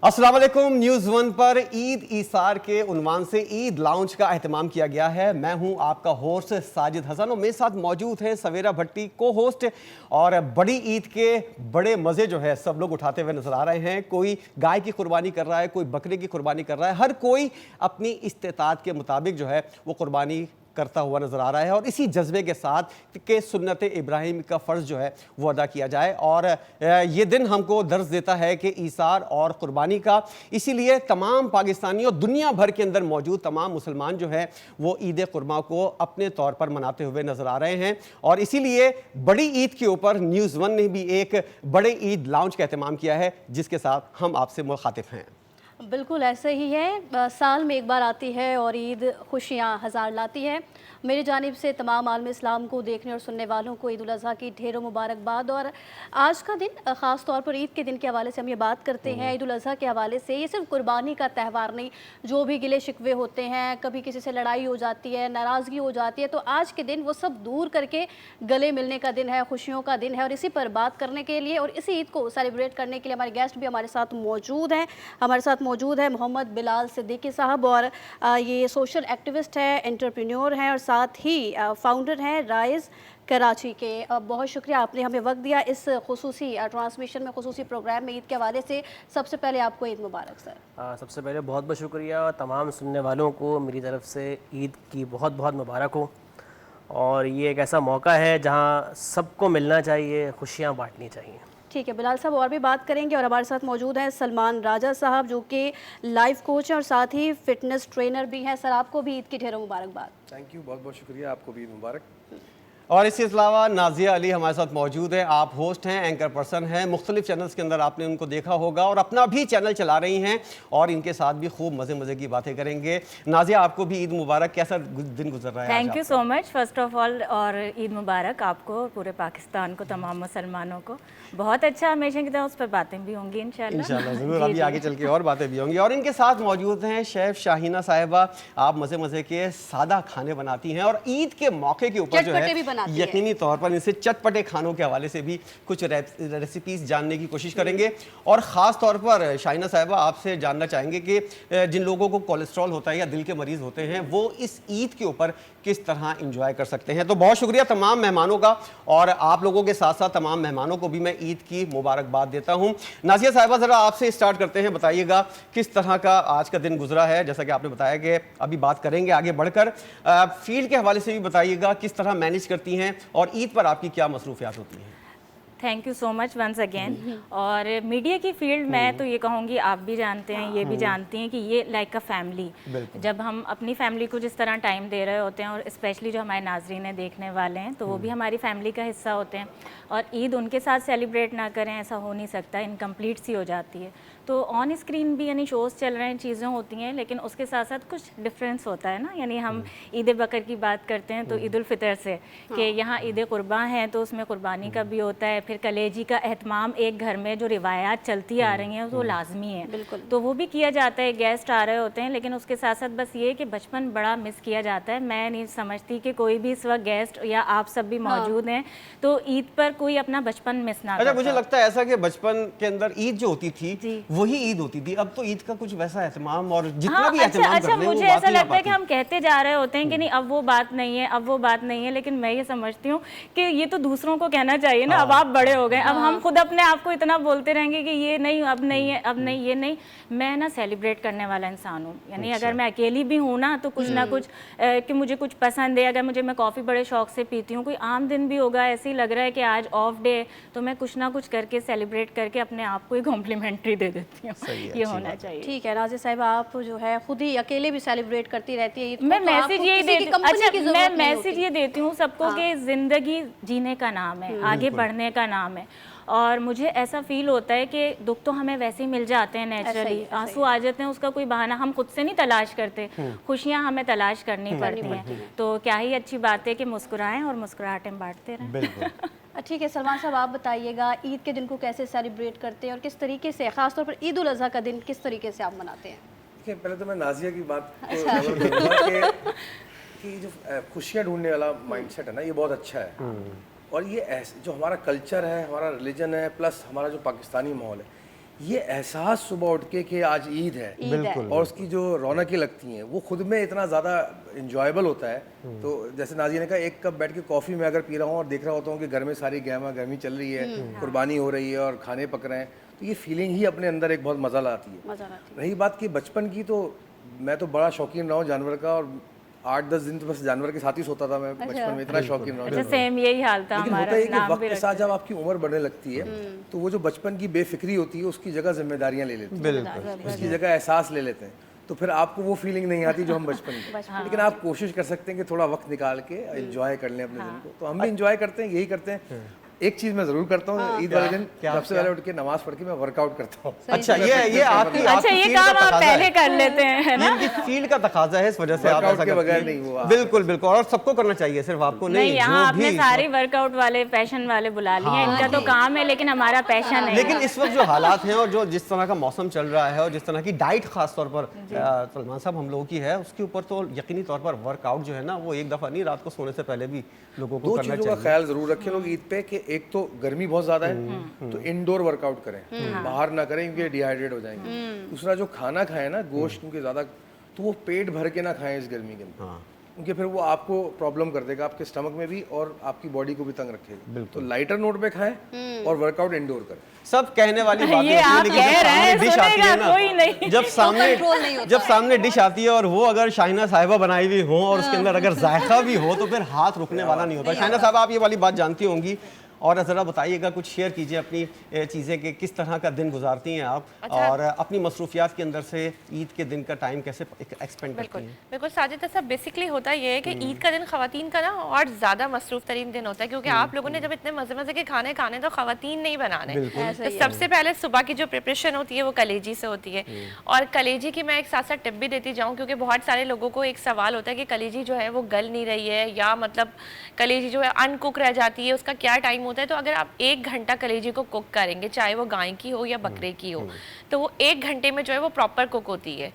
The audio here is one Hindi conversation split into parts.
अस्सलाम वालेकुम। न्यूज़ वन पर ईद ईसार के उन्वान से ईद लाउंज का एहतमाम किया गया है। मैं हूं आपका होस्ट साजिद हसन और मेरे साथ मौजूद है सवेरा भट्टी को होस्ट। और बड़ी ईद के बड़े मज़े जो है सब लोग उठाते हुए नजर आ रहे हैं। कोई गाय की कुर्बानी कर रहा है, कोई बकरे की कुर्बानी कर रहा है, हर कोई अपनी इस्तेताअत के मुताबिक जो है वो कुर्बानी करता हुआ नजर आ रहा है। और इसी जज्बे के साथ कि सुन्नत इब्राहिम का फ़र्ज़ जो है वो अदा किया जाए। और ये दिन हमको दर्ज देता है कि ईसार और कुर्बानी का, इसीलिए तमाम पाकिस्तानी और दुनिया भर के अंदर मौजूद तमाम मुसलमान जो है वो ईद कुर्मा को अपने तौर पर मनाते हुए नजर आ रहे हैं। और इसीलिए बड़ी ईद के ऊपर न्यूज़ वन ने भी एक बड़े ईद लाउंज का एहतमाम किया है, जिसके साथ हम आपसे मुखातिब हैं। बिल्कुल ऐसे ही है। साल में एक बार आती है और ईद खुशियाँ हज़ार लाती है। मेरी जानिब से तमाम आलम इस्लाम को देखने और सुनने वालों को ईद उल अज़हा की ढेरों मुबारकबाद। और आज का दिन ख़ास तौर पर ईद के दिन के हवाले से हम ये बात करते हैं, ईद उल अज़हा के हवाले से। ये सिर्फ कुर्बानी का त्यौहार नहीं, जो भी गिले शिकवे होते हैं, कभी किसी से लड़ाई हो जाती है, नाराज़गी हो जाती है, तो आज के दिन वो सब दूर करके गले मिलने का दिन है, खुशियों का दिन है। और इसी पर बात करने के लिए और इसी ईद को सेलिब्रेट करने के लिए हमारे गेस्ट भी हमारे साथ मौजूद हैं। हमारे साथ मौजूद है मोहम्मद बिलाल सिद्दीकी साहब, और ये सोशल एक्टिविस्ट है, एंटरप्रेन्योर हैं और साथ ही फाउंडर हैं राइज कराची के। बहुत शुक्रिया आपने हमें वक्त दिया इस खुसूसी ट्रांसमिशन में, खुसूसी प्रोग्राम में ईद के हवाले से। सबसे पहले आपको ईद मुबारक सर। सबसे पहले बहुत बहुत शुक्रिया। तमाम सुनने वालों को मेरी तरफ से ईद की बहुत बहुत मुबारक हो। और ये एक ऐसा मौका है जहाँ सबको मिलना चाहिए, खुशियाँ बांटनी चाहिए। ठीक है बिलाल साहब, और भी बात करेंगे। और हमारे साथ मौजूद हैं सलमान राजा साहब, जो कि लाइफ कोच हैं और साथ ही फिटनेस ट्रेनर भी हैं। सर आपको भी ईद की ढेरों मुबारकबाद। थैंक यू, बहुत बहुत शुक्रिया, आपको भी ईद मुबारक। और इसके अलावा नाजिया अली हमारे साथ मौजूद है। आप होस्ट हैं, एंकर पर्सन हैं, मुख्तलिफ चैनल्स के अंदर आपने उनको देखा होगा और अपना भी चैनल चला रही हैं और इनके साथ भी खूब मज़े मज़े की बातें करेंगे। नाजिया, आपको भी ईद मुबारक। कैसा दिन गुजर रहा है? Thank you so much first of all, और ईद मुबारक आपको, पूरे पाकिस्तान को, तमाम मुसलमानों को। बहुत अच्छा, हमेशा की तरह उस पर बातें भी होंगी इंशाल्लाह ज़रूर। अभी आगे चल के और बातें भी होंगी। और इनके साथ मौजूद हैं शेफ़ शाहीना साहिबा। आप मज़े मज़े के सादा खाने बनाती हैं और ईद के मौके के ऊपर जो है यकीनी तौर पर इनसे चटपटे खानों के हवाले से भी कुछ रेसिपीज़ जानने की कोशिश करेंगे। और ख़ास तौर पर शाहीना साहिबा, आपसे जानना चाहेंगे कि जिन लोगों को कोलेस्ट्रॉल होता है या दिल के मरीज़ होते हैं, वो इस ईद के ऊपर किस तरह इंजॉय कर सकते हैं। तो बहुत शुक्रिया तमाम मेहमानों का, और आप लोगों के साथ साथ तमाम मेहमानों को भी मैं ईद की मुबारकबाद देता हूं। नाजिया साहिबा, ज़रा आपसे स्टार्ट करते हैं। बताइएगा किस तरह का आज का दिन गुजरा है। जैसा कि आपने बताया कि अभी बात करेंगे आगे बढ़कर, फील्ड के हवाले से भी बताइएगा किस तरह मैनेज करती हैं और ईद पर आपकी क्या मसरूफियात होती हैं। Thank you so much once again. और मीडिया की फील्ड में तो ये कहूँगी, आप भी जानते हैं, ये भी जानती हैं कि ये लाइक अ फैमिली। जब हम अपनी फैमिली को जिस तरह टाइम दे रहे होते हैं, और स्पेशली जो हमारे नाजरीन हैं, देखने वाले हैं, तो वो भी हमारी फैमिली का हिस्सा होते हैं। और ईद उनके साथ सेलिब्रेट ना करें, ऐसा हो नहीं सकता, इनकम्प्लीट सी हो जाती है। तो ऑन स्क्रीन भी यानी शोज़ चल रहे हैं, चीज़ें होती हैं, लेकिन उसके साथ साथ कुछ डिफरेंस होता है ना। यानी हम ईद बकर की बात करते हैं तो ईद उल फितर से, कि यहाँ ईद कुर्बा है तो उसमें कुर्बानी का भी होता है। फिर कलेजी का एहतमाम, एक घर में जो रिवायात चलती आ रही हैं वो लाजमी है, बिल्कुल, तो वो भी किया जाता है। गेस्ट आ रहे होते हैं, लेकिन उसके साथ साथ बस ये कि बचपन बड़ा मिस किया जाता है। मैं नहीं समझती कि कोई भी इस वक्त गेस्ट या आप सब भी मौजूद हैं तो ईद पर कोई अपना बचपन मिस ना। अच्छा, मुझे लगता है ऐसा कि बचपन के अंदर ईद जो होती थी वही ईद होती थी। अब तो ईद का कुछ वैसा एहतमाम और जितना भी एहतमाम कर रहे हैं, मुझे ऐसा लगता है कि हम कहते जा रहे होते हैं कि नहीं अब वो बात नहीं है, अब वो बात नहीं है, लेकिन मैं ये समझती हूँ कि ये तो दूसरों को कहना चाहिए ना। अब आप बड़े हो गए, अब हम खुद अपने आप को इतना बोलते रहेंगे कि ये नहीं, अब नहीं है, अब नहीं, ये नहीं। मैं ना सेलिब्रेट करने वाला इंसान हूँ। यानी अगर मैं अकेली भी हूँ ना, तो कुछ ना कुछ कि मुझे कुछ पसंद है, अगर मैं कॉफ़ी बड़े शौक से पीती हूँ, कोई आम दिन भी होगा, ऐसे ही लग रहा है कि आज ऑफ डे, तो मैं कुछ ना कुछ करके सेलिब्रेट करके अपने आप को ही कॉम्प्लीमेंट्री दे देती हूँ। ये होना चाहिए। ठीक है नाज़िया साहिबा, आप जो है खुद ही अकेले भी सेलिब्रेट करती रहती है ईद को। मैं मैसेज यही देती हूँ, अच्छा मैं मैसेज ये देती हूँ सबको कि ज़िंदगी जीने का नाम है, आगे बढ़ने का नाम है। और मुझे ऐसा फील होता है कि दुख तो हमें वैसे ही मिल जाते हैं नेचुरली, आंसू आ जाते हैं, उसका कोई बहाना हम खुद से नहीं तलाश करते, खुशियाँ हमें तलाश करनी पड़ती हैं। तो क्या ही अच्छी बात है कि मुस्कुराएं और मुस्कुराहटें बांटते रहें। ठीक है सलमान साहब, आप बताइएगा ईद के दिन को कैसे सेलिब्रेट करते हैं और किस तरीके से, खासतौर पर ईद उल अज़हा का दिन किस तरीके से आप मनाते हैं? देखिए, पहले तो मैं नाजिया की बात को कि जो खुशियाँ ढूंढने वाला माइंडसेट है ना, ये बहुत अच्छा है। और ये जो हमारा कल्चर है, हमारा रिलीजन है, प्लस हमारा जो पाकिस्तानी माहौल है, ये एहसास सुबह उठ के कि आज ईद है बिल्कुल। और उसकी जो रौनकें लगती हैं वो खुद में इतना ज़्यादा इंजॉयबल होता है। तो जैसे नाज़िया ने कहा, एक कप बैठ के कॉफ़ी में अगर पी रहा हूँ और देख रहा होता हूँ कि घर में सारी गहमा गहमी चल रही है, कुर्बानी हो रही है और खाने पक रहे हैं, तो ये फीलिंग ही अपने अंदर एक बहुत मज़ा लाती है। मजा आती रही बात कि बचपन की, तो मैं तो बड़ा शौकीन रहा हूँ जानवर का, और 8-10 दिन तो बस जानवर के साथ ही सोता था मैं बचपन में, इतना शौकीन रहा अच्छा, हूँ। सेम यही हाल था लेकिन हमारा। होता है कि नाम वक्त भी के साथ जब आपकी उम्र बढ़ने लगती है तो वो जो बचपन की बेफिक्री होती है उसकी जगह जिम्मेदारियां ले लेती हैं, उसकी जगह एहसास ले लेते हैं, तो फिर आपको वो फीलिंग नहीं आती जो हम बचपन में। लेकिन आप कोशिश कर सकते हैं कि थोड़ा वक्त निकाल के एंजॉय कर लें अपने दिन को। तो हम भी एंजॉय करते हैं, यही करते हैं। एक चीज मैं जरूर करता हूँ, ईद वाले दिन सबसे पहले उठ के नमाज पढ़ के मैं वर्कआउट करता हूँ। अच्छा, ये आपकी अच्छा, आपकी ये फील्ड का काम आप तकाजा पहले है। कर लेते हैं, है ना? इनकी फील्ड का तकाजा है, इस वजह से आप वर्कआउट ऐसा के करती बगैर हैं। नहीं हुआ। बिल्कुल बिल्कुल, और सबको करना चाहिए, सिर्फ आपको नहीं, नहीं। यहाँ जो आपने भी सारे वर्कआउट वाले पैशन वाले बुला लिए हैं। इनका तो काम है लेकिन हमारा पैशन है। लेकिन इस वक्त जो हालात हैं और जो जिस तरह का मौसम चल रहा है और जिस तरह की डाइट खास तौर पर सलमान साहब हम लोगों की है, उसके ऊपर तो यकीनी तौर पर वर्कआउट जो है ना, वो एक दफा नहीं, रात को सोने से पहले भी लोगों को दो करना चीज़ों का चाहिए। ख्याल जरूर रखें लोग ईद पे, कि एक तो गर्मी बहुत ज़्यादा है तो इंडोर वर्कआउट करें, बाहर ना करें क्योंकि डिहाइड्रेट हो जाएंगे। दूसरा, जो खाना खाएं ना, गोश्त क्योंकि ज़्यादा, तो वो पेट भर के ना खाएं इस गर्मी के अंदर, क्योंकि फिर वो आपको प्रॉब्लम कर देगा आपके स्टमक में भी और आपकी बॉडी को भी तंग रखेगा। तो लाइटर नोट पे खाएं और वर्कआउट इंडोर करें। सब कहने वाली बातें ये होती हैं, आप लेकिन कह जब रहे हैं, सामने डिश आती है सुनेगा कोई नहीं। ना, जब सामने डिश आती है और वो अगर शाहिना साहिबा बनाई हुई हो और उसके अंदर अगर जायका भी हो तो फिर हाथ रुकने वाला नहीं होता। शाहिना साहब, आप ये वाली बात जानती होंगी, और ज़रा बताइएगा, कुछ शेयर कीजिए अपनी चीज़ें कि किस तरह का दिन गुजारती हैं आप, और अपनी मसरूफियात के अंदर से ईद के दिन का टाइम कैसे एक्सपेंड करती हैं। बिल्कुल साजिद, ऐसा बेसिकली होता ये है कि ईद का दिन ख़वातीन का ना और ज़्यादा मसरूफ़ तरीन दिन होता है, क्योंकि आप लोगों ने जब इतने मज़े मज़े के खाने खाने तो ख़वातीन नहीं बनाने। तो सबसे पहले सुबह की जो प्रिपरेशन होती है वो कलेजी से होती है। और कलेजी की मैं एक साथ साथ टिप भी देती जाऊँ, क्योंकि बहुत सारे लोगों को एक सवाल होता है कि कलेजी जो है वो गल नहीं रही है, या मतलब कलेजी जो है अनकुक रह जाती है, उसका क्या टाइम होता है। तो अगर आप 1 घंटा कलेजी को कुक करेंगे, चाहे वो गाय की हो या बकरे की हो, तो वो 1 घंटे में जो है वो प्रॉपर कुक होती है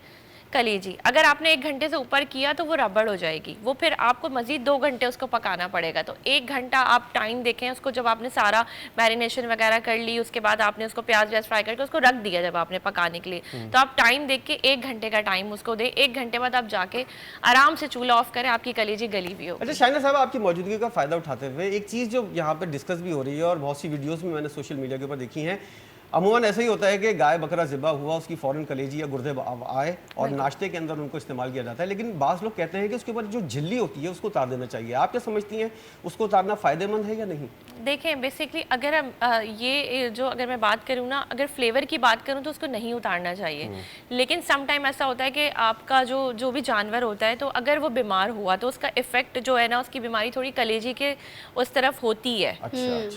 कलेजी। अगर आपने 1 घंटे से ऊपर किया तो वो रबड़ हो जाएगी, वो फिर आपको मज़ीद 2 घंटे उसको पकाना पड़ेगा। तो 1 घंटा आप टाइम देखें उसको, जब आपने सारा मैरिनेशन वगैरह कर ली, उसके बाद आपने उसको प्याज व्याज फ्राई करके उसको रख दिया जब आपने पकाने के लिए, तो आप टाइम देख के 1 घंटे का टाइम उसको दें। 1 घंटे बाद आप जाके आराम से चूल्हा ऑफ करें, आपकी कलेजी गली भी हो। अच्छा शाहिना साहब, आपकी मौजूदगी का फ़ायदा उठाते हुए एक चीज़ जो यहाँ पर डिस्कस भी हो रही है और बहुत सी वीडियोज़ में मैंने सोशल मीडिया के ऊपर देखी हैं, अमूमन ऐसा ही होता है कि गाय बकरा ज़िबा हुआ, उसकी फ़ौरन कलेजी या गुर्दे आए और नाश्ते के अंदर उनको इस्तेमाल किया जाता है। लेकिन बाज़ लोग कहते हैं कि उसके ऊपर जो झिल्ली होती है उसको उतार देना चाहिए। आप क्या समझती हैं, उसको उतारना फ़ायदेमंद है या नहीं? देखें, बेसिकली अगर हम ये जो अगर मैं बात करूँ ना, अगर फ्लेवर की बात करूँ तो उसको नहीं उतारना चाहिए। लेकिन सम टाइम ऐसा होता है कि आपका जो भी जानवर होता है, तो अगर वो बीमार हुआ तो उसका इफेक्ट जो है ना, उसकी बीमारी थोड़ी कलेजी के उस तरफ होती है।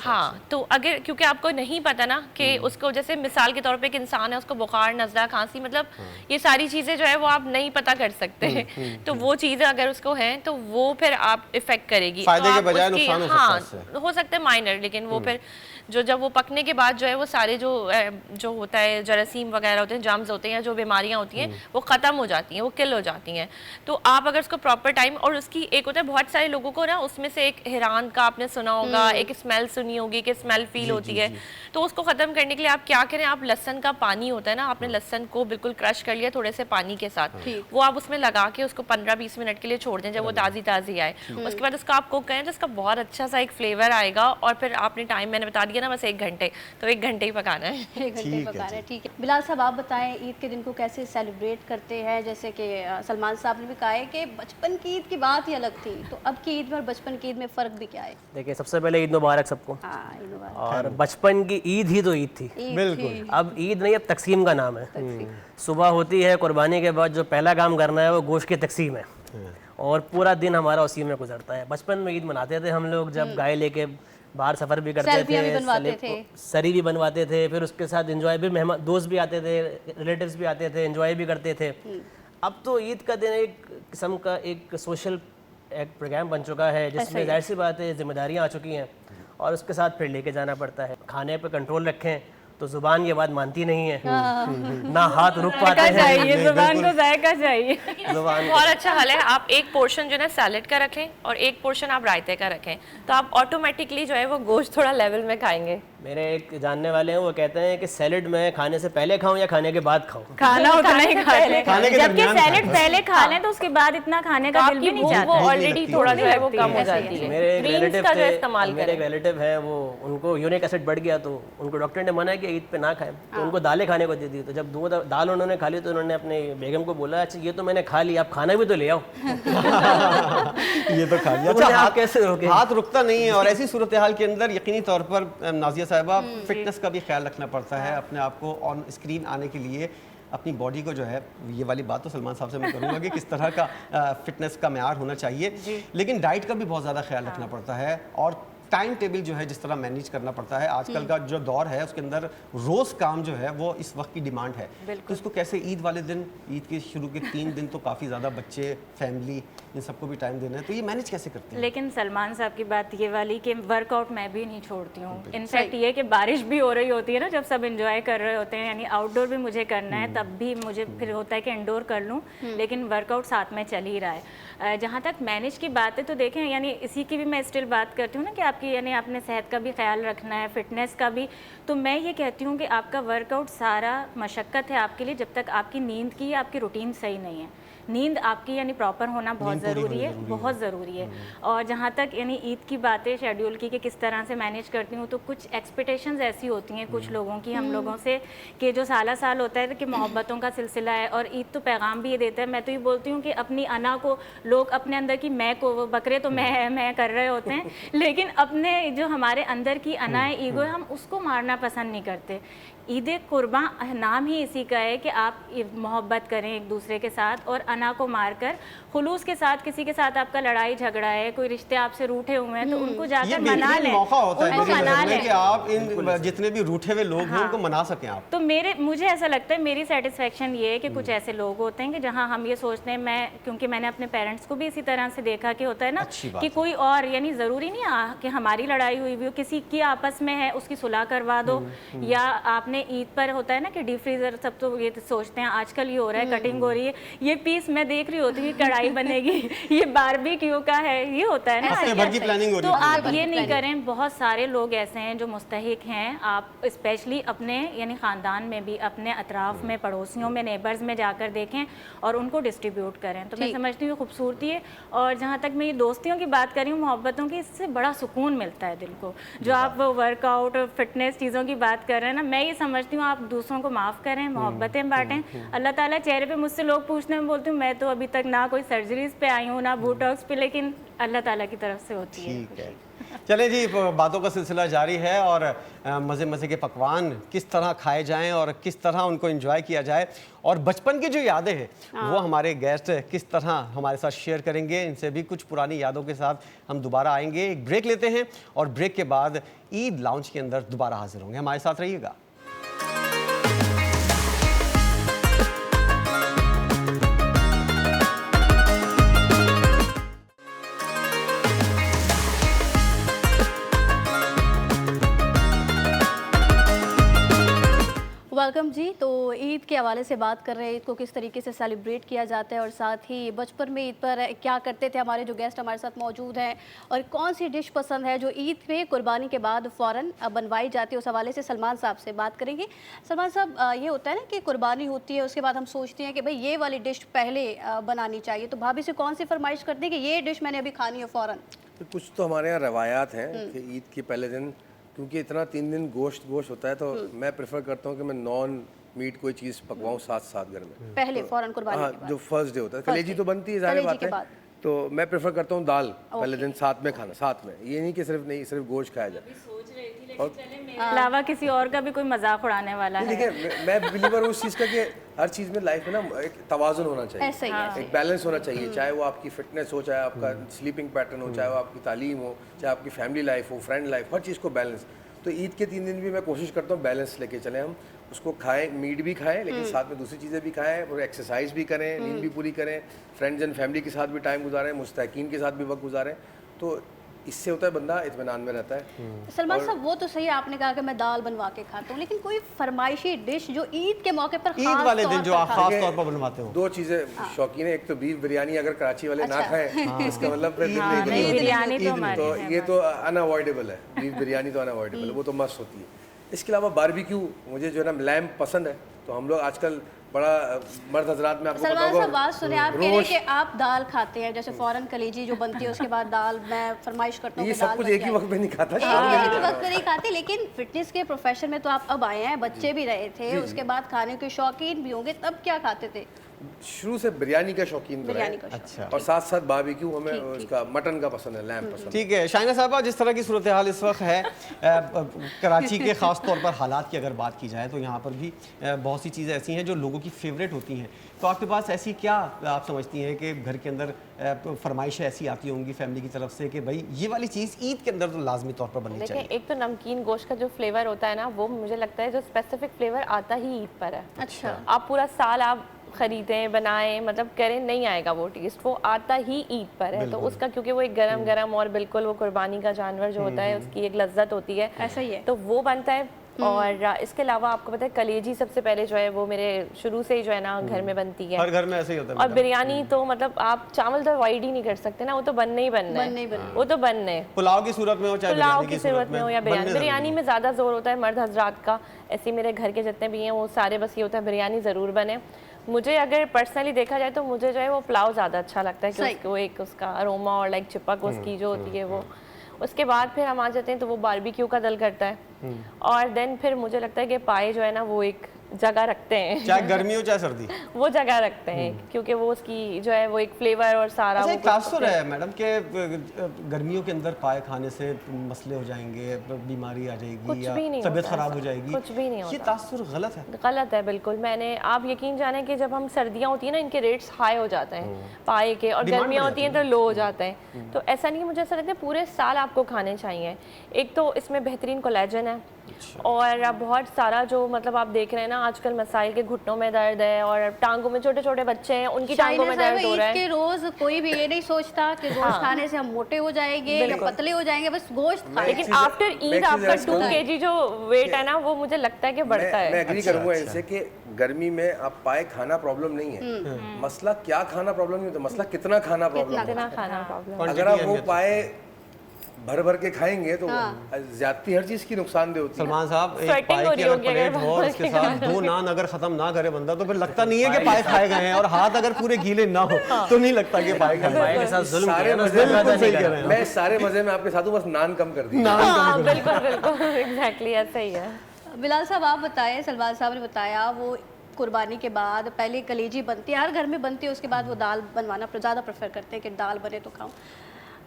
हाँ, तो अगर क्योंकि आपको नहीं पता ना कि उसको, जैसे मिसाल के तौर पे एक इंसान है, उसको बुखार, नज़ला, खांसी, मतलब ये सारी चीज़ें जो है वो आप नहीं पता कर सकते। तो वो चीज़ें अगर उसको हैं तो वो फिर आप इफेक्ट करेगी, फायदे के बजाय नुकसान हो सकता है हाँ हो सकता है माइनर, लेकिन वो फिर जब वो पकने के बाद जो है वो सारे जो होता है जरासीम वगैरह होते हैं, जर्म्स होते हैं, या जो बीमारियां होती हैं वो ख़त्म हो जाती हैं, वो किल हो जाती हैं। तो आप अगर उसको प्रॉपर टाइम, और उसकी एक होता है बहुत सारे लोगों को ना उसमें से एक हिरान का आपने सुना होगा, एक स्मेल सुनी होगी कि स्मेल फील होती है, तो उसको ख़त्म करने के लिए आप क्या करें, आप लहसन का पानी होता है ना, आपने लहसन को बिल्कुल क्रश कर लिया थोड़े से पानी के साथ, वो आप उसमें लगा के उसको 15-20 मिनट के लिए छोड़ दें, जब वो ताज़ी ताज़ी आए, उसके बाद उसका आप कुक करें तो उसका बहुत अच्छा सा एक फ्लेवर आएगा। और फिर आपने टाइम मैंने बता दिया ना, बस 1 घंटे, तो 1 घंटे ही पकाना है। 1 घंटे पकाना है, ठीक है। बिलाल साहब, आप बताएं ईद के दिन को कैसे सेलिब्रेट करते हैं? जैसे कि सलमान साहब ने भी कहा है कि बचपन की ईद की बात ही अलग थी, तो अब की ईद में और बचपन की ईद में फ़र्क भी क्या है? देखिए, सबसे पहले ईद मुबारक सबको। हाँ, ईद मुबारक। और बचपन की ईद ही तो ईद थी, बिल्कुल। अब ईद नहीं, अब तकसीम का नाम है। सुबह होती है, कुर्बानी के बाद जो पहला काम करना है वो गोश्त की तकसीम है, और पूरा दिन हमारा उसी में गुजरता है। बचपन में ईद मनाते थे हम लोग, जब गाय लेके बाहर सफ़र भी करते सेल्फियां भी थे, बनवाते थे। सरी भी बनवाते थे, फिर उसके साथ एंजॉय भी, मेहमान दोस्त भी आते थे, रिलेटिव्स भी आते थे, एंजॉय भी करते थे। अब तो ईद का दिन एक किस्म का एक सोशल एक प्रोग्राम बन चुका है, जिसमें जाहिर सी बात है जिम्मेदारियाँ आ चुकी हैं, और उसके साथ फिर लेके जाना पड़ता है। खाने पे कंट्रोल रखें तो जुबान ये बात मानती नहीं है, ना हाथ रुक पाते हैं, जुबान को जायका चाहिए। जुबान बहुत अच्छा हल है, आप एक पोर्शन जो है सैलेड का रखें और एक पोर्शन आप रायते का रखें, तो आप ऑटोमेटिकली जो है वो गोश्त थोड़ा लेवल में खाएंगे। मेरे एक जानने वाले हैं, वो कहते हैं कि सैलेड मैं खाने से पहले खाऊं या खाने के बाद खाऊं। खाना उतना ही खाते हैं, खाने के जबकि दरमियान सैलेड पहले खा लें तो उसके बाद इतना खाने का दिल भी नहीं चाहता वो है। ऑलरेडी थोड़ा जो है वो कम हो जाती है। मेरे एक ग्रीन्स रिलेटिव का जो थे, इस्तेमाल मेरे एक रिलेटिव है, वो उनको यूरिक एसिड बढ़ गया तो उनको डॉक्टर ने मना किया ईद पे ना खाएं, तो उनको दालें खाने को दे दी। तो जब 2 दाल उन्होंने खा ली तो उन्होंने अपने बेगम को बोला, अच्छा ये तो मैंने खा लिया, आप खाना भी तो ले आओ। ये तो खा लिया। तो अच्छा, आप कैसे रोके? हाथ रुकता नहीं है, और ऐसी सूरत हाल के अंदर यकीनी तौर पर नाजिया साहिबा फिटनेस का भी ख्याल रखना पड़ता है। अपने आप को ऑन स्क्रीन आने के लिए अपनी बॉडी को जो है, ये वाली बात तो सलमान साहब से मैं करूँगा कि किस तरह का फिटनेस का मेयार होना चाहिए, लेकिन डाइट का भी बहुत ज़्यादा ख्याल रखना पड़ता है, और टाइम टेबल जो है जिस तरह मैनेज करना पड़ता है। आजकल का जो दौर है उसके अंदर रोज़ काम जो है वो इस वक्त की डिमांड है। तो इसको कैसे ईद वाले दिन, ईद के शुरू के 3 दिन तो काफ़ी ज़्यादा बच्चे, फैमिली, इन सबको भी टाइम देना है, तो ये मैनेज कैसे करते हैं? लेकिन सलमान साहब की बात ये वाली कि वर्कआउट मैं भी नहीं छोड़ती हूँ। इनफैक्ट ये कि बारिश भी हो रही होती है ना, जब सब एंजॉय कर रहे होते हैं, यानी आउटडोर भी मुझे करना है, तब भी मुझे फिर होता है कि इंडोर कर लूँ, लेकिन वर्कआउट साथ में चल ही रहा है। जहाँ तक मैनेज की बात है तो देखें, यानी इसी की भी मैं स्टिल बात करती हूँ ना कि आपकी यानी आपने सेहत का भी ख्याल रखना है, फिटनेस का भी। तो मैं ये कहती हूँ कि आपका वर्कआउट सारा मशक्क़त है आपके लिए, जब तक आपकी नींद की, आपकी रूटीन सही नहीं है। नींद आपकी यानी प्रॉपर होना बहुत ज़रूरी है, बहुत ज़रूरी है। और जहाँ तक यानी ईद की बातें शेड्यूल की कि किस तरह से मैनेज करती हूँ, तो कुछ एक्सपेक्टेशंस ऐसी होती हैं कुछ लोगों की हम लोगों से कि जो साला साल होता है कि मोहब्बतों का सिलसिला है, और ईद तो पैगाम भी ये देता है। मैं तो ये बोलती हूँ कि अपनी अना को लोग अपने अंदर की मैं को, वो बकरे तो मैं कर रहे होते हैं, लेकिन अपने जो हमारे अंदर की अना है, ईगो है, हम उसको मारना पसंद नहीं करते। ईद कुर्बा नाम ही इसी का है कि आप मोहब्बत करें एक दूसरे के साथ, और अना को मारकर खुलूस के साथ, किसी के साथ आपका लड़ाई झगड़ा है, कोई रिश्ते आपसे रूठे हुए हैं, तो उनको जाकर मना लें, मौका होता है उनको मना लें कि आप इन जितने भी रूठे हुए लोग हैं उनको मना सकें आप। तो मुझे ऐसा लगता है, मेरी सेटिस्फेक्शन ये है कि कुछ ऐसे लोग होते हैं कि जहाँ हम ये सोचते हैं, क्योंकि मैंने अपने पेरेंट्स को भी इसी तरह से देखा कि होता है ना कि कोई और, यानी ज़रूरी नहीं कि हमारी लड़ाई हुई हो, किसी की आपस में है उसकी सुलह करवा दो, या आपने ईद पर होता है ना कि डीप फ्रीजर, सब तो ये सोचते हैं आजकल ये हो रहा है, कटिंग हो रही है, ये पीस मैं देख रही होती हूँ कढ़ाई बनेगी, ये बारबेक्यू का है, ये होता है ना। तो आप ये नहीं करें। बहुत सारे लोग ऐसे हैं जो मुस्तहिक हैं, आप स्पेशली अपने यानी ख़ानदान में भी, अपने अतराफ़ में, पड़ोसियों में, नेबर्स में जाकर देखें और उनको डिस्ट्रीब्यूट करें। तो मैं समझती हूँ खूबसूरती है। और जहाँ तक मैं ये दोस्तियों की बात कर रही हूँ, मोहब्बतों की, इससे बड़ा सुकून मिलता है दिल को। जो आप वर्कआउट और फिटनेस चीज़ों की बात कर रहे हैं ना, मैं ये समझती हूँ आप दूसरों को माफ़ करें, मोहब्बतें बांटें। अल्लाह ताला चेहरे पे, मुझसे लोग पूछते हैं, मैं बोलती हूँ मैं तो अभी तक ना कोई सर्जरीज पे आई हूँ, ना बोटॉक्स पे, लेकिन अल्लाह ताला की तरफ से होती है। ठीक है, चलें जी, बातों का सिलसिला जारी है, और मज़े मज़े के पकवान किस तरह खाए जाएं और किस तरह उनको एंजॉय किया जाए, और बचपन की जो यादें हैं वो हमारे गेस्ट किस तरह हमारे साथ शेयर करेंगे। इनसे भी कुछ पुरानी यादों के साथ हम दोबारा आएंगे। एक ब्रेक लेते हैं, और ब्रेक के बाद ईद लाउंज के अंदर दोबारा हाजिर होंगे। हमारे साथ रहिएगा। वेलकम जी। तो ईद के हवाले से बात कर रहे हैं, ईद को किस तरीके से सेलिब्रेट किया जाता है, और साथ ही बचपन में ईद पर क्या करते थे। हमारे जो गेस्ट हमारे साथ मौजूद हैं, और कौन सी डिश पसंद है जो ईद पे कुर्बानी के बाद फ़ौरन बनवाई जाती है, उस हवाले से सलमान साहब से बात करेंगे। सलमान साहब, ये होता है ना कि कुर्बानी होती है, उसके बाद हम सोचते हैं कि भाई ये वाली डिश पहले बनानी चाहिए, तो भाभी से कौन सी फरमाइश करते हैं कि ये डिश मैंने अभी खानी है फ़ौरन? तो कुछ तो हमारे यहाँ रवायात हैं कि ईद के पहले दिन, क्योंकि इतना 3 दिन गोश्त होता है, तो मैं प्रेफर करता हूँ कि मैं नॉन मीट कोई चीज़ पकवाऊँ साथ घर में पहले फ़ौरन कुर्बानी के बाद। जो फर्स्ट डे होता है, कलेजी तो बनती है, जाहिर बात है, तो मैं प्रेफर करता हूँ दाल पहले दिन साथ में खाना, साथ में, ये नहीं कि सिर्फ गोश्त खाया जाए। अलावा किसी और का भी कोई मजाक उड़ाने वाला है। देखिए, मैं बिलीवर हूँ उस चीज़ का कि हर चीज़ में लाइफ में ना एक तवाज़ुन होना चाहिए, एक बैलेंस होना चाहिए, चाहे वो आपकी फिटनेस हो, चाहे आपका स्लीपिंग पैटर्न हो, चाहे वो आपकी तालीम हो, चाहे आपकी फैमिली लाइफ हो, फ्रेंड लाइफ, हर चीज़ को बैलेंस। तो ईद के 3 दिन भी मैं कोशिश करता हूँ बैलेंस लेके चलें, हम उसको खाएं, मीट भी खाएं, लेकिन साथ में दूसरी चीज़ें भी खाएं, और एक्सरसाइज भी करें, नींद भी पूरी करें, फ्रेंड्स एंड फैमिली के साथ भी टाइम गुजारें, मुस्तकीन के साथ भी वक्त गुजारें। तो इससे होता है बंदा इत्मीनान में रहता है। सलमान साहब वो तो सही है, आपने कहा कि मैं दाल बनवा के खाता हूँ, लेकिन कोई फरमाइशी डिश जो ईद के मौके पर ईद खास वाले तौर दिन जो पर आप खाते खास तौर पर बनवाते हो? दो चीजें शौकीन है, एक तो बीफ बिरयानी अगर कराची वाले ना अच्छा। खाएं इसका मतलब फिर दिन हाँ, नहीं नहीं, बनेगा। बिरयानी तो ईद में। हमारी तो है ये बस। तो अनअवॉइडेबल है, बीफ बिरयानी तो अनअवॉइडेबल है, वो तो मस्त होती है। इसके अलावा बारबेक्यू, मुझे जो है ना लैम्प पसंद है, तो हम लोग आजकल बड़ा मर्द हजरात में आपको सलमान साहब बात सुने, आप कह रहे हैं रोश, कि आप दाल खाते हैं, जैसे फौरन कलेजी जो बनती है उसके बाद दाल मैं फरमाइश करता हूँ ये कि सब दाल कुछ बन एक ही जाए। वक्त में नहीं खाता, एक शाम में ही नहीं खाता। वक्त में नहीं खाते, लेकिन फिटनेस के प्रोफेशन में तो आप अब आए हैं, बच्चे भी रहे थे, उसके बाद खाने के शौकीन भी होंगे, तब क्या खाते थे? शुरू से बिरयानी का शौकीन तो बिरयानी है, का अच्छा। और साथ साथ बारबेक्यू हमें उसका मटन का पसंद है, लैम्प पसंद है। ठीक है शाइना साहबा, जिस तरह की सूरत हाल इस वक्त है कराची के ख़ास तौर पर हालात की अगर बात की जाए तो यहाँ पर भी बहुत सी चीज़ें ऐसी हैं जो लोगों की फेवरेट होती हैं, तो आपके पास ऐसी क्या आप समझती हैं कि घर के अंदर फरमाइशें ऐसी आती होंगी फैमिली की तरफ से कि भाई ये वाली चीज़ ईद के अंदर तो लाजमी तौर पर बननी देखिए, चाहिए? एक तो नमकीन गोश्त का जो फ्लेवर होता है ना, वो मुझे लगता है जो स्पेसिफिक फ्लेवर आता ही ईद पर है। अच्छा। आप पूरा साल आप खरीदें, बनाएं, मतलब करें, नहीं आएगा वो टेस्ट, वो आता ही ईद पर है। तो उसका, क्योंकि वो एक गरम गरम और बिल्कुल वो कुर्बानी का जानवर जो होता है उसकी एक लज्जत होती है, ऐसा ही है। तो वो बनता है। और इसके अलावा आपको पता है कलेजी सबसे पहले जो है वो मेरे शुरू से ही जो है ना घर में बनती है। हर घर में ऐसे ही होता है और मैडम। बिरयानी तो मतलब आप चावल तो अवॉइड ही नहीं कर सकते ना, वो तो बनने ही बनना बनने ही है, बनना है। वो तो बनने है। पुलाव की सूरत में हो चाहे पुलाव बिरयानी की सूरत में हो या बिरयानी, बनने बिरयानी में ज़्यादा जोर होता है मर्द हजरात का। ऐसे मेरे घर के जितने भी हैं वो सारे बस ये होता है बिरयानी ज़रूर बने। मुझे अगर पर्सनली देखा जाए तो मुझे जो है वो पुलाव ज़्यादा अच्छा लगता है, कि सही। उसको एक उसका अरोमा और लाइक चिपक उसकी जो होती है वो। उसके बाद फिर हम आ जाते हैं तो वो बारबेक्यू का दिल करता है, और देन फिर मुझे लगता है कि पाए जो है ना वो एक जगह रखते हैं, चाहे गर्मी हो चाहे सर्दी। वो जगह रखते हैं, क्योंकि वो उसकी जो है वो एक फ्लेवर और सारा अच्छा, वो एक तासुर है मैडम कि गर्मियों के अंदर पाए खाने से मसले हो जाएंगे, बीमारी आ जाएगी कुछ या भी नहीं तबीयत होता खराब ऐसा, हो जाएगी, कुछ भी नहीं ये होता। तासुर गलत है। गलत है बिल्कुल। मैंने, आप यकीन जाने कि जब हम सर्दियाँ होती हैं ना इनके रेट्स हाई हो जाते हैं पाए के, और डिमांड गर्मियाँ बढ़ होती हैं जाती तो लो हो जाते हैं। तो ऐसा नहीं है, मुझे ऐसा लगता है पूरे साल आपको खाने चाहिए। एक तो इसमें बेहतरीन कोलेजन है, और बहुत सारा जो मतलब आप देख रहे हैं ना आजकल मसाइल के घुटनों में दर्द है, और टांगों में छोटे छोटे बच्चे हैं उनकी टांगों में दर्द हो रहा ईद है। के रोज कोई भी ये नहीं सोचता कि गोश्त खाने से हम मोटे हो जाएंगे या पतले हो जाएंगे, बस गोश्त खाएं। लेकिन चीज़- आफ्टर मैं ईद एक चीज़ आपका ऐड 2 करूँ। kg जो वेट है ना वो मुझे लगता है कि बढ़ता मैं है। एग्री अच्छा, करूंगा अच्छा। इनसे कि गर्मी में आप पाए खाना प्रॉब्लम नहीं है, मसला क्या खाना प्रॉब्लम नहीं होता, मसला कितना खाना प्रॉब्लम है। कितना खाना प्रॉब्लम। अगर आप वो पाए भर भर के खाएंगे तो ज्यादती हर चीज की नुकसानदेह होती है। सलमान साहब, एक Sweating पाए हो की रही अगर होगी अगर प्लेट हो और उसके बाहर साथ 2 नान अगर खत्म ना करे बंदा तो फिर लगता नहीं है कि पाए खाए गए हैं, और हाथ अगर पूरे गीले ना हो तो नहीं लगता कि पाए खाए पाए के साथ जुल्म सारे किया ना, मजे उसमें में ज़्यादा सही नहीं कह करा। रहे हैं। मैं सारे मजे में आपके साथ हूँ, बस नान कम कर दी। हाँ बिल्कुल बिल्कुल एग्जैक्टली ऐसा ही है। बिलाल साहब आप बताएं, सलमान साहब ने बताया वो कुर्बानी के बाद पहले कलेजी बनती है, हर घर में बनती है, उसके बाद वो दाल बनवाना ज़्यादा प्रेफर करते हैं कि दाल बने तो खाऊं।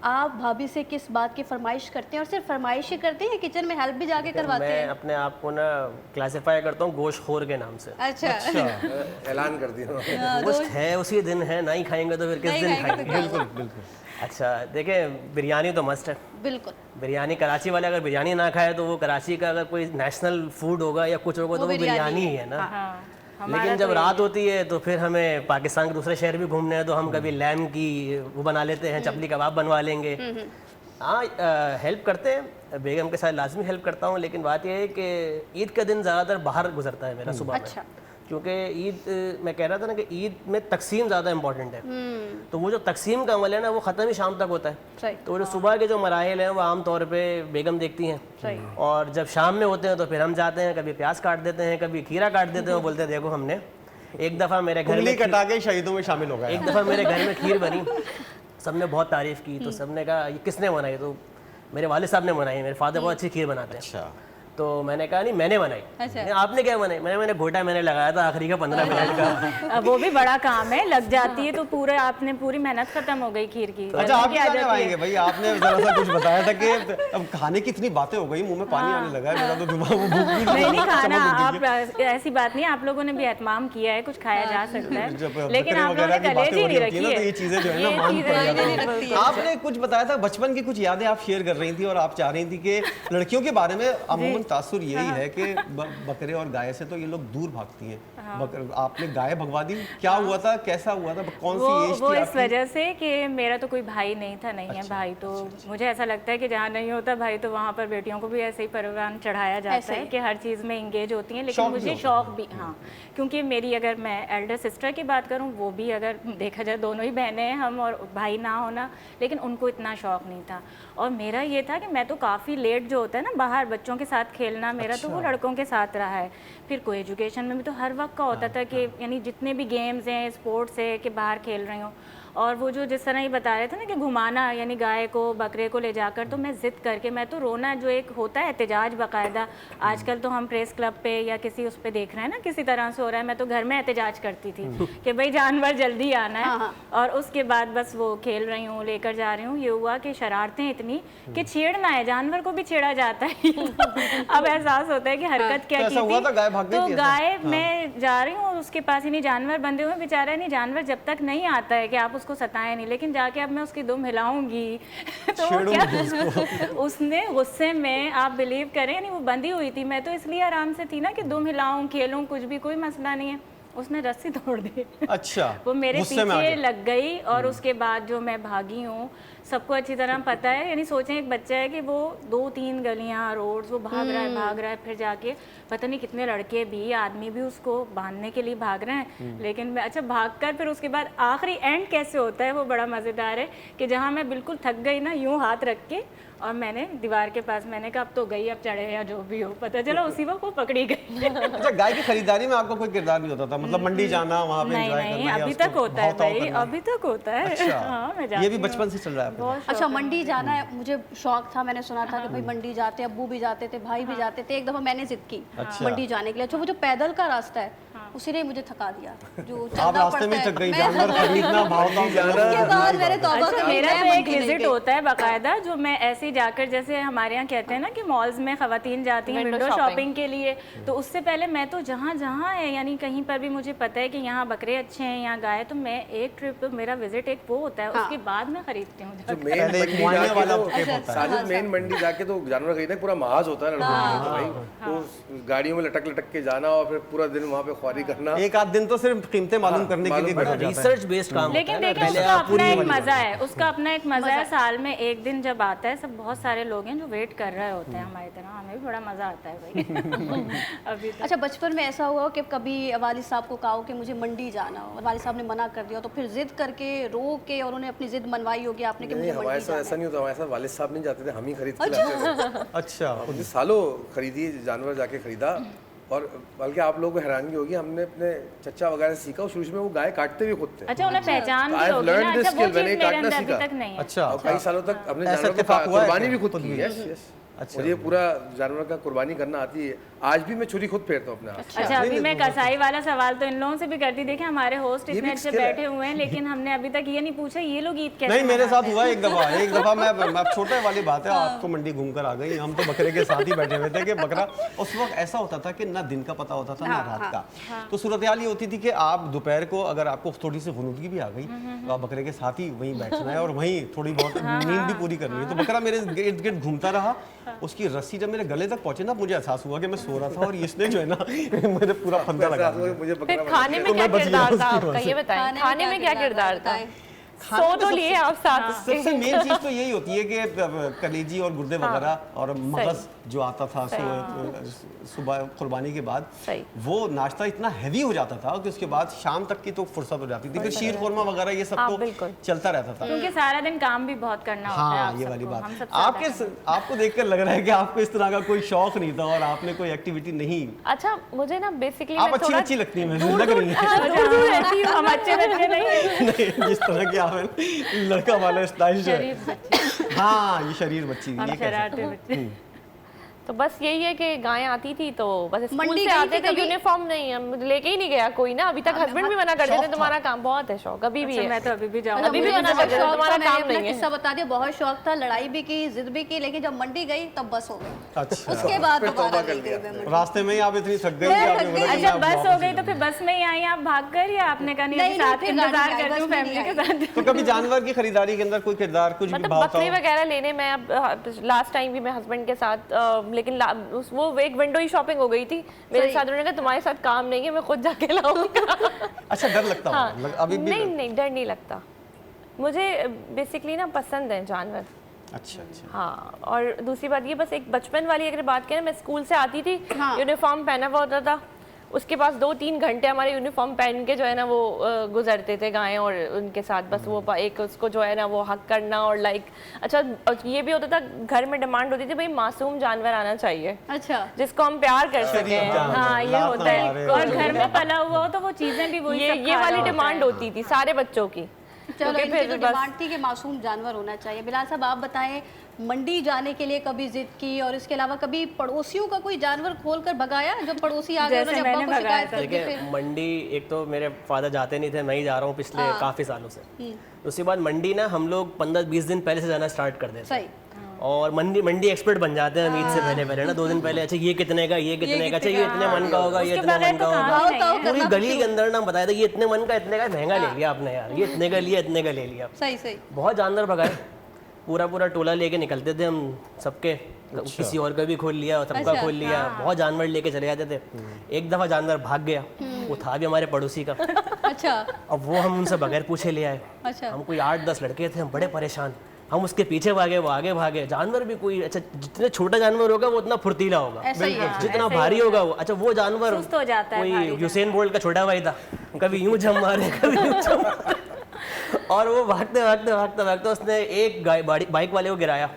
आप भाभी से किस बात की फरमाइश करते हैं, और सिर्फ फरमाइश ही करते हैं या किचन में हेल्प भी जाके करवाते मैं हैं? अपने आप को ना क्लासिफाई करता हूँ गोश्तखोर के नाम से। अच्छा। ऐलान कर दिया। गोश्त है उसी दिन है, नहीं खाएंगे तो फिर किस नहीं दिन खाएंगे तो खाएंगे? क्या? बिल्कुल बिल्कुल। अच्छा देखिए, बिरयानी तो मस्ट है। बिल्कुल। बिरयानी, कराची वाले अगर बिरयानी ना खाए तो वो कराची का अगर कोई नेशनल फूड होगा या कुछ होगा तो वो बिरयानी ही है ना। लेकिन जब रात होती है तो फिर हमें पाकिस्तान के दूसरे शहर भी घूमने हैं, तो हम कभी लैम की वो बना लेते हैं, चपली कबाब बनवा लेंगे। हाँ, हेल्प करते हैं, बेगम के साथ लाजमी हेल्प करता हूँ, लेकिन बात यह है कि ईद का दिन ज़्यादातर बाहर गुजरता है मेरा सुबह अच्छा। में, क्योंकि ईद मैं कह रहा था ना कि ईद में तकसीम ज़्यादा इंपॉर्टेंट है। तो वो जो तकसीम का अमल है ना वो ख़त्म ही शाम तक होता है। सही। तो वो जो सुबह के जो मराहिल हैं वो आम तौर पे बेगम देखती हैं, सही। और जब शाम में होते हैं तो फिर हम जाते हैं, कभी प्याज काट देते हैं, कभी खीरा काट देते हैं, वो बोलते हैं देखो हमने एक दफ़ा मेरे घर उंगली में कटा के शहीदों में शामिल हो गए। एक दफ़ा मेरे घर में खीर बनी, सबने बहुत तारीफ़ की, तो सबने कहा ये किसने बनाई? तो मेरे वालिद साहब ने बनाई, मेरे फादर बहुत अच्छी खीर बनाते हैं। अच्छा। तो मैंने कहा नहीं मैंने बनाई। अच्छा। नहीं, आपने क्या बनाई? मैंने घोटा मैंने लगाया था आखिरी का 15 मिनट का। अब वो भी बड़ा काम है, लग जाती है तो पूरे आपने पूरी मेहनत खत्म हो गई खीर की। अच्छा, आप जल्दी आ क्या जाती है। आएंगे भाई, आपने जरा सा कुछ बताया था कि अब खाने की इतनी बातें हो गई, मुंह में पानी आने लगा है, मेरा तो दिमाग वो भूख भी नहीं चमक खाना, उठ गई है। आप ऐसी बात नहीं, आप लोगों ने भी एहतमाम किया है, कुछ खाया जा सकता जब है, लेकिन बकरे आप लोगों वगैरह ने की बातें कलेजी हो नहीं रही होती है रखी ना, तो है। ये चीजें जो है ना ये मांग चीज़ें पड़ नहीं जाती रखती हैं। है। आपने कुछ बताया था, बचपन की कुछ यादें आप शेयर कर रही थी, और आप चाह रही थी कि लड़कियों के बारे में अमूमन तासुर यही है कि बकरे और गाय से तो ये लोग दूर भागती हैं। आपने गाय भगवा दी, क्या हुआ था, कैसा हुआ था, कौन सी एज थी वो इस आपकी? वजह से कि मेरा तो कोई भाई नहीं था, नहीं है भाई, तो मुझे ऐसा लगता है कि जहाँ नहीं होता भाई तो वहाँ पर बेटियों को भी ऐसे ही परवान चढ़ाया जाता है कि हर चीज़ में इंगेज होती हैं। लेकिन मुझे शौक भी, हाँ, क्योंकि मेरी अगर मैं एल्डर सिस्टर की बात करूँ, वो भी अगर देखा जाए दोनों ही बहनें हैं हम, और भाई ना होना, लेकिन उनको इतना शौक नहीं था। और मेरा ये था कि मैं तो काफ़ी लेट जो होता है ना बाहर बच्चों के साथ खेलना, मेरा तो वो लड़कों के साथ रहा है। फिर को एजुकेशन में भी तो हर वक्त का होता था कि यानी जितने भी गेम्स हैं, स्पोर्ट्स है, कि बाहर खेल रही हूँ। और वो जो जिस तरह ही बता रहे थे ना कि घुमाना, यानी गाय को बकरे को ले जाकर, तो मैं ज़िद करके, मैं तो रोना, जो एक होता है एहतजाज बाकायदा, आजकल तो हम प्रेस क्लब पे या किसी उस पे देख रहे हैं ना किसी तरह से हो रहा है, मैं तो घर में एहतजाज करती थी कि भाई जानवर जल्दी आना है। और उसके बाद बस वो खेल रही हूँ, लेकर जा रही हूँ, ये हुआ कि शरारतें इतनी कि छेड़ना है, जानवर को भी छेड़ा जाता है। अब एहसास होता है कि हरकत क्या की थी। तो गाय मैं जा रही हूँ, उसके पास ही नहीं जानवर बंधे हुए, बेचारा नहीं, जानवर जब तक नहीं आता है कि आप उसको सताएं नहीं, लेकिन जाके अब मैं उसकी दुम हिलाऊंगी तो क्या उसने गुस्से में, आप बिलीव करें नहीं, वो बंधी हुई थी, मैं तो इसलिए आराम से थी ना कि दुम हिलाऊं, खेलूं, कुछ भी, कोई मसला नहीं है। उसने रस्सी तोड़ दी। अच्छा, वो मेरे पीछे लग गई और उसके बाद जो मैं भागी हूँ, सबको अच्छी तरह पता है। यानी सोचें एक बच्चा है कि वो 2-3 गलियाँ, रोड्स, वो भाग रहा है, फिर जाके पता नहीं कितने लड़के भी, आदमी भी उसको बांधने के लिए भाग रहे हैं। लेकिन मैं अच्छा भागकर फिर उसके बाद आखिरी एंड कैसे होता है वो बड़ा मज़ेदार है कि जहाँ मैं बिल्कुल थक गई ना, यूँ हाथ रख के और मैंने दीवार के पास, मैंने कहा अब तो गई, अब चढ़े या जो भी हो, पता चला उसी वक्त वो पकड़ी गई। अच्छा, गाय की खरीदारी में आपका कोई किरदार नहीं होता था, मतलब मंडी जाना, वहाँ पे एंजॉय करना? नहीं, अभी तक होता है भाई, अभी तक होता है। अच्छा, हाँ, मैं जाती ये भी बचपन से चल रहा है? अच्छा, मंडी जाना है, मुझे शौक था, मैंने सुना था कि भाई मंडी जाते, अब्बू भी जाते थे, भाई भी जाते थे। एक दफा मैंने जिद की मंडी जाने के लिए। अच्छा, वो जो पैदल का रास्ता है उसी ने मुझे थका दिया, जो आप रास्ते में थक गई, जानवर खरीदना, भागना जाना। उसके बाद मैंने तौबा अच्छा, की, मेरा मैं तो एक मंडी नहीं विजिट गई। होता है बाकायदा, जो मैं ऐसे ही जाकर, जैसे हमारे यहाँ कहते हैं ना कि मॉल्स में खवातीन जाती हैं विंडो शॉपिंग के लिए, तो उससे पहले मैं तो जहाँ जहाँ है, यानी कहीं पर भी मुझे पता है कि यहाँ बकरे अच्छे हैं, यहाँ गाय, तो मैं एक ट्रिप, तो मेरा विजिट एक वो होता है, उसके बाद मैं खरीदती हूँ। मेन मंडी जाके तो जानवर खरीदना पूरा महाज होता है लड़कों के लिए, तो भाई तो गाड़ियों में लटक लटक के जाना और फिर पूरा दिन वहाँ पे ख्वारी करना, एक आध दिन तो सिर्फ कीमतें मालूम करने के लिए गुजर जाता है। रिसर्च बेस्ड काम होता है लेकिन ना, देखिए पहले उसका आप अपना पूरी एक वाली मजा है, उसका अपना एक मजा है। साल में एक दिन जब आता है, सब बहुत सारे लोग हैं जो वेट कर रहे होते हैं हमारी तरह, हमें भी बड़ा मजा आता है भाई। अभी तो अच्छा, बचपन में ऐसा हुआ कि कभी वालिद साहब को कहा हो कि मुझे मंडी जाना हो और वालिद साहब ने मना कर दिया, तो फिर जिद करके रो के और उन्होंने अपनी जिद मनवाई होगी आपने कि मुझे हमारे मंडी साथ जाना ऐसा नहीं होता, हमारे साथ वालिद साहब नहीं जाते थे, हम ही खरीद के लाते थे। अच्छा, हमने सालों खरीदी, जानवर जाके खरीदा। और बल्कि आप लोगों को हैरानगी होगी, हमने अपने चचा वगैरह सीखा, और शुरू में वो गाय काटते भी खुद थे। अच्छा, उन्हें पहचान भी होगी ना। अच्छा, वो चीज़ मेरे अंदर अभी तक नहीं है। अच्छा, और कई सालों तक अपने ऐसा जानवर इत्तेफाक को हुआ है कुर्बानी क्या? भी खुद की। Yes yes. अच्छा, मुझे पूरा जानवर का कुर्बानी करना आती है, आज भी मैं छुरी खुद फेरता हूँ अपने हाथ। अच्छा, अभी मैं कसाई वाला सवाल तो इन लोगों से भी करती, देखे हमारे होस्ट ये इतने भी अच्छे skill है। बैठे हुए हैं, लेकिन हमने अभी तक ये नहीं पूछा ये लोग ईद कैसे नहीं, मेरे साथ मनाते हुआ एक दफा मैं छोटे वाली बात है, आप तो मंडी घूमकर आ गई, हम तो बकरे के साथ ही बैठे हुए थे कि बकरा, उस वक्त ऐसा होता था कि ना दिन का पता होता था ना रात का। तो सूरत हाल ये होती थी कि आप दोपहर को अगर आपको थोड़ी सी गुनूदगी भी आ गई तो आप बकरे के साथ ही वहीं बैठना है और वहीं थोड़ी बहुत नींद भी पूरी करनी है। तो बकरा मेरे इर्द गिर्द घूमता रहा, उसकी रस्सी जब मेरे गले तक पहुंचे ना, मुझे एहसास हुआ कि मैं सो रहा था और इसने जो है ना मेरे पूरा फंदा लगा दिया। मुझे फिर बकरा खाने में तो क्या मैं बच गया किरदार था उसकी आपका, ये बताएं, खाने में क्या किरदार था? सो तो लिए आप साथ उसके। सबसे मेन चीज तो यही होती है कि कलेजी और गुर्दे वगैरह और मगज जो आता था सुबह कुर्बानी के बाद, वो नाश्ता इतना हैवी हो जाता था कि उसके बाद शाम तक की तो फुर्सत हो जाती थी, फिर शीर खुरमा वगैरह ये सब तो चलता रहता था, क्योंकि सारा दिन काम भी बहुत करना होता है। हाँ, ये वाली बात। आपको देखकर लग रहा है कि आपको इस तरह का कोई शौक नहीं था और आपने कोई एक्टिविटी नहीं। अच्छा, मुझे ना बेसिकली आप अच्छी लगती है, मुझे लग रही है। हम अच्छे बच्चे नहीं, जिस तरह की आप लड़का वाला स्टाइल जो है, हाँ, ये शरीर बच्ची, ये शरारते बच्चे। तो बस यही है कि गाय आती थी तो बस स्कूल मंडी से गई आते थी थे, कभी? यूनिफॉर्म नहीं, हम लेके ही नहीं गया कोई ना। अभी तक हस्बैंड भी मना करते थे, तुम्हारा काम बहुत है, शौक अभी भी है। मैं तो अभी भी जाऊँ, अभी भी मना करते थे, तुम्हारा काम नहीं है। किस्सा बता दिया, बहुत शौक था, लड़ाई भी की, जिद भी की, लेकिन जब मंडी गई तब बस हो गई। अच्छा, उसके बाद फिर दोबारा तौबा नहीं कर गई लिया। मैं मंडी। रास्ते में ही आप इतनी थक गई कि आपने बोला कि अच्छा, मैं बस वापस हो गई तो फिर बस में ही आई आप भाग कर, या आपने कहा नहीं नहीं, साथ फिर इंतजार गाड़ी करती हूँ बस में फैमिली के नहीं साथ। तो कभी जानवर की खरीदारी के अंदर कोई किरदार कुछ भी मतलब भावता बकरी हो? वगैरह लेने में, अब लास्ट टाइम भी मैं हस्बैंड के साथ लेकिन वो एक विंडो ही शॉपिंग हो गई थी मेरे साथ। उन्होंने कहा तुम्हारे साथ काम नहीं है, मैं खुद जाके लाऊंगा। अच्छा, डर लगता हाँ, होगा अभी भी? नहीं डर नहीं लगता मुझे, बेसिकली ना पसंद है जानवर। अच्छा अच्छा। हाँ, और दूसरी बात ये बस एक बचपन वाली अगर बात करें, मैं स्कूल से आती थी, हाँ। यूनिफॉर्म पहना हुआ होता था, उसके पास 2-3 घंटे हमारे यूनिफॉर्म पहन के जो है ना वो गुजरते थे गायें और उनके साथ बस वो एक उसको जो है ना वो हक करना और लाइक। अच्छा, और ये भी होता था घर में डिमांड होती थी भाई मासूम जानवर आना चाहिए, अच्छा, जिसको हम प्यार कर सकें। हाँ, ये होता है। और घर में पला हुआ हो तो वो चीजें भी वही सब ये खा वाली रहा होता डिमांड है। होती थी सारे बच्चों की। चलो, क्योंकि इनकी फिर जो बस- डिमांड थी कि मासूम जानवर होना चाहिए। बिलाल साहब, आप बताएं, मंडी जाने के लिए कभी जिद की, और इसके अलावा कभी पड़ोसियों का कोई जानवर खोल कर भगाया? जब पड़ोसी आ गए जैसे उन्होंने अब्बा मैंने को शिकायत भगाया कर दी देखिए, फिर? मंडी एक तो मेरे फादर जाते नहीं थे, मैं ही जा रहा हूँ पिछले हाँ। काफ़ी सालों से। उसके बाद मंडी ना हम लोग 15-20 दिन पहले से जाना स्टार्ट कर देते हैं। सही। और मंडी एक्सपर्ट बन जाते हैं ईद से पहले ना, 2 दिन पहले। अच्छा, ये कितने का, ये कितने का, अच्छा ये इतने मन का होगा, ये उसके इतने बगैर मन तो का काम होगा। ही नहीं है। पूरी गली के अंदर ना बताया था ये इतने मन का, इतने का, महंगा ले लिया आपने यार, ये इतने का लिया, इतने का ले लिया। सही सही। बहुत जानवर भगाए, पूरा टोला लेके निकलते थे हम सबके। किसी और का भी खोल लिया और सबका अच्छा, खोल लिया। बहुत जानवर लेके चले जाते थे। एक दफा जानवर भाग गया, वो था भी हमारे पड़ोसी का। अच्छा अब वो हम उनसे बगैर पूछे ले आए। अच्छा। हम कोई 8-10 लड़के थे, हम बड़े परेशान। हम उसके पीछे भागे, वो आगे भागे। जानवर भी कोई, अच्छा जितने छोटा जानवर होगा वो उतना फुर्तीला होगा, ऐसा ही है। जितना भारी होगा वो। अच्छा, वो जानवर सुस्त हो जाता है कोई भारी यूसेन बोल्ट का छोटा भाई था, कभी यूं जम मारे, कभी यूं जम मारे। और वो भागते उसने एक बाइक वाले को गिराया।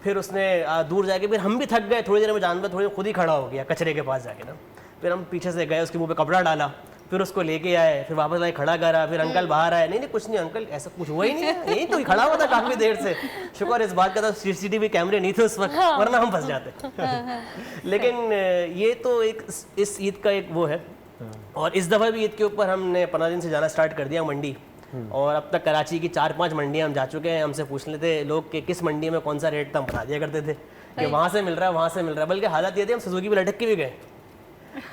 फिर उसने दूर जाके, फिर हम भी थक गए, थोड़ी देर में जानवर थोड़ी खुद ही खड़ा हो गया कचरे के पास जाके ना। फिर हम पीछे से गए, उसके मुंह पे कपड़ा डाला, फिर उसको लेके आए, फिर वापस आए, खड़ा करा। फिर अंकल बाहर आए, नहीं कुछ नहीं अंकल, ऐसा कुछ हुआ ही नहीं है, यही तो खड़ा हुआ था काफी देर से। शुक्र इस बात का था CCTV कैमरे नहीं थे उस वक्त, वरना हम फंस जाते। लेकिन ये तो एक इस ईद का एक वो है। और इस दफ़ा भी ईद के ऊपर हमने 15 दिन से जाना स्टार्ट कर दिया मंडी। और अब तक कराची की 4-5 मंडियाँ हम जा चुके हैं। हमसे पूछ लेते लोग कि किस मंडी में कौन सा रेट था, हम बता दिया करते थे कि वहाँ से मिल रहा है, वहाँ से मिल रहा है। बल्कि हालत ये थी, हम सुजुकी पे लटक के भी गए।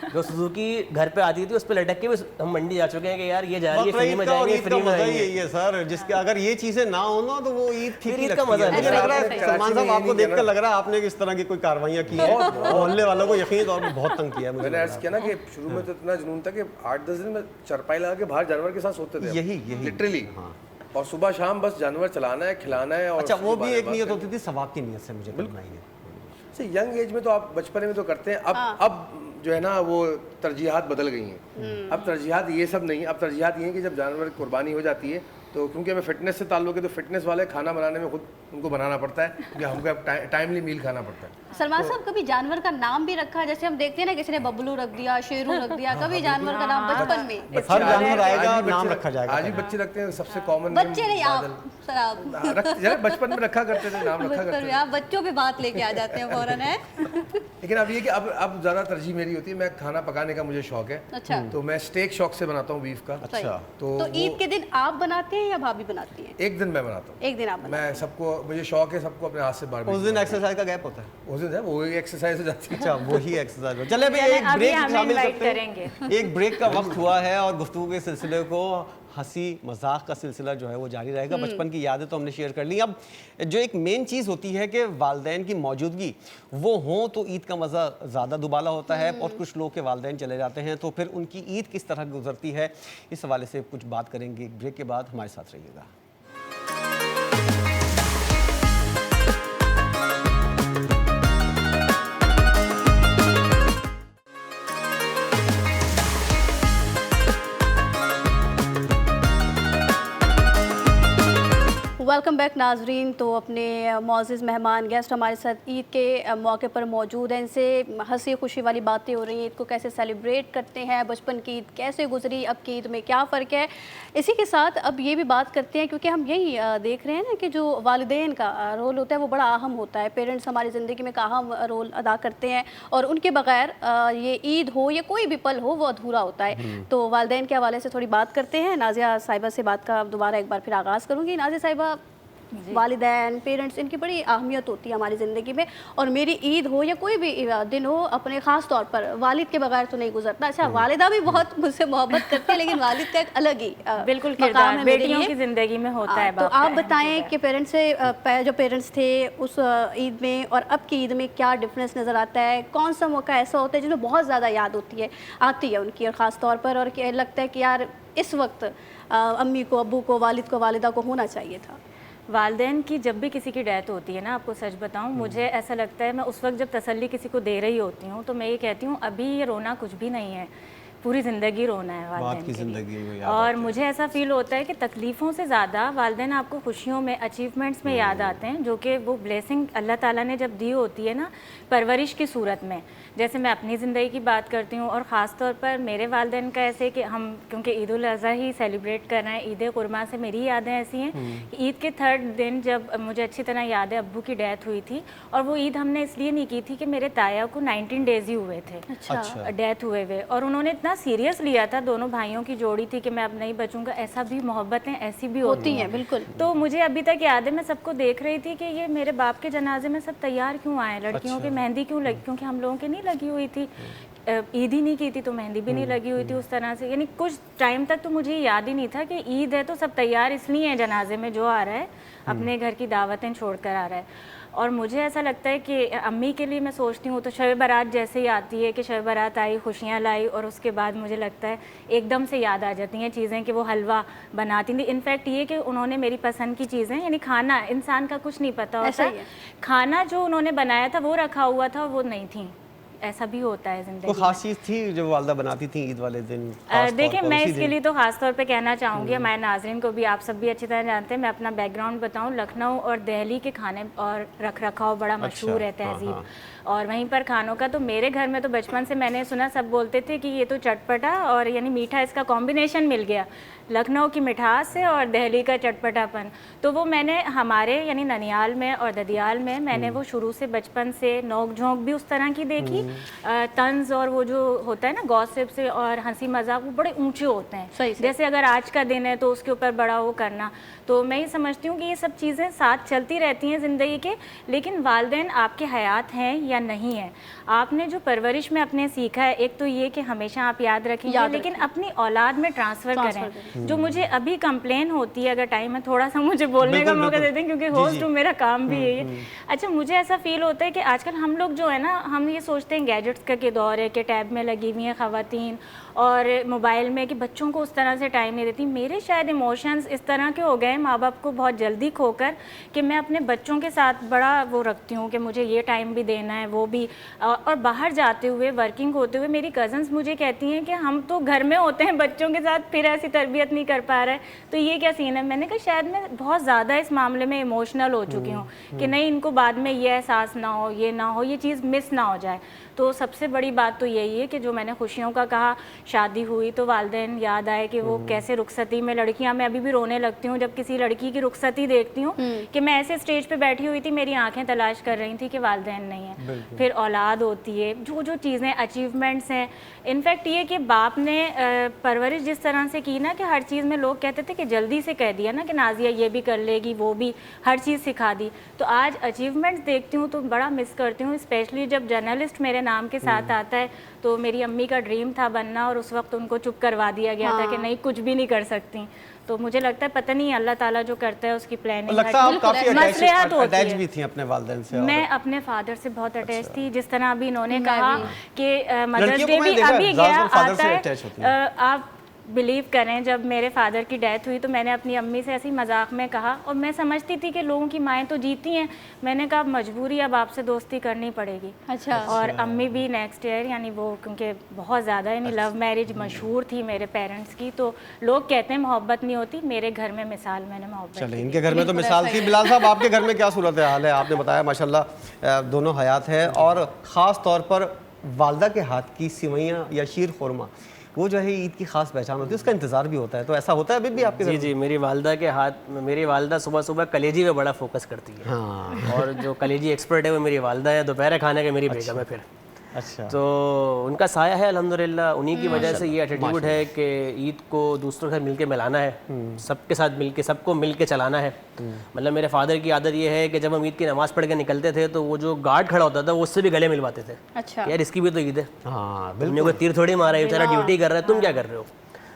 जो सुजुकी घर पे आती थी उस पे लटक के भी हम मंडी जा चुके हैं कि यार ये जा रही है, फ्री में जाएंगे, फ्री में आएंगे। यही है सर, जिसके अगर ये चीजें ना हो ना तो वो ईद ठीक ही ईद का लगती मजा है। नहीं मुझे लग रहा है सही, सलमान साहब, आपको देखकर लग रहा है आपने किस तरह की कोई कार्रवाइयाँ की है। मोहल्ले वालों को यकीन तौर पर बहुत तंग किया है। मैंने अर्ज किया ना कि शुरू में तो इतना जुनून था कि 8-10 दिन में चरपाई लगा के बाहर जानवर के साथ सोते थे। यही लिटरली। और सुबह शाम बस जानवर चलाना है, खिलाना है। और अच्छा, वो उसकी भी एक बात नियत करनी होती थी, सवाब की नियत से मुझे करना ही है। है। यंग एज में तो आप बचपन में तो करते हैं, अब जो है ना वो तरजीहात बदल गई हैं। अब तरजीहात ये सब नहीं, अब तरजीहात ये है कि जब जानवर की कुर्बानी हो जाती है तो क्योंकि हमें फिटनेस से ताल्लुक है, तो फिटनेस वाले खाना बनाने में खुद उनको बनाना पड़ता है, क्योंकि हमको टाइमली मील खाना पड़ता है। सलमान साहब, कभी जानवर का नाम भी रखा? जैसे हम देखते हैं ना, किसी ने बब्लू रख दिया, शेरू रख दिया, कभी जानवर का नाम बचपन में? हर जानवर आएगा आज और भी नाम बच्चे- रखा जाएगा। आज भी बच्चे रखते हैं, सबसे कॉमन बच्चे नहीं, आप सर, आप बचपन में रखा करते थे, नाम रखा करते बचपन में थे। आप बच्चों पे बात लेके आ जाते हैं फौरन, है? लेकिन अब ये कि अब ज़्यादा तरजीह मेरी होती है, मैं खाना पकाने का मुझे शौक है। अच्छा। तो मैं स्टेक शौक से बनाता हूँ बीफ का। सही। अच्छा। तो ईद के दिन आप बनाते हैं या भाभी बनाती है? एक दिन मैं बनाता हूँ, एक दिन आप बनाते मैं सबको, मुझे शौक है सबको अपने हाथ से बार उस दिन एक्सरसाइज का गैप होता है। उस दिन है वो एक्सरसाइज हो जाती है। अच्छा, वही एक्सरसाइज। चले अभी चलें, एक अभी ब्रेक हमें शामिल invite करते हैं। करेंगे। एक ब्रेक का वक्त हुआ है और गुफ्तगू के सिलसिले को, हंसी मजाक का सिलसिला जो है वो जारी रहेगा। बचपन की यादें तो हमने शेयर कर ली। अब जो एक मेन चीज़ होती है कि वालिदैन की मौजूदगी वो हो तो ईद का मज़ा ज़्यादा दुबाला होता है। और कुछ लोग के वालिदैन चले जाते हैं तो फिर उनकी ईद किस तरह गुजरती है, इस हवाले से कुछ बात करेंगे। एक ब्रेक के बाद हमारे साथ रहिएगा। वेलकम बैक नाजरीन। तो अपने मौजूद मेहमान गेस्ट हमारे साथ ईद के मौके पर मौजूद हैं। इनसे हंसी खुशी वाली बातें हो रही हैं, ईद को कैसे सेलिब्रेट करते हैं, बचपन की ईद कैसे गुजरी, अब की ईद में क्या फ़र्क है। इसी के साथ अब ये भी बात करते हैं, क्योंकि हम यही देख रहे हैं ना कि जो वालिदैन का रोल होता है वो बड़ा अहम होता है। पेरेंट्स हमारी ज़िंदगी में एक अहम रोल अदा करते हैं और उनके बगैर ये ईद हो या कोई भी पल हो वो अधूरा होता है। तो वालिदैन के हवाले से थोड़ी बात करते हैं। नाज़िया साहिबा से बात का दोबारा एक बार फिर आगाज़ करूँगी। नाज़िया साहिबा, वालिदैन, पेरेंट्स, इनकी बड़ी अहमियत होती है हमारी ज़िंदगी में। और मेरी ईद हो या कोई भी दिन हो, अपने ख़ास तौर पर वालिद के बगैर तो नहीं गुजरता। अच्छा, वालिदा भी बहुत मुझसे मोहब्बत करती है, लेकिन वालिद का एक अलग ही बिल्कुल मकाम किरदार है मेरे बेटियों लिए। की ज़िंदगी में होता है। तो आप बताएं कि पेरेंट्स से जो पेरेंट्स थे उस ईद में और अब की ईद में क्या डिफरेंस नज़र आता है? कौन सा मौका ऐसा होता है जिसमें बहुत ज़्यादा याद आती है उनकी, और ख़ास तौर पर, और क्या लगता है कि यार इस वक्त अम्मी को, अब्बू को, वालिद को, वालिदा को होना चाहिए था? वालदेन की जब भी किसी की डेथ होती है ना, आपको सच बताऊं, मुझे ऐसा लगता है, मैं उस वक्त जब तसल्ली किसी को दे रही होती हूँ तो मैं ये कहती हूँ अभी ये रोना कुछ भी नहीं है, पूरी ज़िंदगी रोना है वालदेन के लिए। और मुझे ऐसा फील होता है कि तकलीफ़ों से ज़्यादा वालदेन आपको खुशियों में, अचीवमेंट्स में याद आते हैं, जो कि वो ब्लेसिंग अल्लाह ताला ने जब दी होती है ना परवरिश की सूरत में। जैसे मैं अपनी ज़िंदगी की बात करती हूँ और ख़ास तौर पर मेरे वालदेन का ऐसे कि हम क्योंकि ईद उल अज़हा ही सेलिब्रेट कर रहे हैं, ईद कुरमा से मेरी यादें ऐसी हैं कि ईद के 3rd दिन जब मुझे अच्छी तरह याद है अब्बू की डेथ हुई थी, और वो ईद हमने इसलिए नहीं की थी कि मेरे ताया को 19 डेज़ ही हुए थे डेथ हुए हुए, और उन्होंने इतना सीरियस लिया था, दोनों भाइयों की जोड़ी थी कि मैं अब नहीं बचूंगा। ऐसा भी मोहब्बतें ऐसी भी होती हैं, बिल्कुल। तो मुझे अभी तक याद है, मैं सबको देख रही थी कि ये मेरे बाप के जनाजे में सब तैयार क्यों आए, लड़कियों की मेहंदी क्यों लगी, क्योंकि हम लोगों की नहीं लगी हुई थी, ईद ही नहीं की थी तो मेहंदी भी नहीं लगी हुई थी उस तरह से। यानी कुछ टाइम तक तो मुझे याद ही नहीं था कि ईद है तो सब तैयार इसलिए हैं, जनाजे में जो आ रहा है अपने घर की दावतें छोड़कर आ रहा है। और मुझे ऐसा लगता है कि अम्मी के लिए मैं सोचती हूँ तो शब बारात जैसे ही आती है कि शब बारात आई, खुशियाँ लाई, और उसके बाद मुझे लगता है एकदम से याद आ जाती हैं चीज़ें कि वो हलवा बनाती थी। इनफैक्ट ये कि उन्होंने मेरी पसंद की चीज़ें, यानी खाना, इंसान का कुछ नहीं पता होता, खाना जो उन्होंने बनाया था वो रखा हुआ था और वो नहीं थी। ऐसा भी होता है ज़िंदगी में। तो खास चीज़ थी जो वालदा बनाती थी ईद वाले दिन? देखिए, मैं इसके लिए तो ख़ास तौर पे कहना चाहूँगी, हमारे नाज़रीन को भी, आप सब भी अच्छी तरह जानते हैं, मैं अपना बैकग्राउंड बताऊँ, लखनऊ और दिल्ली के खाने और रख रखाव बड़ा मशहूर है, तहज़ीब और वहीं पर खानों का। तो मेरे घर में तो बचपन से मैंने सुना, सब बोलते थे कि ये तो चटपटा और यानी मीठा, इसका कॉम्बिनेशन मिल गया, लखनऊ की मिठास से और दिल्ली का चटपटापन। तो वो मैंने हमारे यानी ननियाल में और ददियाल में मैंने वो शुरू से बचपन से नोक झोंक भी उस तरह की देखी, तंज और वो जो होता है ना गॉसिप से और हंसी मजाक, वो बड़े ऊंचे होते हैं। जैसे अगर आज का दिन है तो उसके ऊपर बड़ा वो करना। तो मैं ये समझती हूँ कि ये सब चीज़ें साथ चलती रहती हैं ज़िंदगी के, लेकिन वालिदैन आपके हयात हैं या नहीं है, आपने जो परवरिश में अपने सीखा है, एक तो ये कि हमेशा आप याद रखेंगे, लेकिन अपनी औलाद में ट्रांसफ़र करें। जो मुझे अभी कंप्लेन होती है, अगर टाइम है थोड़ा सा मुझे बोलने का मौका देते हैं क्योंकि होस्ट हूँ, मेरा काम भी है ये। अच्छा, मुझे ऐसा फील होता है कि आजकल हम लोग जो है ना, हम ये सोचते हैं गैजेट्स का के दौर है कि टैब में लगी हुई हैं ख़वातीन और मोबाइल में, कि बच्चों को उस तरह से टाइम नहीं देती। मेरे शायद इमोशंस इस तरह के हो गए माँ बाप को बहुत जल्दी खोकर कि मैं अपने बच्चों के साथ बड़ा वो रखती हूँ कि मुझे ये टाइम भी देना है, वो भी। और बाहर जाते हुए, वर्किंग होते हुए, मेरी कज़न्स मुझे कहती हैं कि हम तो घर में होते हैं बच्चों के साथ, फिर ऐसी तरबियत नहीं कर पा रहे, तो ये क्या सीन है। मैंने कहा शायद मैं बहुत ज़्यादा इस मामले में इमोशनल हो चुकी हूँ कि नहीं, इनको बाद में ये एहसास ना हो, ये ना हो, ये चीज़ मिस ना हो जाए। तो सबसे बड़ी बात तो यही है कि जो मैंने खुशियों का कहा, शादी हुई तो वालिदैन याद आए कि वो कैसे रुखसती में लड़कियां, मैं अभी भी रोने लगती हूँ जब किसी लड़की की रुखसती देखती हूँ कि मैं ऐसे स्टेज पे बैठी हुई थी, मेरी आंखें तलाश कर रही थी कि वालिदैन नहीं है। फिर औलाद होती है, जो जो चीज़ें अचीवमेंट्स हैं। इनफैक्ट ये कि बाप ने परवरिश जिस तरह से की ना, कि हर चीज़ में लोग कहते थे कि जल्दी से कह दिया ना कि नाजिया ये भी कर लेगी, वो भी, हर चीज़ सिखा दी। तो आज अचीवमेंट्स देखती हूँ तो बड़ा मिस करती हूँ, स्पेशली जब जर्नलिस्ट मेरे नाम के साथ आता है। तो मेरी अम्मी का ड्रीम था बनना और उस वक्त उनको चुप करवा दिया गया था कि नहीं, कुछ भी नहीं कर सकती। तो मुझे लगता है पता नहीं अल्लाह ताला जो करता है उसकी प्लानिंग लगता है। आप काफी अटैच भी थी अपने वालिदैन से? मैं अपने फादर से बहुत अटैच थी, जिस तरह अभी इन्होंने कहा कि मदर्स डे भी अभी गया आता है। आप बिलीव करें, जब मेरे फादर की डेथ हुई तो मैंने अपनी अम्मी से ऐसी मजाक में कहा, और मैं समझती थी कि लोगों की माएँ तो जीती हैं, मैंने कहा मजबूरी अब आपसे दोस्ती करनी पड़ेगी। अच्छा। और अम्मी भी नेक्स्ट ईयर, यानी वो क्योंकि बहुत ज़्यादा यानी लव मैरिज मशहूर थी मेरे पेरेंट्स की, तो लोग कहते हैं मोहब्बत नहीं होती, मेरे घर में मिसाल मैंने मोहब्बत। चलिए, इनके घर में तो मिसाल थी। बिलाल साहब, आपके घर में क्या सूरत हाल है? आपने बताया माशाल्लाह दोनों हयात है, और ख़ास तौर पर वालदा के हाथ की सिवैयाँ या शीर खुरमा, वो जो है ईद की खास पहचान होती है, उसका इंतजार भी होता है। तो ऐसा होता है अभी भी आपके? जी जी, मेरी वालदा के हाथ, मेरी वालदा सुबह सुबह कलेजी में बड़ा फोकस करती है। और जो कलेजी एक्सपर्ट है वो मेरी वालदा है, दोपहर खाने के मेरी बेगम है। फिर अच्छा। तो उनका साया है अल्हम्दुलिल्लाह, उन्हीं की वजह से ये एटीट्यूड है कि ईद को दूसरों के साथ मिलके मिलाना है, सबके साथ मिलके, सबको मिलके चलाना है। मतलब मेरे फादर की आदत ये है कि जब हम ईद की नमाज़ पढ़ के निकलते थे तो वो जो गार्ड खड़ा होता था वो उससे भी गले मिलवाते थे। अच्छा। यार इसकी भी तो ईद है, हाँ तुमने कोई तीर थोड़ी मारा है, बेचारा ड्यूटी कर रहा है, तुम क्या कर रहे हो।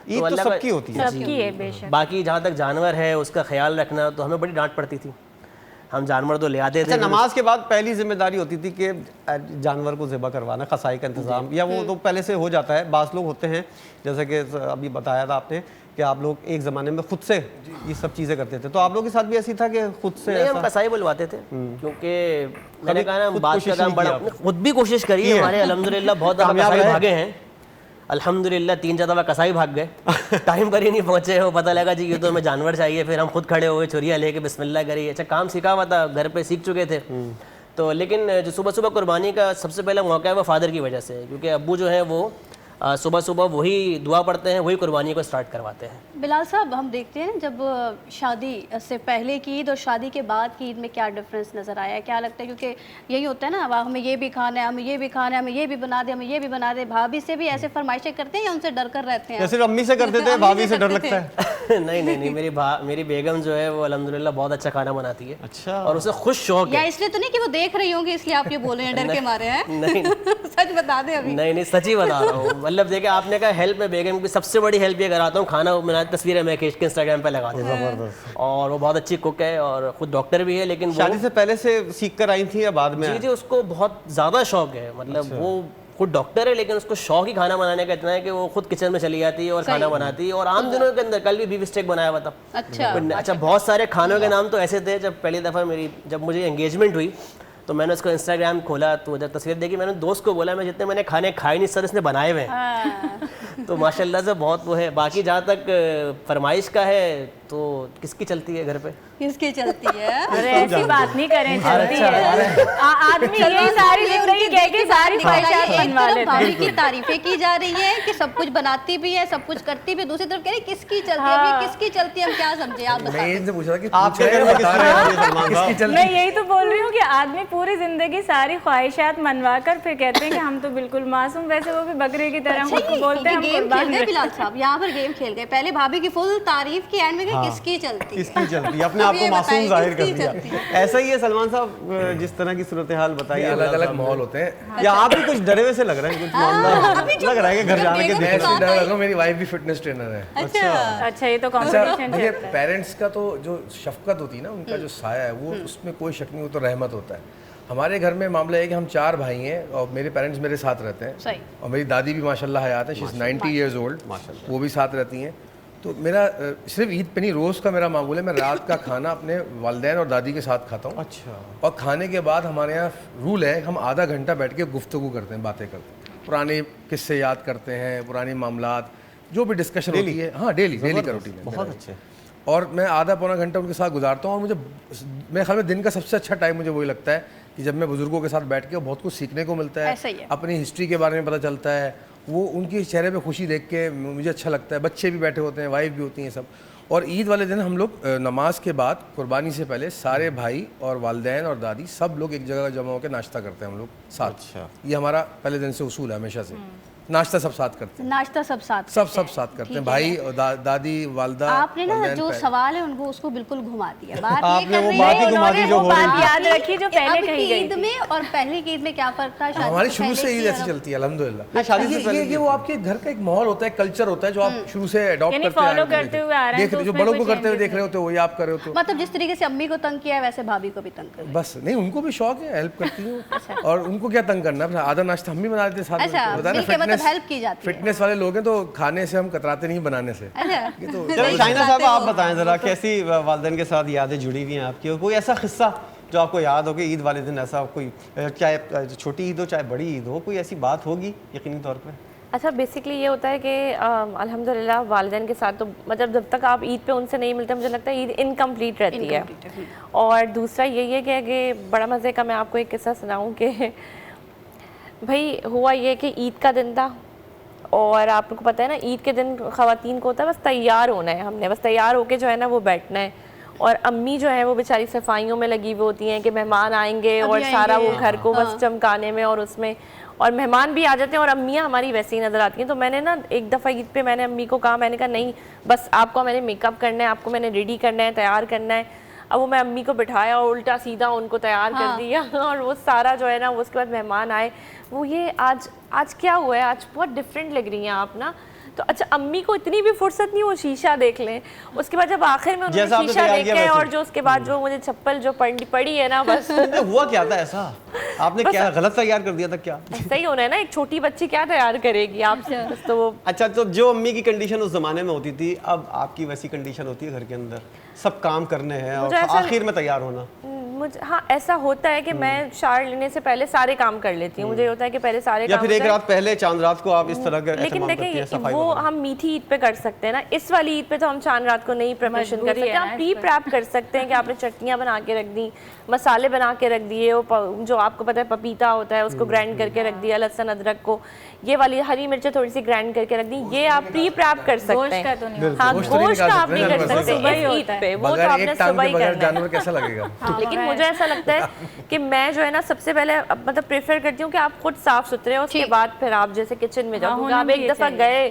ईद तो अल्लाह का- सबकी होती है। सबकी है बेशक। बाकी जहाँ तक जानवर है उसका ख्याल रखना तो हमें बड़ी डांट पड़ती थी, हम जानवर तो ले आते थे। अच्छा, नमाज के बाद पहली जिम्मेदारी होती थी कि जानवर को ज़िबा करवाना, कसाई का इंतज़ाम, या वो तो पहले से हो जाता है। बास लोग होते हैं, जैसे कि अभी बताया था आपने कि आप लोग एक ज़माने में खुद से ये सब चीज़ें करते थे, तो आप लोगों के साथ भी ऐसी था कि खुद से नहीं, हम ऐसा? कसाई बुलवाते थे क्योंकि मैंने कहा ना खुद बात कोशिश का काम नहीं बड़ा, की आपने? खुद भी कोशिश करी है हमारे अल्हम्दुलिल्लाह, बहुत दफ़ा कामयाब कसाई रहे? भागे हैं अल्हम्दुलिल्लाह, 3-4 दफ़ा कसाई भाग गए टाइम पर ही नहीं पहुँचे हो, पता लगा जी ये तो हमें जानवर चाहिए, फिर हम खुद खड़े हुए छुरिया लेके बिस्मिल्लाह करी। अच्छा, काम सीखा हुआ था, घर पे सीख चुके थे। तो लेकिन जो सुबह सुबह कुर्बानी का सबसे पहला मौका है वो फादर की वजह से है, क्योंकि अब्बू जो है वो सुबह सुबह वही दुआ पढ़ते हैं, वही कुर्बानी को स्टार्ट करवाते हैं। बिलाल साहब, हम देखते हैं जब शादी से पहले की ईद और शादी के बाद की ईद में क्या डिफरेंस नज़र आया है, क्या लगता है? क्योंकि यही होता है ना, अब हमें ये भी खाना है, हमें ये भी खाना है, हमें ये भी बना दे, हमें ये भी बना दे। भाभी से भी ऐसे फरमाइशें करते हैं या उनसे डर कर रहते हैं? या सिर्फ अम्मी से करते थे, अम्मी भाभी से डर करते लगता है? नहीं नहीं नहीं, मेरी बेगम जो है वो अल्हम्दुलिल्लाह बहुत अच्छा खाना बनाती है। अच्छा। और उसे खुद शौक या है। इसलिए तो नहीं कि वो देख रही होंगी इसलिए आप ये बोल रहे हैं डर के मारे हैं? नहीं सच बता दें अभी। नहीं, सच ही बता रहा हूँ। मतलब देखिए, आपने कहा हेल्प में बेगम की सबसे बड़ी हेल्प ये कराता हूँ, खाना बना तस्वीरें मैं खींच के इंस्टाग्राम पे लगा देता हूँ। और वो बहुत अच्छी कुक है और खुद डॉक्टर भी है। लेकिन शादी से पहले से सीख कर आई थी या बाद में? जी जी, उसको बहुत ज़्यादा शौक है। मतलब वो खुद डॉक्टर है लेकिन उसको शौक ही खाना बनाने का इतना है कि वो खुद किचन में चली जाती है और खाना बनाती है। और आम दिनों के अंदर कल भी बीफ स्टेक बनाया हुआ था। अच्छा, बहुत सारे खानों के नाम तो ऐसे थे। जब पहली दफ़ा जब मुझे एंगेजमेंट हुई तो मैंने उसको इंस्टाग्राम खोला, तो जब तस्वीर देखी मैंने दोस्त को बोला मैं जितने मैंने खाने खाए नहीं सर इसने बनाए हुए हैं। तो माशाल्लाह से बहुत वो है। बाकी जहाँ तक फरमाइश का है तो किसकी चलती है घर पे? किसकी चलती है? अरे ऐसी बात नहीं करें, चलती है। आदमी ये सारी जिंदगी कह के सारी ख्वाहिशात बनवा लेते हैं। भाभी की तारीफें की जा रही है कि सब कुछ बनाती भी है, सब कुछ करती भी है, दूसरी तरफ कह रही किसकी चलती है? अभी किसकी चलती है, हम क्या समझे? आप मैं बताइए। ये पूछ रहा कि आपके घर में किसकी चलती है सलमान किसकी साहब? चलती मैं यही तो बोल रही हूँ कि आदमी पूरी जिंदगी सारी ख्वाहिशात मनवा कर फिर कहते हैं कि हम तो बिल्कुल मासूम, वैसे वो भी बकरे की तरह खुद को बोलते हैं हम गेम खेल कुर्बान गए हैं। बिलाल साहब, यहाँ पर गेम खेल गए। पहले भाभी की फुल तारीफ की, एंड में गए किसकी चलती है? किसकी चलती है? अपने आप अब को ये मासूम बताइए, जाहिर कर किसकी दिया। चलती है? ऐसा ही है सलमान साहब, जिस तरह की सूरत हाल बताइए। अलग अलग माहौल होते हैं। या आप भी कुछ डरे हुए से लग रहे हैं, कुछ मामला लग रहा है कि घर जाने के बेगम मैं दिख इसलिए डर लगा हूं, मेरी वाइफ भी फिटनेस ट्रेनर है। अच्छा, अच्छा, ये तो अच्छा, कॉम्पिटिशन देखिए चलता है। पेरेंट्स का तो जो शफकत होती है ना, उनका जो साया है वो उसमें कोई शक नहीं, वो तो रहमत होता है। हमारे घर में मामला है कि हम 4 भाई हैं और मेरे पेरेंट्स मेरे साथ रहते हैं। सही। और मेरी दादी भी माशाल्लाह हयात है, शी इज़ 90 ईयर्स ओल्ड, वो भी साथ रहती हैं। तो मेरा सिर्फ ईद पे नहीं, रोज़ का मेरा मामूल है, मैं रात का खाना अपने वालिदैन और दादी के साथ खाता हूँ। अच्छा। और खाने के बाद हमारे यहाँ रूल है, हम आधा घंटा बैठ के गुफ्तगू करते हैं, बातें करते हैं, पुराने किस्से याद करते हैं, पुराने मामलात जो भी डिस्कशन होती है। हाँ, डेली का रूटीन है बहुत मेरा। अच्छे। और मैं आधा पौना घंटा उनके साथ गुजारता हूँ। और मुझे मेरे ख्याल में दिन का सबसे अच्छा टाइम मुझे वही लगता है कि जब मैं बुजुर्गों के साथ बैठ के बहुत कुछ सीखने को मिलता है, ऐसा ही है। अपनी हिस्ट्री के बारे में पता चलता है, वो उनके चेहरे पे खुशी देख के मुझे अच्छा लगता है। बच्चे भी बैठे होते हैं, वाइफ भी होती हैं सब। और ईद वाले दिन हम लोग नमाज के बाद कुर्बानी से पहले सारे भाई और वालिदैन और दादी सब लोग एक जगह जमा होकर नाश्ता करते हैं हम लोग साथ। अच्छा। ये हमारा पहले दिन से उसूल है हमेशा से। नाश्ता सब साथ करते हैं, नाश्ता सब साथ सब साथ करते हैं, भाई और दादी वालदा। आपने ना वालिदैन जो पे- सवाल है उनको उसको बिल्कुल घुमा दिया। बात ये आपने कर वो रही बात ही है घुमा दी जो हो रही बात थी। याद रखी जो पहले अब कही की गई ईद थी। में और पहले की ईद में क्या फर्क था? शादी हमारी से शुरू पहले से की ईद और ऐसी अब? चलती है अल्हम्दुलिल्लाह। हाँ, शादी से पहले ये वो आपके घर का एक माहौल होता है, कल्चर होता है जो आप शुरू से अडॉप्ट यानी करते follow आ रहे करते हुए आ रहे हैं, देख तो रहे, जो उसमें बड़ों कोई को करते हुए changes देख रहे होते हो वही आप कर रहे हो। तो मतलब जिस तरीके से अम्मी को तंग किया है वैसे भाभी को भी तंग कर। बस नहीं, उनको भी शौक है, हेल्प करती हूँ। और उनको क्या तंग करना है, आधा नाश्ता हम भी बना देते हैं साथ में। अच्छा, बताया ना, मिलके मतलब help की जाती है। फिटनेस वाले लोग हैं तो खाने से हम कतराते नहीं, बनाने से। अच्छा, ये तो चलिए शाहिना साहब, आप बताएं जरा कैसी वालिदैन के साथ यादें जुड़ी हुई हैं आपकी? कोई ऐसा किस्सा जो आपको याद हो कि ईद वाले दिन ऐसा कोई, चाहे छोटी ईद हो चाहे बड़ी ईद हो, कोई ऐसी बात होगी यकीनी तौर पे? अच्छा, बेसिकली ये होता है कि अल्हम्दुलिल्लाह वालिदैन के साथ तो मतलब जब तक आप ईद पे उनसे नहीं मिलते, मुझे लगता है ईद इनकम्प्लीट रहती है। और दूसरा यही है कि बड़ा मज़े का मैं आपको एक किस्सा सुनाऊँ कि भाई हुआ ये कि ईद का दिन था और आपको पता है ना ईद के दिन ख़वातीन को होता है बस तैयार होना है, हमने बस तैयार होके जो है ना वो बैठना है। और अम्मी जो है वो बेचारी सफाइयों में लगी हुई होती हैं कि मेहमान आएंगे और सारा वो घर को बस चमकाने में और उसमें, और मेहमान भी आ जाते हैं और अम्मियाँ हमारी वैसे ही नज़र आती हैं। तो मैंने ना एक दफ़ा ईद पे मैंने अम्मी को कहा, मैंने कहा नहीं बस आपको मैंने मेकअप करना है, आपको मैंने रेडी करना है, तैयार करना है। अब वो मैं अम्मी को बिठाया और उल्टा सीधा उनको तैयार कर दिया और वो सारा जो है ना, वो उसके बाद मेहमान आए, वो ये आज क्या हुआ है, आज बहुत डिफरेंट लग रही हैं आप ना। तो अच्छा अम्मी को इतनी भी फुर्सत नहीं वो शीशा देख लें, उसके बाद जब आखिर में उन्होंने शीशा देखे और जो उसके बाद जो मुझे चप्पल जो पड़ी है ना बस हुआ क्या था ऐसा, आपने क्या गलत तैयार कर दिया था क्या? ऐसा ही होना है ना, एक छोटी बच्ची क्या तैयार करेगी आपसे तो वो। अच्छा, तो जो अम्मी की कंडीशन उस जमाने में होती थी, अब आपकी वैसी कंडीशन होती है घर के अंदर, सब काम करने हैं और आखिर में तैयार होना? मुझे हाँ ऐसा होता है कि मैं शावर लेने से पहले सारे काम कर लेती हूँ, मुझे होता है कि पहले सारे या फिर एक रात पहले चांद रात को आप इस तरह का लेकिन देखिए वो हम मीठी ईद पे कर सकते हैं ना, इस वाली ईद पे तो हम चांद रात को नहीं प्रिपरेशन कर सकते, हम प्री प्रैप कर सकते हैं कि आपने चटनियाँ बना के रख दी, मसाले बना के रख दिए, वो जो आपको पता है पपीता होता है उसको ग्राइंड करके रख दिया, लहसुन अदरक को, ये वाली हरी मिर्चें थोड़ी सी ग्राइंड करके रख दी, ये आप प्री प्रैप कर सकते हैं। हाँ गोश्त का आप नहीं कर सकते इस ईद पे, वो तो आपने सुबह ही करना है। जानवर कैसा लगेगा? लेकिन मुझे ऐसा लगता है कि मैं जो है ना सबसे पहले मतलब प्रेफर करती हूँ कि आप खुद साफ सुथरे हो, उसके बाद फिर आप जैसे किचन में जाओ, क्योंकि आप एक दफ़ा गए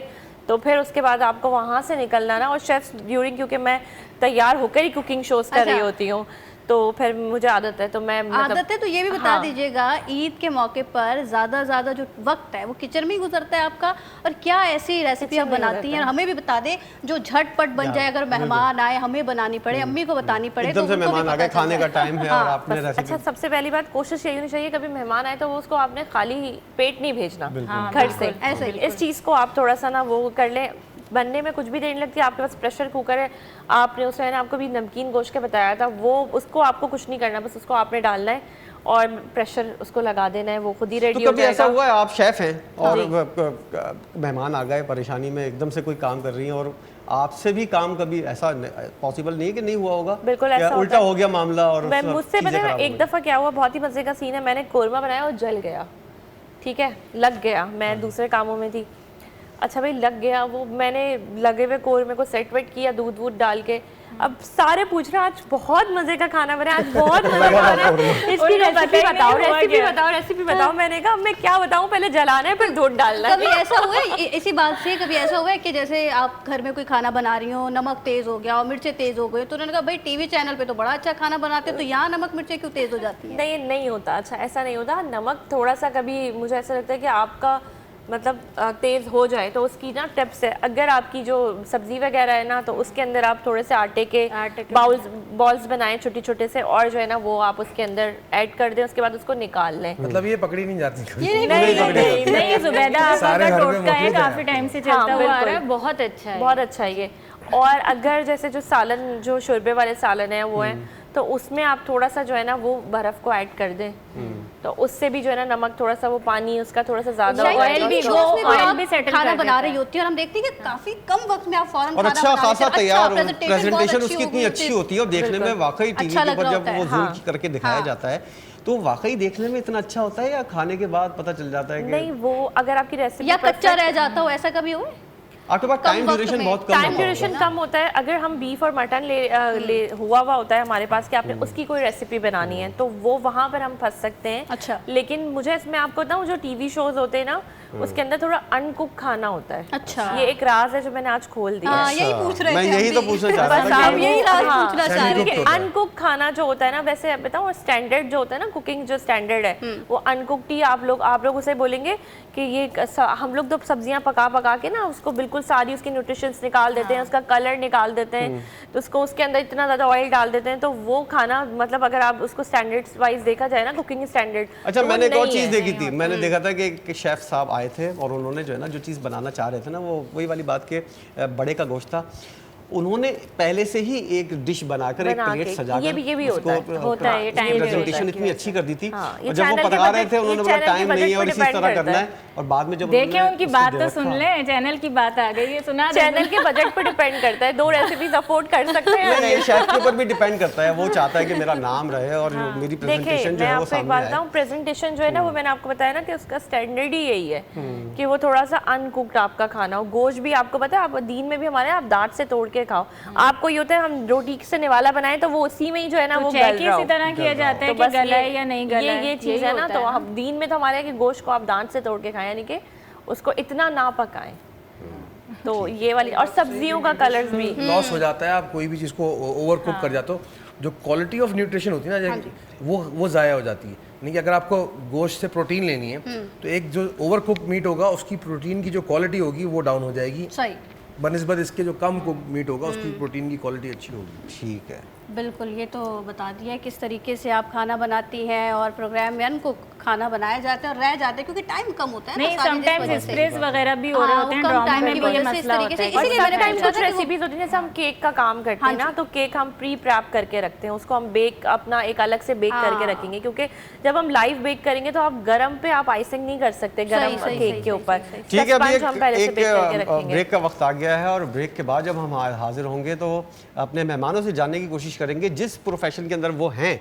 तो फिर उसके बाद आपको वहाँ से निकलना ना, और शेफ्स ड्यूरिंग क्योंकि मैं तैयार होकर ही कुकिंग शोज कर रही होती हूँ तो फिर मुझे आदत है, तो मैं आदत है। तो ये भी बता दीजिएगा ईद के मौके पर ज़्यादा जो वक्त है वो किचन में ही गुजरता है आपका, और क्या ऐसी रेसिपी आप बनाती हैं, हमें भी बता दें जो झटपट बन जाए, अगर मेहमान आए हमें बनानी पड़े, अम्मी को बतानी पड़े, एकदम से मेहमान आ गए, खाने का टाइम है और आपने रेसिपी। अच्छा सबसे पहली बात कोशिश यही होनी चाहिए कभी मेहमान आए तो वो उसको आपने खाली पेट नहीं भेजना घर से, ऐसे इस चीज़ को आप थोड़ा सा ना वो कर लें। बनने में कुछ भी देर नहीं लगती, आपके पास प्रेशर कुकर है, आपने उसमें ना आपको भी नमकीन गोश्त के बताया था, वो उसको आपको कुछ नहीं करना, बस उसको आपने डालना है और प्रेशर उसको लगा देना है, वो खुद ही रेडी हो जाएगा। ऐसा हुआ है आप शेफ हैं और मेहमान आ गए परेशानी में, एकदम से कोई काम कर रही हैं और आपसे भी काम कभी ऐसा पॉसिबल नहीं है कि नहीं हुआ होगा? बिल्कुल ऐसा उल्टा हो गया मामला और मुझसे पता है एक दफ़ा क्या हुआ, बहुत ही मजे का सीन है, मैंने कोरमा बनाया और जल गया, ठीक है लग गया, मैं दूसरे कामों में थी, अच्छा भाई लग गया, वो मैंने लगे हुए कोरमे को सेट वेट किया दूध वूध डाल के, अब सारे पूछ रहे हैं आज बहुत मजे का खाना बना, आज बहुत मजा बना, इसकी रेसिपी बताओ, मैंने कहा मैं क्या बताऊं, पहले जलाना है फिर दूध डालना है। कभी ऐसा हुआ है इसी बात से, कभी ऐसा हुआ है कि जैसे आप घर में कोई खाना बना रही हो, नमक तेज हो गया और मिर्चें तेज हो गई, तो उन्होंने कहा भाई टीवी चैनल पे तो बड़ा अच्छा खाना बनाते तो यहाँ नमक मिर्चें क्यों तेज हो जाती है? नहीं होता, अच्छा ऐसा नहीं होता, नमक थोड़ा सा कभी मुझे ऐसा लगता है कि आपका मतलब तेज़ हो जाए तो उसकी ना टिप्स है, अगर आपकी जो सब्ज़ी वगैरह है ना तो उसके अंदर आप थोड़े से आटे के बॉल्स बनाएं छोटे छोटे से, और जो है ना वो आप उसके अंदर ऐड कर दें, उसके बाद उसको निकाल लें। मतलब ये पकड़ी नहीं जाती? नहीं जुबैदा आपका टोटका है, काफ़ी टाइम से चलता हुआ आ रहा है, बहुत अच्छा है, बहुत अच्छा है ये। और अगर जैसे जो सालन जो शोरबे वाले सालन है वो है तो उसमें आप थोड़ा सा जो है ना वो बर्फ को ऐड कर दें, तो उससे भी जो है ना नमक थोड़ा सा वो पानी उसका थोड़ा सा ज्यादा ऑयल भी सेटल खाना बना रही होती है और हम देखते हैं कि काफी कम वक्त में आप फौरन और अच्छा खासा तैयार, प्रेजेंटेशन उसकी इतनी अच्छी होती है और देखने में वाकई टीवी के ऊपर जब वो जूम करके दिखाया जाता है तो वाकई देखने में इतना अच्छा होता है या खाने के बाद पता चल जाता है कि नहीं, वो अगर आपकी रेसिपी या कच्चा रह जाता हो, ऐसा कभी हुआ? आपके पास टाइम ड्यूरेशन बहुत कम टाइम ड्यूरेशन कम होता है। अगर हम बीफ और मटन ले हुआ होता है हमारे पास कि आपने उसकी कोई रेसिपी बनानी है तो वो वहाँ पर हम फंस सकते हैं। अच्छा, लेकिन मुझे इसमें आपको बताऊँ जो टीवी शोज होते हैं ना उसके अंदर थोड़ा अनकुक खाना होता है। अच्छा, ये एक राज है जो मैंने आज खोल दिया। यही पूछ रहे थे, मैं यही तो पूछना चाह रहा था कि यही राज पूछना चाह रहे थे। अनकुक खाना जो होता है ना, वैसे बताऊँ स्टैंडर्ड जो होता है ना कुकिंग जो स्टैंडर्ड है वो अनकुक्ड ही आप लोग उसे बोलेंगे कि ये हम लोग तो सब्जियां पका के ना उसको बिल्कुल सारी उसकी न्यूट्रिशंस निकाल देते हैं, उसका कलर निकाल देते हैं, तो उसको उसके अंदर इतना ज़्यादा ऑयल डाल देते हैं, तो वो खाना मतलब अगर आप उसको स्टैंडर्ड्स वाइज देखा जाए ना कुकिंग स्टैंडर्ड। अच्छा, मैंने एक और चीज़ देखी थी, मैंने देखा था कि शेफ साहब आए थे और उन्होंने जो है ना जो चीज़ बनाना चाह रहे थे ना वो वही वाली बात के बड़े का गोश्त था, उन्होंने पहले से ही एक डिश बनाकर एक प्लेट सजाकर ये भी होता है, टाइम प्रेजेंटेशन इतनी अच्छी कर दी थी और जब वो पका रहे थे उन्होंने बोला टाइम नहीं है और इसी तरह करना है, और बाद में जब देखें उनकी बात तो सुन ले, चैनल की बात आ गई है, सुना चैनल के बजट पर डिपेंड करता है, 2 रेसिपीज अफोर्ड कर सकते हैं। ये शेफ के ऊपर भी डिपेंड करता है, वो चाहता है कि मेरा नाम रहे और मेरी प्रेजेंटेशन जो है वो सामने आए। प्रेजेंटेशन जो है ना वो मैंने आपको बताया ना कि उसका स्टैंडर्ड ही यही है कि वो थोड़ा सा अनकुक्ड आपका खाना हो। गोश्त भी आपको पता है, आप दीन में भी हमारे आप दांत से तोड़ के खाओ। आपको ये होता है हम रोटी से निवाला बनाए तो वो उसी में ही जो है ना वो चेक गल रहा इसी तरह किया जाता है कि गला है या नहीं गला है, ये चीज़ है ना। तो आप दीन में तो हमारे कि गोश्त को आप दांत से तोड़ के खाएं, यानी कि उसको इतना ना पकाएं। तो ये वाली, और सब्जियों का कलर्स भी लॉस हो जाता है। आप कोई भी चीज़ को ओवर कुक कर जाते हो, जो क्वालिटी ऑफ न्यूट्रिशन होती है ना, वो ज़ाया हो जाती है। नहीं कि अगर आपको गोश्त से प्रोटीन लेनी है तो एक जो ओवर कुक मीट होगा उसकी प्रोटीन की जो क्वालिटी होगी वो डाउन हो जाएगी, सही, बनिस्बत इसके जो कम कुक मीट होगा उसकी प्रोटीन की क्वालिटी अच्छी होगी। ठीक है। बिल्कुल। ये तो बता दिया किस तरीके से आप खाना बनाती हैं और प्रोग्राम में को खाना बनाया जाता है और रह जाते हैं क्योंकि टाइम कम होता है। नहीं, समटाइम्स स्प्रेस वगैरह भी हो रहे होते हैं ड्रामा में, तो ये मसला होता है। और समटाइम्स कुछ रेसिपीज होती हैं, जैसे हम केक का काम करते हैं ना, तो केक हम प्री प्रैप करके रखते हैं, उसको हम बेक अपना एक अलग से बेक करके रखेंगे, क्योंकि जब हम लाइव बेक करेंगे तो आप गरम पे आप आइसिंग नहीं कर सकते गरम केक के ऊपर। ठीक है, अभी एक एक ब्रेक का वक्त आ गया है और ब्रेक के बाद जब हम हाजिर होंगे तो अपने मेहमानों से जानने की कोशिश करेंगे जिस प्रोफेशन के अंदर वो हैं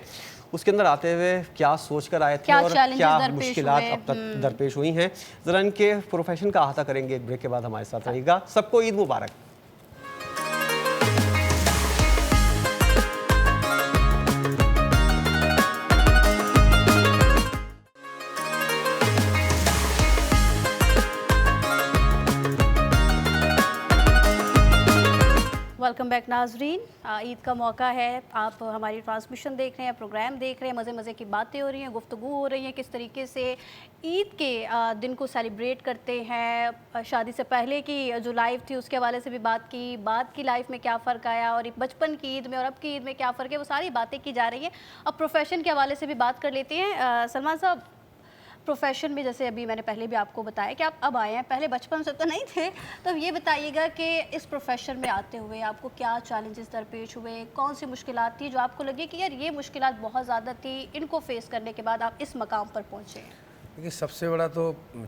उसके अंदर आते हुए क्या सोच कर आए थे क्या और क्या मुश्किलात अब तक दरपेश हुई हैं। ज़रा इनके प्रोफेशन का अहाता करेंगे। ब्रेक के बाद हमारे साथ रहिएगा। सबको ईद मुबारक। वेलकम बैक नाजरीन। ईद का मौका है, आप हमारी ट्रांसमिशन देख रहे हैं, प्रोग्राम देख रहे हैं, मज़े मज़े की बातें हो रही हैं, गुफ्तगू हो रही हैं किस तरीके से ईद के दिन को सेलिब्रेट करते हैं। शादी से पहले की जो लाइफ थी उसके हवाले से भी बात की, बाद की लाइफ में क्या फ़र्क आया और बचपन की ईद में और अब की ईद में क्या फ़र्क है, वो सारी बातें की जा रही हैं। अब प्रोफेशन के हवाले से भी बात कर लेते हैं। सलमान साहब, प्रोफेशन में जैसे अभी मैंने पहले भी आपको बताया कि आप अब आए हैं, पहले बचपन से तो नहीं थे, तो अब ये बताइएगा कि इस प्रोफेशन में आते हुए आपको क्या चैलेंजेस दरपेश हुए, कौन सी मुश्किलात थी जो आपको लगी कि यार ये मुश्किलात बहुत ज़्यादा थी, इनको फेस करने के बाद आप इस मकाम पर पहुँचे हैं? देखिए, सबसे बड़ा तो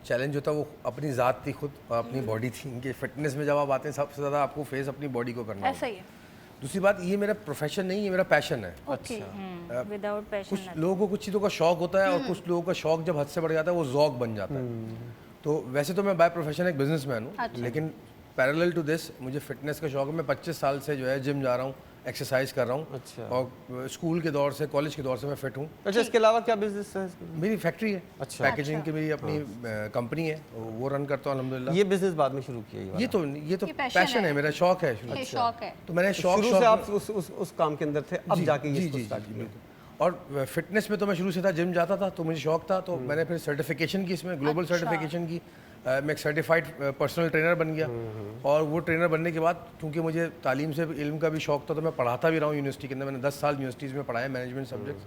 चैलेंज होता है वो अपनी ज़ात थी, खुद और अपनी बॉडी थी। इनके फिटनेस में जब आप आते हैं सबसे ज़्यादा आपको फेस अपनी बॉडी को करना ऐसा ही है। दूसरी बात, ये मेरा प्रोफेशन नहीं, ये मेरा पैशन है। अच्छा। विदाउट पैशन कुछ लोगों को कुछ चीज़ों का शौक होता है और कुछ लोगों का शौक जब हद से बढ़ जाता है वो ज़ौक बन जाता है। तो वैसे तो मैं बाय प्रोफेशन एक बिजनेसमैन हूँ, लेकिन पैरेलल टू दिस मुझे फिटनेस का शौक है। मैं 25 साल से जो है जिम जा रहा हूँ, एक्सरसाइज कर रहा हूँ। अच्छा। और स्कूल के दौर से, कॉलेज के दौर से मैं फिट हूँ। अच्छा, इसके अलावा क्या बिजनेस है? मेरी फैक्ट्री है। अच्छा। पैकेजिंग की मेरी अपनी कंपनी है, वो रन करता हूँ अल्हम्दुलिल्लाह। ये बिजनेस बाद में शुरू किया? ये तो पैशन है, मेरा शौक है शुरू ये शौक है। तो मैंने शुरू से आप उस काम के अंदर थे, अब जाके ये इसको स्टार्ट किया। और फिटनेस में तो मैं शुरू से था, जिम जाता था तो मुझे शौक था। तो मैंने फिर सर्टिफिकेशन की, इसमें ग्लोबल सर्टिफिकेशन की। मैं एक सर्टिफाइड पर्सनल ट्रेनर बन गया। और वो ट्रेनर बनने के बाद क्योंकि मुझे तालीम से इल्म का भी शौक था तो मैं पढ़ाता भी रहा हूँ यूनिवर्सिटी के अंदर। मैंने 10 साल यूनिवर्सिटीज़ में पढ़ाया मैनेजमेंट सब्जेक्ट्स।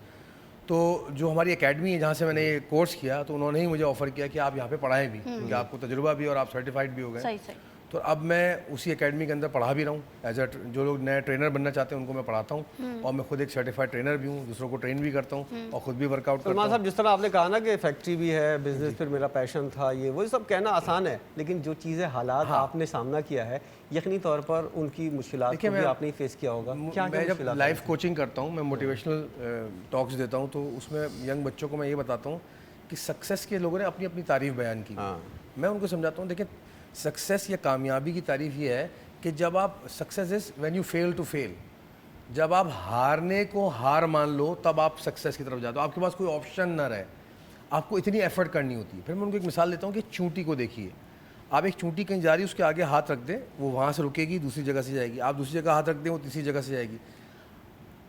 तो जो हमारी एकेडमी है जहाँ से मैंने ये कोर्स किया, तो उन्होंने ही मुझे ऑफर किया कि आप यहाँ पे पढ़ाएं भी, क्योंकि आपको तजुर्बा भी और आप सर्टिफाइड भी हो गए। सही सही। तो अब मैं उसी एकेडमी के अंदर पढ़ा भी रहा हूँ। एज जो लोग नए ट्रेनर बनना चाहते हैं उनको मैं पढ़ाता हूँ। और मैं खुद एक सर्टिफाइड ट्रेनर भी हूँ, दूसरों को ट्रेन भी करता हूँ और खुद भी वर्कआउट करता सलमान हूँ। साहब, जिस तरह आपने कहा ना कि फैक्ट्री भी है, बिजनेस फिर मेरा पैशन था, ये वो सब कहना आसान है, लेकिन जो चीज़ें हालात आपने सामना किया है, यकीनी तौर पर उनकी मुश्किलात को भी आपने फेस किया होगा। क्या मैं जब लाइफ कोचिंग करता हूँ, मैं मोटिवेशनल टॉक्स देता हूँ, तो उसमें यंग बच्चों को मैं ये बताता हूँ कि सक्सेस के लोगों ने अपनी अपनी तारीफ बयान की। मैं उनको समझाता हूँ, देखिए सक्सेस या कामयाबी की तारीफ ये है कि जब आप, success is when you fail to fail, जब आप हारने को हार मान लो तब आप सक्सेस की तरफ जाते हो। आपके पास कोई ऑप्शन ना रहे, आपको इतनी एफर्ट करनी होती है। फिर मैं उनको एक मिसाल देता हूँ कि चूंटी को देखिए, आप एक चूंटी कहीं जा रही है, उसके आगे हाथ रख दें, वो वहाँ से रुकेगी, दूसरी जगह से जाएगी। आप दूसरी जगह हाथ रख दें, वो तीसरी जगह से जाएगी।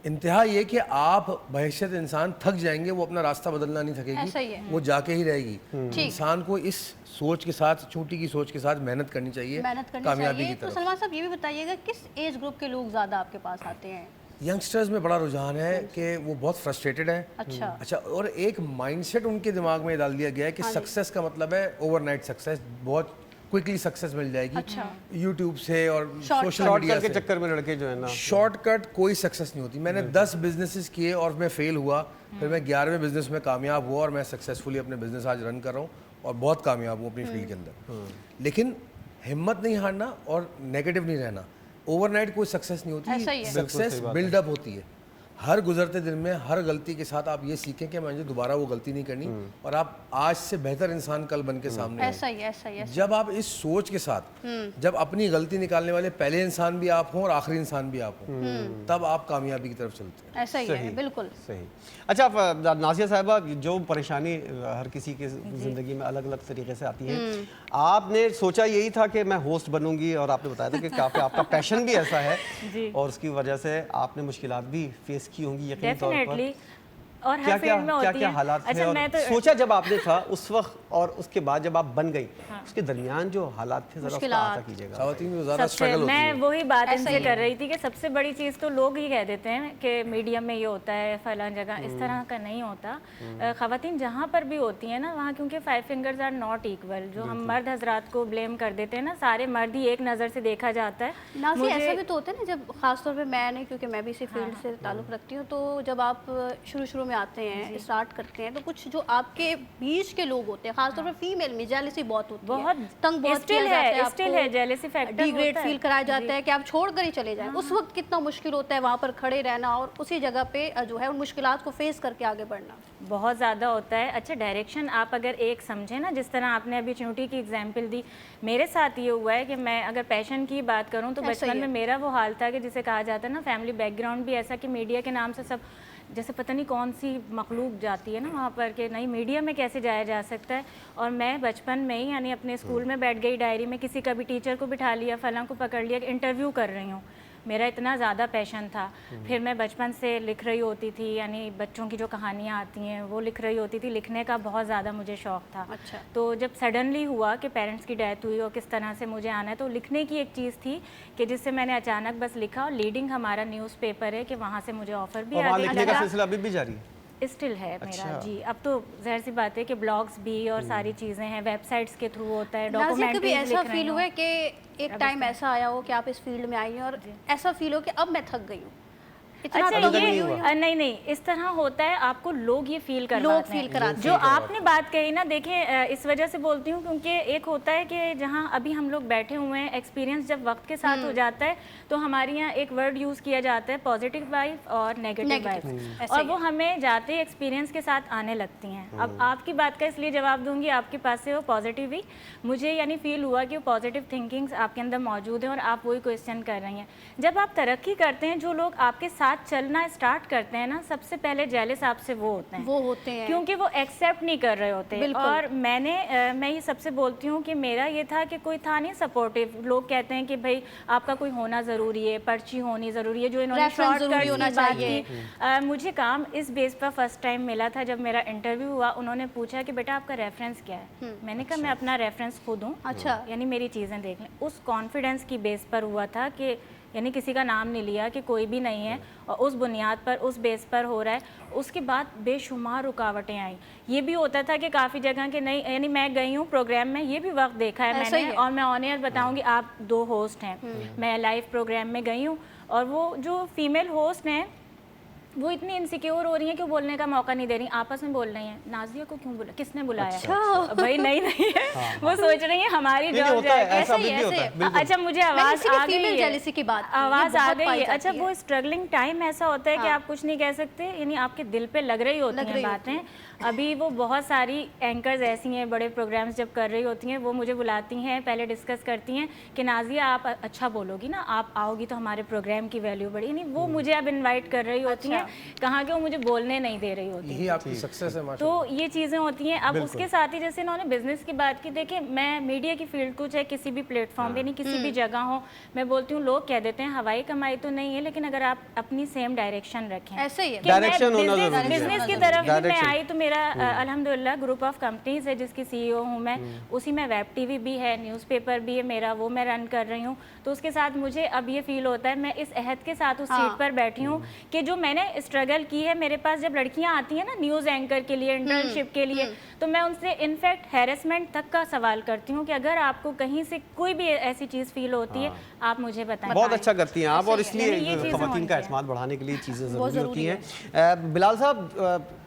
इंतहा ये कि आप बहैसियत इंसान थक जाएंगे, वो अपना रास्ता बदलना नहीं थकेगी, वो जाके ही रहेगी। इंसान को इस सोच के साथ, चूंटी की सोच के साथ मेहनत करनी चाहिए कामयाबी की तो तरफ। सलमान साहब, ये भी बताइएगा किस एज ग्रुप के लोग ज़्यादा आपके पास आते हैं? यंगस्टर्स में बड़ा रुझान है कि वो बहुत फ्रस्ट्रेटेड है। अच्छा, और एक माइंडसेट उनके दिमाग में डाल दिया गया है कि सक्सेस का मतलब है ओवरनाइट सक्सेस, बहुत क्विकली सक्सेस मिल जाएगी। अच्छा। यूट्यूब से और सोशल मीडिया के चक्कर में लड़के जो है ना, शॉर्टकट कोई सक्सेस नहीं होती। मैंने 10 बिजनेसेस किए और मैं फेल हुआ, फिर मैं 11वें बिजनेस में कामयाब हुआ और मैं सक्सेसफुली अपने बिजनेस आज रन कर रहा हूँ और बहुत कामयाब हूँ अपनी फील्ड के अंदर। लेकिन हिम्मत नहीं हारना और नेगेटिव नहीं रहना। ओवरनाइट कोई सक्सेस नहीं होती, सक्सेस बिल्डअप होती है। हर गुजरते दिन में हर गलती के साथ आप ये सीखें कि मुझे दोबारा वो गलती नहीं करनी, और आप आज से बेहतर इंसान कल बन के सामने आएं। ऐसा ही ऐसा ही जब आप इस सोच के साथ, जब अपनी गलती निकालने वाले पहले इंसान भी आप हों और आखिरी इंसान भी आप हों, तब आप कामयाबी की तरफ चलते हैं। ऐसा ही है, बिल्कुल सही। अच्छा नाज़िया साहिबा, जो परेशानी हर किसी के ज़िंदगी में अलग अलग तरीके से आती है, आपने सोचा यही था कि मैं होस्ट बनूंगी, और आपने बताया था कि काफ़ी आपका पैशन भी ऐसा है और उसकी वजह से आपने मुश्किलात भी फेस की होंगी यकीन तौर पर। डेफिनेटली, और क्या हर फील्ड में होती क्या है। हालात थे, अच्छा, और मैं तो सोचा जब आपने था उस वक्त और उसके बाद जब आप बन गई, उसके दरमियान जो हालात थे, जरा उसका आसा कीजिएगा। ख़वातीन में ज़्यादा सबसे स्ट्रगल होती मैं है। वही बात ऐसा इनसे ही कर रही थी कि सबसे बड़ी चीज़ तो लोग ही कह देते हैं कि मीडियम में ये होता है फलां जगह, इस तरह का नहीं होता। ख़वातीन जहाँ पर भी होती हैं ना, वहाँ क्योंकि 5 फिंगर्स आर नॉट इक्वल। जो हम मर्द हजरात को ब्लेम कर देते हैं ना, सारे मर्द ही एक नज़र से देखा जाता है। नाज़ी, ऐसा भी तो होता है ना, जब खासतौर पे मैंने, क्योंकि मैं भी इसी फील्ड से ताल्लुक़ रखती हूँ, तो जब आप शुरू में आते हैं, स्टार्ट करते हैं, तो कुछ जो आपके बीच के लोग होते हैं, खासतौर पे फीमेल में जेलसी बहुत होती है, बहुत तंग बहुत स्टिल किया जाता है, स्टिल है, जेलसी फैक्टर डिग्रेड फील कराया जाता है कि आप छोड़ कर ही चले जाएं। उस वक्त कितना मुश्किल होता है वहाँ पर खड़े रहना और उसी जगह पे जो है उन मुश्किलात को फेस करके आगे बढ़ना। बहुत ज़्यादा होता है। अच्छा, डायरेक्शन आप अगर एक समझें ना, जिस तरह आपने अभी चिंटी की एग्जांपल दी, मेरे साथ ये हुआ है कि मैं अगर पैशन की बात करूं तो बचपन में मेरा वो हाल था कि जिसे कहा जाता है ना, फैमिली बैकग्राउंड भी ऐसा कि मीडिया के नाम से सब जैसे पता नहीं कौन सी मखलूक जाती है ना वहाँ पर, कि नहीं मीडिया में कैसे जाया जा सकता है। और मैं बचपन में ही यानी अपने स्कूल में बैठ गई, डायरी में किसी का भी टीचर को बिठा लिया, फलां को पकड़ लिया कि इंटरव्यू कर रही हूँ। मेरा इतना ज़्यादा पैशन था। फिर मैं बचपन से लिख रही होती थी, यानी बच्चों की जो कहानियाँ आती हैं वो लिख रही होती थी, लिखने का बहुत ज़्यादा मुझे शौक़ था। अच्छा। तो जब सडनली हुआ कि पेरेंट्स की डेथ हुई और किस तरह से मुझे आना है, तो लिखने की एक चीज़ थी कि जिससे मैंने अचानक बस लिखा, और लीडिंग हमारा न्यूज़पेपर है कि वहाँ से मुझे ऑफ़र भी आ लिखने का गया। सिलसिला अभी भी जारी है? स्टिल है मेरा। अच्छा। जी, अब तो ज़ाहिर सी बात है कि ब्लॉग्स भी और सारी चीज़ें हैं, वेबसाइट्स के थ्रू होता है, नाज़िया, कभी डॉक्यूमेंट्रीज ऐसा लिख रही फील हूँ। हुआ है कि एक टाइम ऐसा आया हो कि आप इस फील्ड में आई हैं और ऐसा फील हो कि अब मैं थक गई हूँ, इतना अच्छा, तंग ये नहीं हुई? नहीं, इस तरह होता है, आपको लोग ये फील करवाते लोग हैं। फील कराते जो आपने बात कही ना, देखें इस वजह से बोलती हूँ क्योंकि एक होता है कि जहाँ अभी हम लोग बैठे हुए हैं, एक्सपीरियंस जब वक्त के साथ हो जाता है तो हमारे यहाँ एक वर्ड यूज़ किया जाता है, पॉजिटिव वाइब और नेगेटिव वाइब, और वो हमें जाते एक्सपीरियंस के साथ आने लगती हैं। अब आपकी बात का इसलिए जवाब दूंगी, आपके पास से वो पॉजिटिव ही मुझे यानी फील हुआ कि वो पॉजिटिव थिंकिंग्स आपके अंदर मौजूद हैं और आप वही क्वेश्चन कर रही हैं। जब आप तरक्की करते हैं, जो लोग आपके साथ चलना स्टार्ट करते हैं ना, सबसे पहले जेलस आपसे वो होते हैं क्योंकि वो एक्सेप्ट नहीं कर रहे होते। और मैं ये सबसे बोलती हूँ कि मेरा ये था कि कोई था नहीं सपोर्टिव। लोग कहते हैं कि भाई आपका कोई होना ज़रूरी है, पर्ची होनी ज़रूरी है, जो इन्होंने शॉर्टकट होना चाहिए। मुझे काम इस बेस पर फर्स्ट टाइम मिला था जब मेरा इंटरव्यू हुआ। उन्होंने पूछा कि बेटा आपका रेफरेंस क्या है। मैंने कहा मैं अपना रेफरेंस खुद हूँ, अच्छा, यानी मेरी चीज़ें देख लें। उस कॉन्फिडेंस की बेस पर हुआ था कि यानी किसी का नाम नहीं लिया कि कोई भी नहीं है, और उस बुनियाद पर, उस बेस पर हो रहा है। उसके बाद बेशुमार रुकावटें आई। ये भी होता था कि काफ़ी जगह के नहीं, यानी मैं गई हूँ प्रोग्राम में, ये भी वक्त देखा है मैंने, और मैं ऑन एयर बताऊँगी, आप 2 होस्ट हैं, मैं लाइव प्रोग्राम में गई हूँ, और वो जो फीमेल होस्ट हैं वो इतनी इनसिक्योर हो रही हैं कि वो बोलने का मौका नहीं दे रही, आपस में बोल रही हैं नाज़िया को क्यों बुला, किसने बुलाया? अच्छा। भाई नहीं है। वो सोच रही है हमारी जॉब जाएगी। अच्छा, मुझे आवाज़ आ गई है, जेलसी की बात, आवाज़ आ गई है। अच्छा, वो स्ट्रगलिंग टाइम ऐसा होता है कि आप कुछ नहीं कह सकते, यानी आपके दिल पे लग रही होती हैं बातें। अभी वो बहुत सारी एंकर्स ऐसी हैं, बड़े प्रोग्राम्स जब कर रही होती हैं, वो मुझे बुलाती हैं, पहले डिस्कस करती हैं कि नाज़िया आप अच्छा बोलोगी ना, आप आओगी तो हमारे प्रोग्राम की वैल्यू बढ़ी। नहीं, वो मुझे अब इनवाइट कर रही होती हैं, कहाँ के वो मुझे बोलने नहीं दे रही होती। यही आपकी सक्सेस है। तो ये चीज़ें होती हैं। अब उसके साथ ही जैसे इन्होंने बिजनेस की बात की, देखिए मैं मीडिया की फील्ड को चाहे किसी भी प्लेटफॉर्म पे, नहीं किसी भी जगह हो, मैं बोलती हूँ लोग कह देते हैं हवाई कमाई तो नहीं है, लेकिन अगर आप अपनी सेम डायरेक्शन रखें, ऐसे ही है, बिजनेस की तरफ भी मैं आई तो मेरा अल्हम्दुलिल्लाह ग्रुप ऑफ कंपनीज है जिसकी CEO हूँ मैं, उसी में वेब TV भी है, न्यूज़पेपर भी है मेरा, वो मैं रन कर रही हूँ। तो उसके साथ मुझे अब ये फील होता है, मैं इस अहद के साथ उस सीट पर बैठी हूँ कि जो मैंने स्ट्रगल की है। मेरे पास जब लड़कियाँ आती हैं ना न्यूज़ एंकर के लिए, इंटर्नशिप के लिए, तो मैं उनसे इनफैक्ट हैरेसमेंट तक का सवाल करती हूँ कि अगर आपको कहीं से कोई भी ऐसी चीज़ फील होती है आप मुझे बताएं। बहुत अच्छा करती हैं आप, और इसलिए ख़वातीन का एतमाद बढ़ाने के लिए चीज़ें ज़रूरी होती हैं। बिलाल साहब,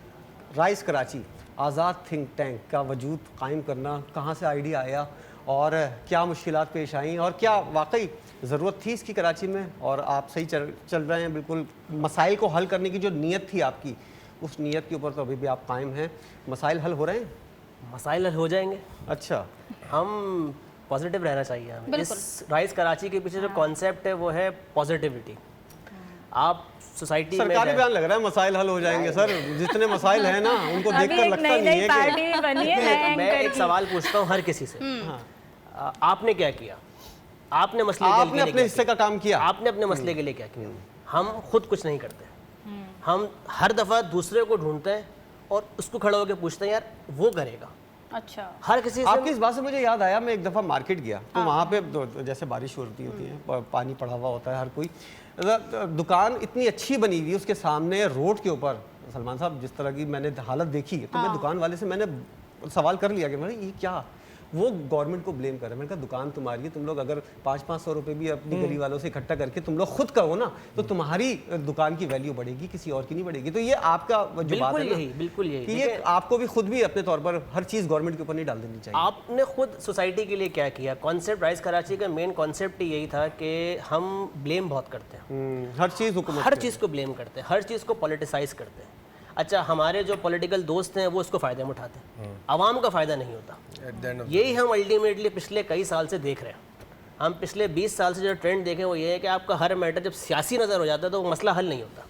राइस कराची आज़ाद थिंक टैंक का वजूद कायम करना कहाँ से आइडिया आया, और क्या मुश्किलात पेश आई और क्या वाकई ज़रूरत थी इसकी कराची में, और आप सही चल रहे हैं बिल्कुल। मसाइल को हल करने की जो नीयत थी आपकी, उस नीयत के ऊपर तो अभी भी आप कायम हैं। मसाइल हल हो रहे हैं? मसाइल हल हो जाएंगे। अच्छा, हम पॉजिटिव रहना चाहिए हमें। इस राइज कराची के पीछे जो कॉन्सेप्ट है वो है पॉजिटिविटी। आप सोसाइटी में सरकारी बयान लग रहा है मसाइल हल हो जाएंगे। सर, जितने मसाइल हैं ना उनको देखकर लगता नहीं है कि मैं एक सवाल पूछता हूँ हर किसी से, आपने क्या किया? आपने मसले के लिए अपने हिस्से का काम किया? आपने अपने मसले के लिए क्या किया? हम खुद कुछ नहीं करते। हम हर दफा दूसरे को ढूंढते हैं और उसको खड़ा होकर पूछते हैं यार वो करेगा। अच्छा, हर किसी आपकी इस बात से मुझे याद आया, मैं एक दफ़ा मार्केट गया तो वहाँ पे जैसे बारिश होती है, पानी पड़ा हुआ होता है, हर कोई दुकान इतनी अच्छी बनी हुई उसके सामने रोड के ऊपर। सलमान साहब, जिस तरह की मैंने हालत देखी तो मैं दुकान वाले से मैंने सवाल कर लिया कि भाई ये क्या, वो गवर्नमेंट को ब्लेम कर रहे हैं। मैंने कहा दुकान तुम्हारी है, तुम लोग अगर 500-500 रुपए भी अपनी गरीब वालों से इकट्ठा करके तुम लोग खुद करो ना तो तुम्हारी दुकान की वैल्यू बढ़ेगी, किसी और की नहीं बढ़ेगी। तो ये आपका जो बात है ना, बिल्कुल यही कि ये आपको भी खुद भी अपने तौर पर हर चीज़ गवर्नमेंट के ऊपर नहीं डाल देनी चाहिए। आपने खुद सोसाइटी के लिए क्या किया? कॉन्सेप्ट राइज कराची का मेन कॉन्सेप्ट यही था कि हम ब्लेम बहुत करते हैं, हर चीज़ हुकूमत, हर चीज़ को ब्लेम करते हैं, हर चीज़ को पॉलिटिसाइज करते हैं। अच्छा, हमारे जो पॉलिटिकल दोस्त हैं वो उसको फ़ायदे में उठाते हैं, आवाम का फ़ायदा नहीं होता। यही हम अल्टीमेटली पिछले कई साल से देख रहे हैं। हम पिछले 20 साल से जो ट्रेंड देखें वो ये है कि आपका हर मैटर जब सियासी नज़र हो जाता है तो वो मसला हल नहीं होता,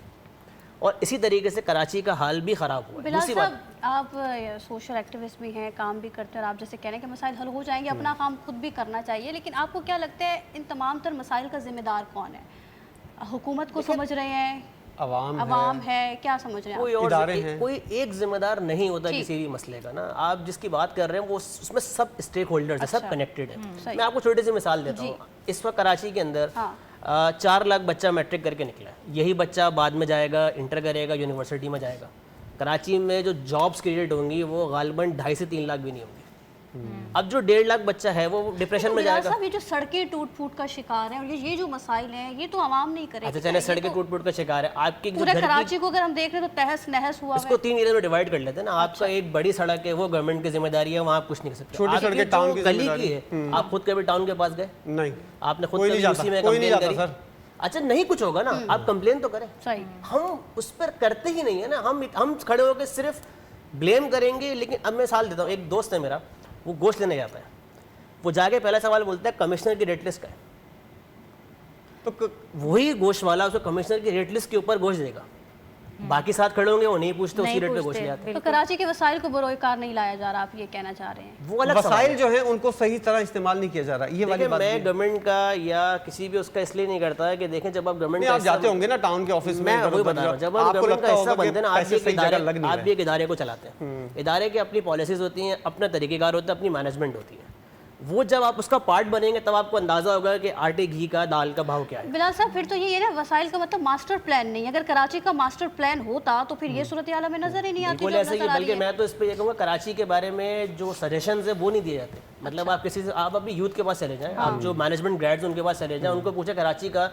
और इसी तरीके से कराची का हाल भी ख़राब हुआ है। बिलाल दूसरी साहब, बात, आप सोशल एक्टिविस्ट भी हैं, काम भी करते हैं, और आप जैसे कह रहे हैं कि मसाइल हल हो जाएंगे, अपना काम खुद भी करना चाहिए, लेकिन आपको क्या लगता है इन तमाम तर मसाइल का जिम्मेदार कौन है? हुकूमत को समझ रहे हैं, अवाम है, क्या समझ रहे हैं? कोई और कोई एक जिम्मेदार नहीं होता किसी भी मसले का ना। आप जिसकी बात कर रहे हैं वो उसमें सब स्टेक होल्डर्स हैं, सब कनेक्टेड है। मैं आपको छोटी सी मिसाल देता हूँ। इस वक्त कराची के अंदर 4 लाख बच्चा मैट्रिक करके निकला है। यही बच्चा बाद में जाएगा, इंटर करेगा, यूनिवर्सिटी में जाएगा। कराची में जो जॉब्स क्रिएट होंगी वो गालिबन 2.5 से 3 लाख भी नहीं होंगी। अब जो 1.5 लाख बच्चा है वो डिप्रेशन में जाएगा। ये जो सड़कें टूट फूट का शिकार है और ये जो मसाइल हैं ये तो आवाम नहीं करेगी। अच्छा, चले सड़कें टूट फूट का शिकार है आपकी पूरे कराची को अगर हम देख रहे हैं तो तहस नहस हुआ है। इसको 3 एरिया में डिवाइड कर लेते हैं ना। आपका एक बड़ी सड़क है वो गवर्नमेंट की जिम्मेदारी है, वहाँ आप कुछ नहीं कर सकते। छोटी सड़कें टाउन की गली की है। आप खुद कभी टाउन के पास गए? नहीं। आपने खुद कभी उसी में कंप्लेन करी? अच्छा, नहीं कुछ होगा ना, आप कंप्लेन तो करें। सही, हम उस पर करते ही नहीं है ना। हम खड़े होकर सिर्फ ब्लेम करेंगे। लेकिन अब मैं साल देता हूँ, एक दोस्त है मेरा, वो गोश्त लेने जाता है, वो जाके पहला सवाल बोलता है कमिश्नर की रेट लिस्ट का है। तो वही गोश्त वाला उसको कमिश्नर की रेट लिस्ट के ऊपर गोश्त देगा, बाकी साथ खड़े होंगे वो नहीं पूछते, उसी रेट पे गोश्त ले आते हैं। तो कराची के वसाइल को बरोकार नहीं लाया जा रहा, आप ये कहना चाह रहे हैं? वो अलग वसाइल जो है उनको सही तरह इस्तेमाल नहीं किया जा रहा। ये वाली बात मैं गवर्नमेंट का या किसी भी उसका इसलिए नहीं करता है कि देखें जब आप गवर्नमेंट आप जाते होंगे ना टाउन के ऑफिस में, मैं वही बता रहा हूँ, जब आप गवर्नमेंट का हिस्सा बनते हैं ना, आप भी एक इदारे को चलाते हैं। इदारे की अपनी पॉलिसीज होती हैं, अपना तरीकेकार होता है, अपनी मैनेजमेंट होती है। वो जब आप उसका पार्ट बनेंगे तब आपको अंदाजा होगा कि आटे घी का दाल का भाव क्या है। बिलाल साहब, फिर तो ये ना वसाइल का मतलब मास्टर प्लान नहीं। अगर कराची का मास्टर प्लान होता तो फिर ये सूरत हाल हमें नजर ही नहीं आती। बिल्कुल ऐसे ही, बल्कि मैं तो इस पे ये कहूँगा कराची के बारे में जो सजेशंस है वो नहीं दिए जाते। मतलब आप किसी से, आप अपनी यूथ के पास चले जाएं, आप जो मैनेजमेंट ग्रेड्स उनके पास चले जाएं, उनको पूछे कराची का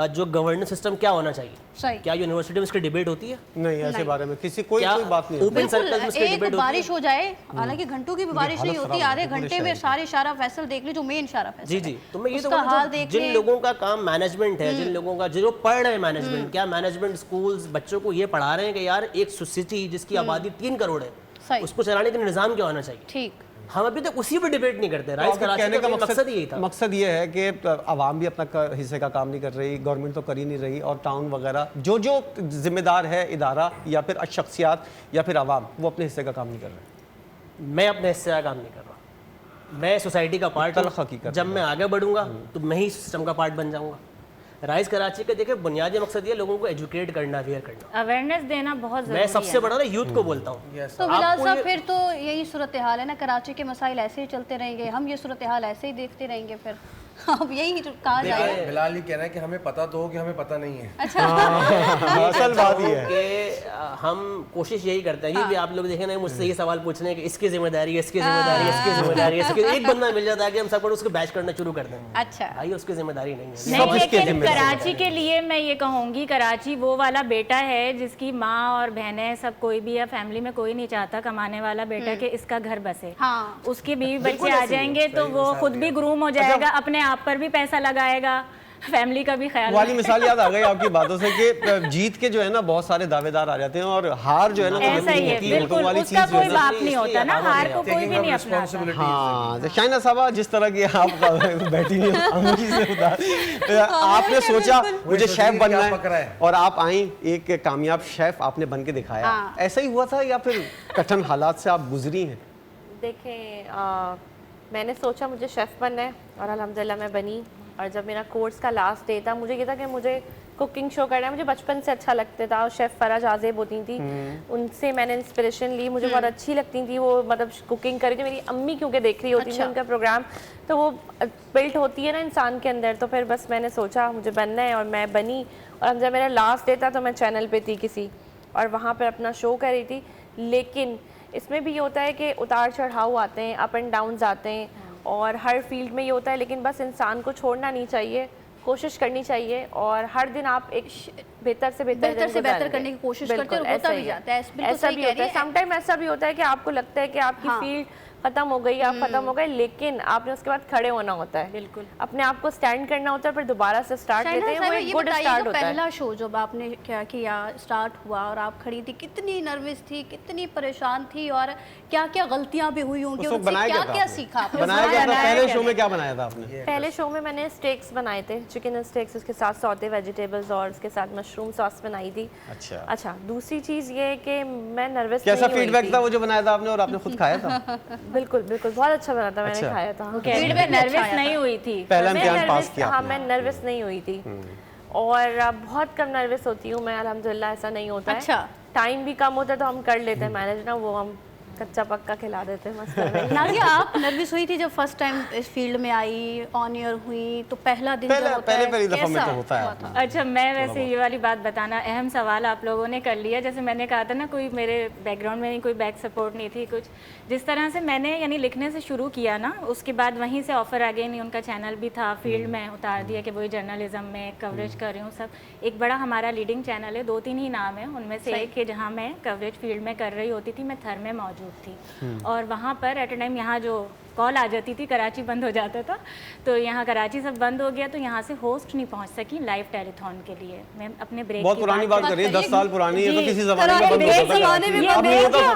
जो गवर्नेंस सिस्टम क्या होना चाहिए। क्या यूनिवर्सिटी में इसकी डिबेट होती है? नहीं, ऐसे बारे में किसी कोई बात नहीं। ओपन सर्कल में इसकी डिबेट होती है। बारिश हो जाए, हालांकि घंटों की भी बारिश नहीं होती, आधे घंटे में सारे इशारा फैसल देख ली, जो मेन इशारा फैसल। जी जी, तो मैं ये तो बोलूं, जिन लोगों का काम मैनेजमेंट है, जिन लोगों का जो पढ़ रहे हैं मैनेजमेंट, क्या मैनेजमेंट स्कूल्स बच्चों को ये पढ़ा रहे हैं कि यार एक सिटी जिसकी आबादी 3 करोड़ है उसको चलाने के लिए निजाम क्या होना चाहिए? ठीक, हम अभी तक उसी पे डिबेट नहीं करते। राइज कराची का मकसद यही था। मकसद ये है कि आवाम भी अपना हिस्से का काम नहीं कर रही, गवर्नमेंट तो कर ही नहीं रही, और टाउन वगैरह जो जिम्मेदार है इदारा या फिर शख्सियात या फिर आवाम, वो अपने हिस्से का काम नहीं कर रहे। मैं अपने हिस्से का काम नहीं कर रहा, मैं सोसाइटी का पार्ट हूं। जब मैं आगे बढ़ूंगा तो मैं ही सिस्टम का पार्ट बन जाऊंगा। राइज कराची का देखिए बुनियादी मकसद ये लोगों को एजुकेट करना, अवेयर करना, अवेयरनेस देना बहुत जरूरी है। मैं सबसे बड़ा ना यूथ को बोलता हूँ। तो बिलाल साहब, फिर तो यही सूरत हाल है ना, कराची के मसाइल ऐसे ही चलते रहेंगे, हम ये सूरत हाल ऐसे ही देखते रहेंगे फिर? अब यही कहा जाए। बिलाल ये कहना है कि हमें पता तो हो कि हमें पता नहीं है। असल बात ये है कि हम कोशिश यही करते हैं, ये भी आप लोग देखें ना, मुझसे ये सवाल पूछने कि इसकी जिम्मेदारी है, इसकी जिम्मेदारी है, इसकी जिम्मेदारी है, एक बंदा मिल जाता है कि हम सब उसको बैच करना शुरू कर दें। अच्छा, भाई उसकी जिम्मेदारी नहीं है। नहीं, लेकिन कराची के लिए मैं ये कहूँगी, कराची वो वाला बेटा है जिसकी माँ और बहनें सब कोई भी या फैमिली में कोई नहीं चाहता कमाने वाला बेटा कि इसका घर बसे। हाँ। उसके बीवी बच्चे आ जाएंगे तो वो खुद भी ग्रूम हो जाएगा, अपने आप पर भी पैसा लगाएगा, फैमिली का भी ख्याल। वाली मिसाल याद आ गई आपकी बातों से कि जीत के जो है ना बहुत सारे दावेदार आ जाते हैं और हार जो है ना ऐसा ही है, बिल्कुल उसका कोई बाप नहीं होता ना, हार को कोई भी नहीं अपनाता। हाँ, तो शाइना साहबा जिस तरह की आप बैठी हैं खामोशी से उधर, आपने सोचा मुझे शेफ बनना है और आप आई, एक कामयाब शेफ आपने बन के दिखाया। ऐसा ही हुआ था या फिर कठिन हालात से आप गुजरी हैं? देखें, मैंने सोचा मुझे शेफ़ बनना है और अल्हम्दुलिल्लाह मैं बनी। और जब मेरा कोर्स का लास्ट डे था, मुझे ये था कि मुझे कुकिंग शो करना है, मुझे बचपन से अच्छा लगता था। और शेफ़ फराज आज़ेब होती थी, उनसे मैंने इंस्पिरेशन ली, मुझे बहुत अच्छी लगती थी वो, मतलब कुकिंग करी थी। मेरी अम्मी क्योंकि देख रही होती थी उनका प्रोग्राम, तो वो बिल्ट होती है ना इंसान के अंदर। तो फिर बस मैंने सोचा मुझे बनना है और मैं बनी। और जब मेरा लास्ट डे था तो मैं चैनल पे थी किसी, और वहाँ पर अपना शो कर रही थी। लेकिन इसमें भी ये होता है कि उतार चढ़ाव आते हैं, अप एंड डाउन्स आते हैं, और हर फील्ड में ये होता है। लेकिन बस इंसान को छोड़ना नहीं चाहिए, कोशिश करनी चाहिए, और हर दिन आप एक बेहतर से बेहतर करने की कोशिश करते हैं, होता भी जाता है। ऐसा भी होता है, समटाइम ऐसा भी होता है कि आपको लगता है कि आपकी फील्ड खत्म हो गई, आप खत्म हो गए, लेकिन आपने उसके बाद खड़े होना होता है, बिल्कुल अपने आप को स्टैंड करना होता है, फिर दोबारा से स्टार्ट लेते हैं। वो एक गुड स्टार्ट होता है। पहला शो जब आपने क्या किया, स्टार्ट हुआ और आप खड़ी थी, कितनी नर्वस थी, कितनी परेशान थी, और क्या क्या गलतियां भी हुई होंगी, उनसे क्या क्या सीखा आपने? बनाया क्या था पहले शो में? क्या बनाया था आपने पहले शो में? मैंने स्टेक्स बनाए थे, चिकन स्टेक्स, उसके साथ सौते वेजिटेबल्स और उसके साथ मशरूम सॉस बनाई थी। अच्छा, दूसरी चीज़ ये है कि मैं नर्वस, कैसा फीडबैक था वो जो बनाया था आपने और आपने खुद खाया था? बिल्कुल बिल्कुल बहुत अच्छा बना था, मैंने खाया था। मैं नर्वस नहीं हुई थी, पहला इम्तिहान पास किया? हाँ, मैं नर्वस नहीं हुई थी, और बहुत कम नर्वस होती हूँ मैं, अल्हम्दुलिल्लाह ऐसा नहीं होता है। अच्छा, टाइम भी कम होता है तो हम कर लेते हैं मैनेज ना, वो हम कच्चा पक्का खिला देते हैं मस्त। नाज़िया, आप नर्वस हुई थी जब फर्स्ट टाइम इस फील्ड में आई, ऑन एयर हुई, तो पहला दिन जब होता है, पहली दफा में तो होता है। अच्छा, मैं वैसे ये वाली बात बताना, अहम सवाल आप लोगों ने कर लिया। जैसे मैंने कहा था ना, कोई मेरे बैकग्राउंड में नहीं, कोई बैक सपोर्ट नहीं थी कुछ। जिस तरह से मैंने यानी लिखने से शुरू किया ना, उसके बाद वहीं से ऑफर आ गई, नहीं उनका चैनल भी था, फील्ड में उतार दिया कि वही जर्नलिज्म में कवरेज कर रही हूँ सब। एक बड़ा हमारा लीडिंग चैनल है, 2-3 ही नाम है, उनमें से एक है जहाँ मैं कवरेज फील्ड में कर रही होती थी, मैं थर में मौजूद थी। और वहाँ पर एट अ टाइम यहाँ जो कॉल आ जाती थी, कराची बंद हो जाता था, तो यहाँ कराची सब बंद हो गया, तो यहाँ से होस्ट नहीं पहुँच सकी लाइव टेलीथॉन के लिए। मैं अपने ब्रेक बहुत पुरानी बात कर रही है, 10 साल पुरानी है, तो किसी ज़माने में बंद होता था।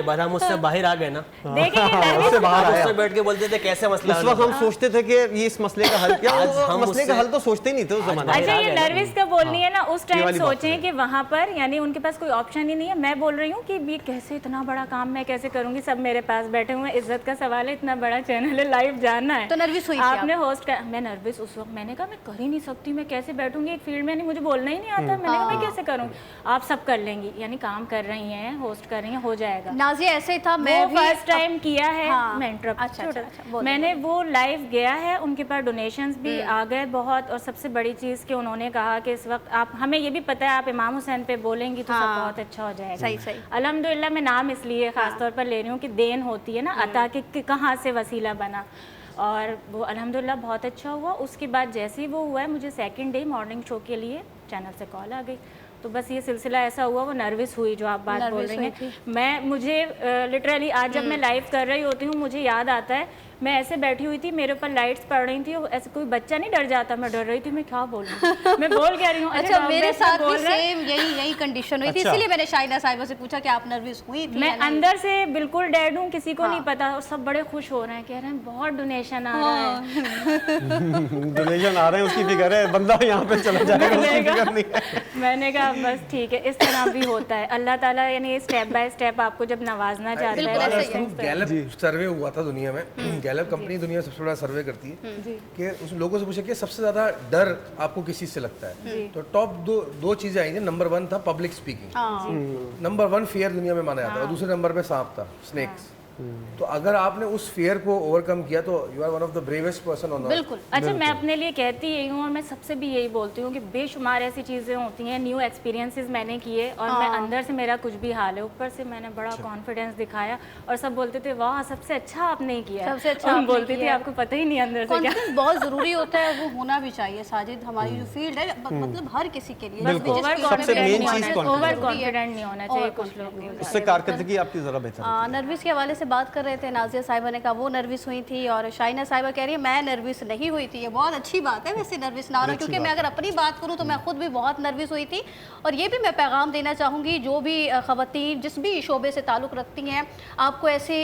बात मुझसे बाहर आ गए ना, देखिए बाहर बैठ के बोलते थे कैसे मसला। उस वक्त हम सोचते थे कि ये इस मसले का हल क्या, हम मसले का हल तो सोचते ही नहीं थे उस जमाने में। अच्छा, ये नर्वस का बोलनी है ना, उस टाइम सोचें कि वहाँ पर यानी उनके पास कोई ऑप्शन ही नहीं है। मैं बोल रही हूँ कि ये कैसे, इतना बड़ा काम मैं कैसे करूँगी, सब मेरे पास बैठे हुए, इज्जत का सवाल है, इतना बड़ा चैनल है, लाइव जाना है। तो नर्वस हुई आपने होस्ट का? मैं नर्वस उस वक्त, मैंने कहा मैं कर ही नहीं सकती, मैं कैसे बैठूंगी एक फील्ड में, नहीं मुझे बोलना ही नहीं आता। मैंने कहा मैं कैसे करूँगी, आप सब कर लेंगी, यानी काम कर रही हैं, होस्ट कर रही हैं, हो जाएगा। नाज़िया ऐसे ही था, मैं भी फर्स्ट टाइम किया है। मैं इंटरप्ट, अच्छा, मैंने वो लाइव गया है, उनके पास डोनेशंस भी आ गए बहुत, और सबसे बड़ी चीज़ कि उन्होंने कहा कि इस वक्त आप, हमें ये भी पता है आप इमाम हुसैन पे बोलेंगी तो सब बहुत अच्छा हो जाएगा। सही। अल्हम्दुलिल्लाह, मैं नाम इसलिए खासतौर पर ले रही हूँ कि देन होती है ना, अता के कहाँ से वसीला बना, और वो अल्हम्दुलिल्लाह बहुत अच्छा हुआ। उसके बाद जैसे ही वो हुआ है, मुझे सेकंड डे मॉर्निंग शो के लिए चैनल से कॉल आ गई, तो बस ये सिलसिला ऐसा हुआ। वो नर्वस हुई जो आप बात बोल रही हैं, मुझे लिटरली आज जब मैं लाइव कर रही होती हूँ, मुझे याद आता है मैं ऐसे बैठी हुई थी, मेरे ऊपर लाइट्स पड़ रही थी, ऐसे कोई बच्चा नहीं डर जाता, मैं डर रही थी, मैं क्या बोल रही हूँ, मैं बोल क्या रही हूँ। अच्छा, मेरे साथ भी सेम यही कंडीशन हुई थी, इसलिए मैंने शाहिदा साहिबा से पूछा कि आप नर्वस हुई थी? मैं अंदर से बिल्कुल डेड हूँ, किसी को नहीं पता, और सब बड़े खुश हो रहे हैं, कह रहे हैं बहुत डोनेशन आ रहा है। डोनेशन आ रहे हैं, उसकी फिक्र है, बंदा यहाँ पे चला जाएगा, उसकी फिक्र नहीं है। मैंने कहा बस ठीक है, इस तरह भी होता है, अल्लाह ताला यानी स्टेप बाय स्टेप आपको जब नवाजना चाहता है। गैलप सर्वे हुआ था दुनिया में, गैलप कंपनी दुनिया सबसे बड़ा सर्वे करती है कि उस लोगों से पूछा कि सबसे ज्यादा डर आपको किस चीज से लगता है, तो टॉप दो चीजें आई थी। नंबर 1 था पब्लिक स्पीकिंग, नंबर 1 फियर दुनिया में माना जाता है, और दूसरे नंबर पे सांप था, स्नेक्स। तो अगर आपने उस फियर को ओवरकम किया तो you are one of the bravest person on earth. बिल्कुल। अच्छा, मैं अपने लिए कहती यही हूँ और मैं सबसे भी यही बोलती हूँ कि बेशुमार ऐसी चीज़ें होती हैं, न्यू एक्सपीरियंसेस मैंने किए और मैं अंदर से मेरा कुछ भी हाल है, ऊपर से मैंने बड़ा कॉन्फिडेंस दिखाया और सब बोलते थे वाह सबसे अच्छा आपने किया, सबसे अच्छा और आपने बोलती थी किया। आपको पता ही नहीं अंदर से क्या। कॉन्फिडेंस बहुत जरूरी होता है, वो होना भी चाहिए साजिद। हमारी जो फील्ड है मतलब हर किसी के लिए, बिल्कुल। जिस field सबसे में main भी चीज़ होना है, confidence। ओवर जरूरी है। कॉन्फिडेंट नहीं होना चाहिए और कुछ लोग नहीं उससे कारकर्दगी आपकी ज़रा बेहतर। नर्विस के हवाले से बात कर रहे थे, नाजिया साहिबा ने कहा वो नर्विस हुई थी और शाइना साहिबा कह रही है मैं नर्विस नहीं हुई थी। ये बहुत अच्छी बात है वैसे नर्विस ना होना, क्योंकि मैं अगर अपनी बात करूं तो मैं खुद भी बहुत नर्विस हुई थी। और ये भी मैं पैगाम देना चाहूँगी जो भी ख़वातीन जिस भी शोबे से ताल्लुक़ रखती हैं, आपको ऐसे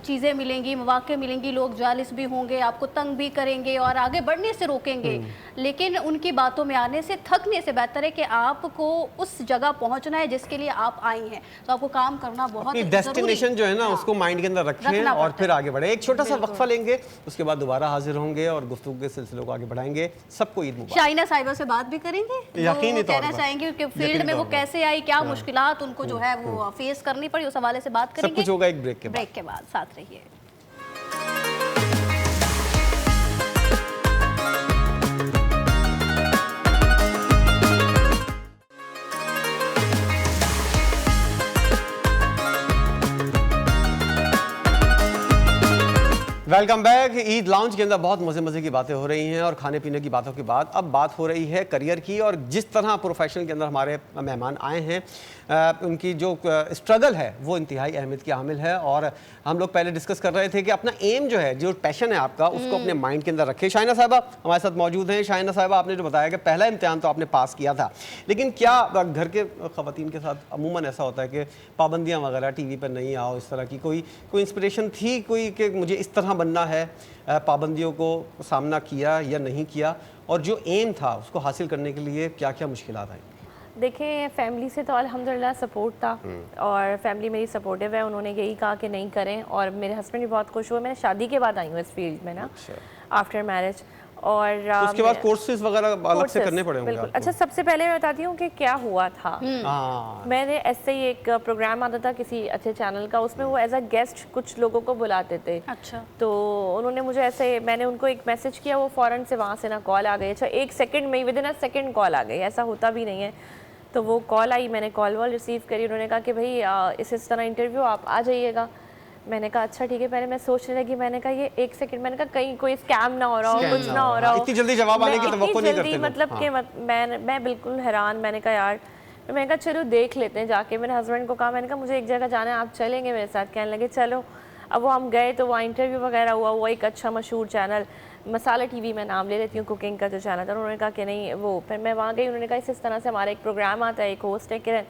चीज़ें मिलेंगी, मौक़े मिलेंगी, लोग जालिस भी होंगे, आपको तंग भी करेंगे और आगे बढ़ने से रोकेंगे, लेकिन उनकी बातों में आने से थकने से बेहतर है कि आपको उस जगह पहुँचना है जिसके लिए आप आई हैं, तो आपको काम करना बहुत अपनी डेस्टिनेशन जो है ना उसको माइंड के अंदर रखें रखना और पड़ता फिर आगे बढ़े। एक छोटा सा वक्फा लेंगे, उसके बाद दोबारा हाजिर होंगे और गुफ्तगू के सिलसिले को आगे बढ़ाएंगे। सबको ईद मुबारक। शाइना साहिबा से बात भी करेंगे, यकीनी वो तौर कहना पर। चाहेंगे कि यकीनी फील्ड में वो तौर पर। कैसे आई, क्या मुश्किलात उनको जो है वो फेस करनी पड़ी, उस हवाले से बात सब करेंगे। कुछ होगा एक ब्रेक के बाद। ब्रेक के बाद साथ रहिए। Welcome back. ईद लाउंज के अंदर बहुत मज़े की बातें हो रही हैं और खाने पीने की बातों के बाद अब बात हो रही है करियर की। और जिस तरह प्रोफेशन के अंदर हमारे मेहमान आए हैं, उनकी जो स्ट्रगल है वो इंतहाई अहमियत की हामिल है। और हम लोग पहले डिस्कस कर रहे थे कि अपना एम जो है, जो पैशन है आपका, उसको अपने माइंड के अंदर रखें। शाइना साहिबा हमारे साथ मौजूद हैं। शाइना साहिबा, आपने जो बताया कि पहला इम्तिहान तो आपने पास किया था, लेकिन क्या घर के ख़वातीन के साथ अमूमन ऐसा होता है कि पाबंदियाँ वगैरह, टीवी पर नहीं आओ, इस तरह की कोई इंस्पिरेशन थी कोई कि मुझे इस तरह बनना है, पाबंदियों को सामना किया या नहीं किया, और जो एम था उसको हासिल करने के लिए क्या क्या मुश्किलात आई? देखिए, फैमिली से तो अल्हम्दुलिल्लाह सपोर्ट था और फैमिली मेरी सपोर्टिव है। उन्होंने यही कहा कि नहीं करें, और मेरे हस्बैंड भी बहुत खुश हुए। मैं शादी के बाद आई हूँ इस फील्ड में ना, आफ्टर मैरिज। और तो उसके बाद कोर्सेज वगैरह अलग से करने पड़े होंगे बिल्कुल। आपको? अच्छा, सबसे पहले मैं बताती हूँ कि क्या हुआ था। हाँ, मैंने ऐसे ही एक प्रोग्राम आता था किसी अच्छे चैनल का, उसमें वो एज अ गेस्ट कुछ लोगों को बुलाते थे। अच्छा। तो उन्होंने मुझे ऐसे, मैंने उनको एक मैसेज किया, वो फ़ौरन से वहाँ से ना कॉल आ गई। अच्छा, 1 सेकंड में, within a second call आ गई, ऐसा होता भी नहीं है। तो वो कॉल आई, मैंने कॉल रिसीव करी। उन्होंने कहा कि भाई इस तरह इंटरव्यू, आप आ जाइएगा। मैंने कहा अच्छा ठीक है। पहले मैं सोचने लगी, मैंने कहा ये 1 सेकंड, मैंने कहा कहीं कोई स्कैम ना हो रहा हो, कुछ ना हो रहा हो। इतनी जल्दी जवाब आने की मैं तवक्को इतनी नहीं जल्दी, करते लोग। मतलब कि मैं बिल्कुल हैरान। मैंने कहा यार, मैंने कहा चलो देख लेते हैं जाके। मेरे हस्बैंड को कहा, मैंने कहा मुझे एक जगह जाना है, आप चलेंगे मेरे साथ? कहने लगे चलो। अब वो हम गए तो वहाँ इंटरव्यू वगैरह हुआ। वो एक अच्छा मशहूर चैनल, मसाला टीवी, मैं नाम ले लेती हूँ, कुकिंग का जो चैनल था। उन्होंने कहा कि नहीं वो, फिर मैं वहाँ गई। उन्होंने कहा इस तरह से हमारा एक प्रोग्राम आता है, एक होस्ट है किरण,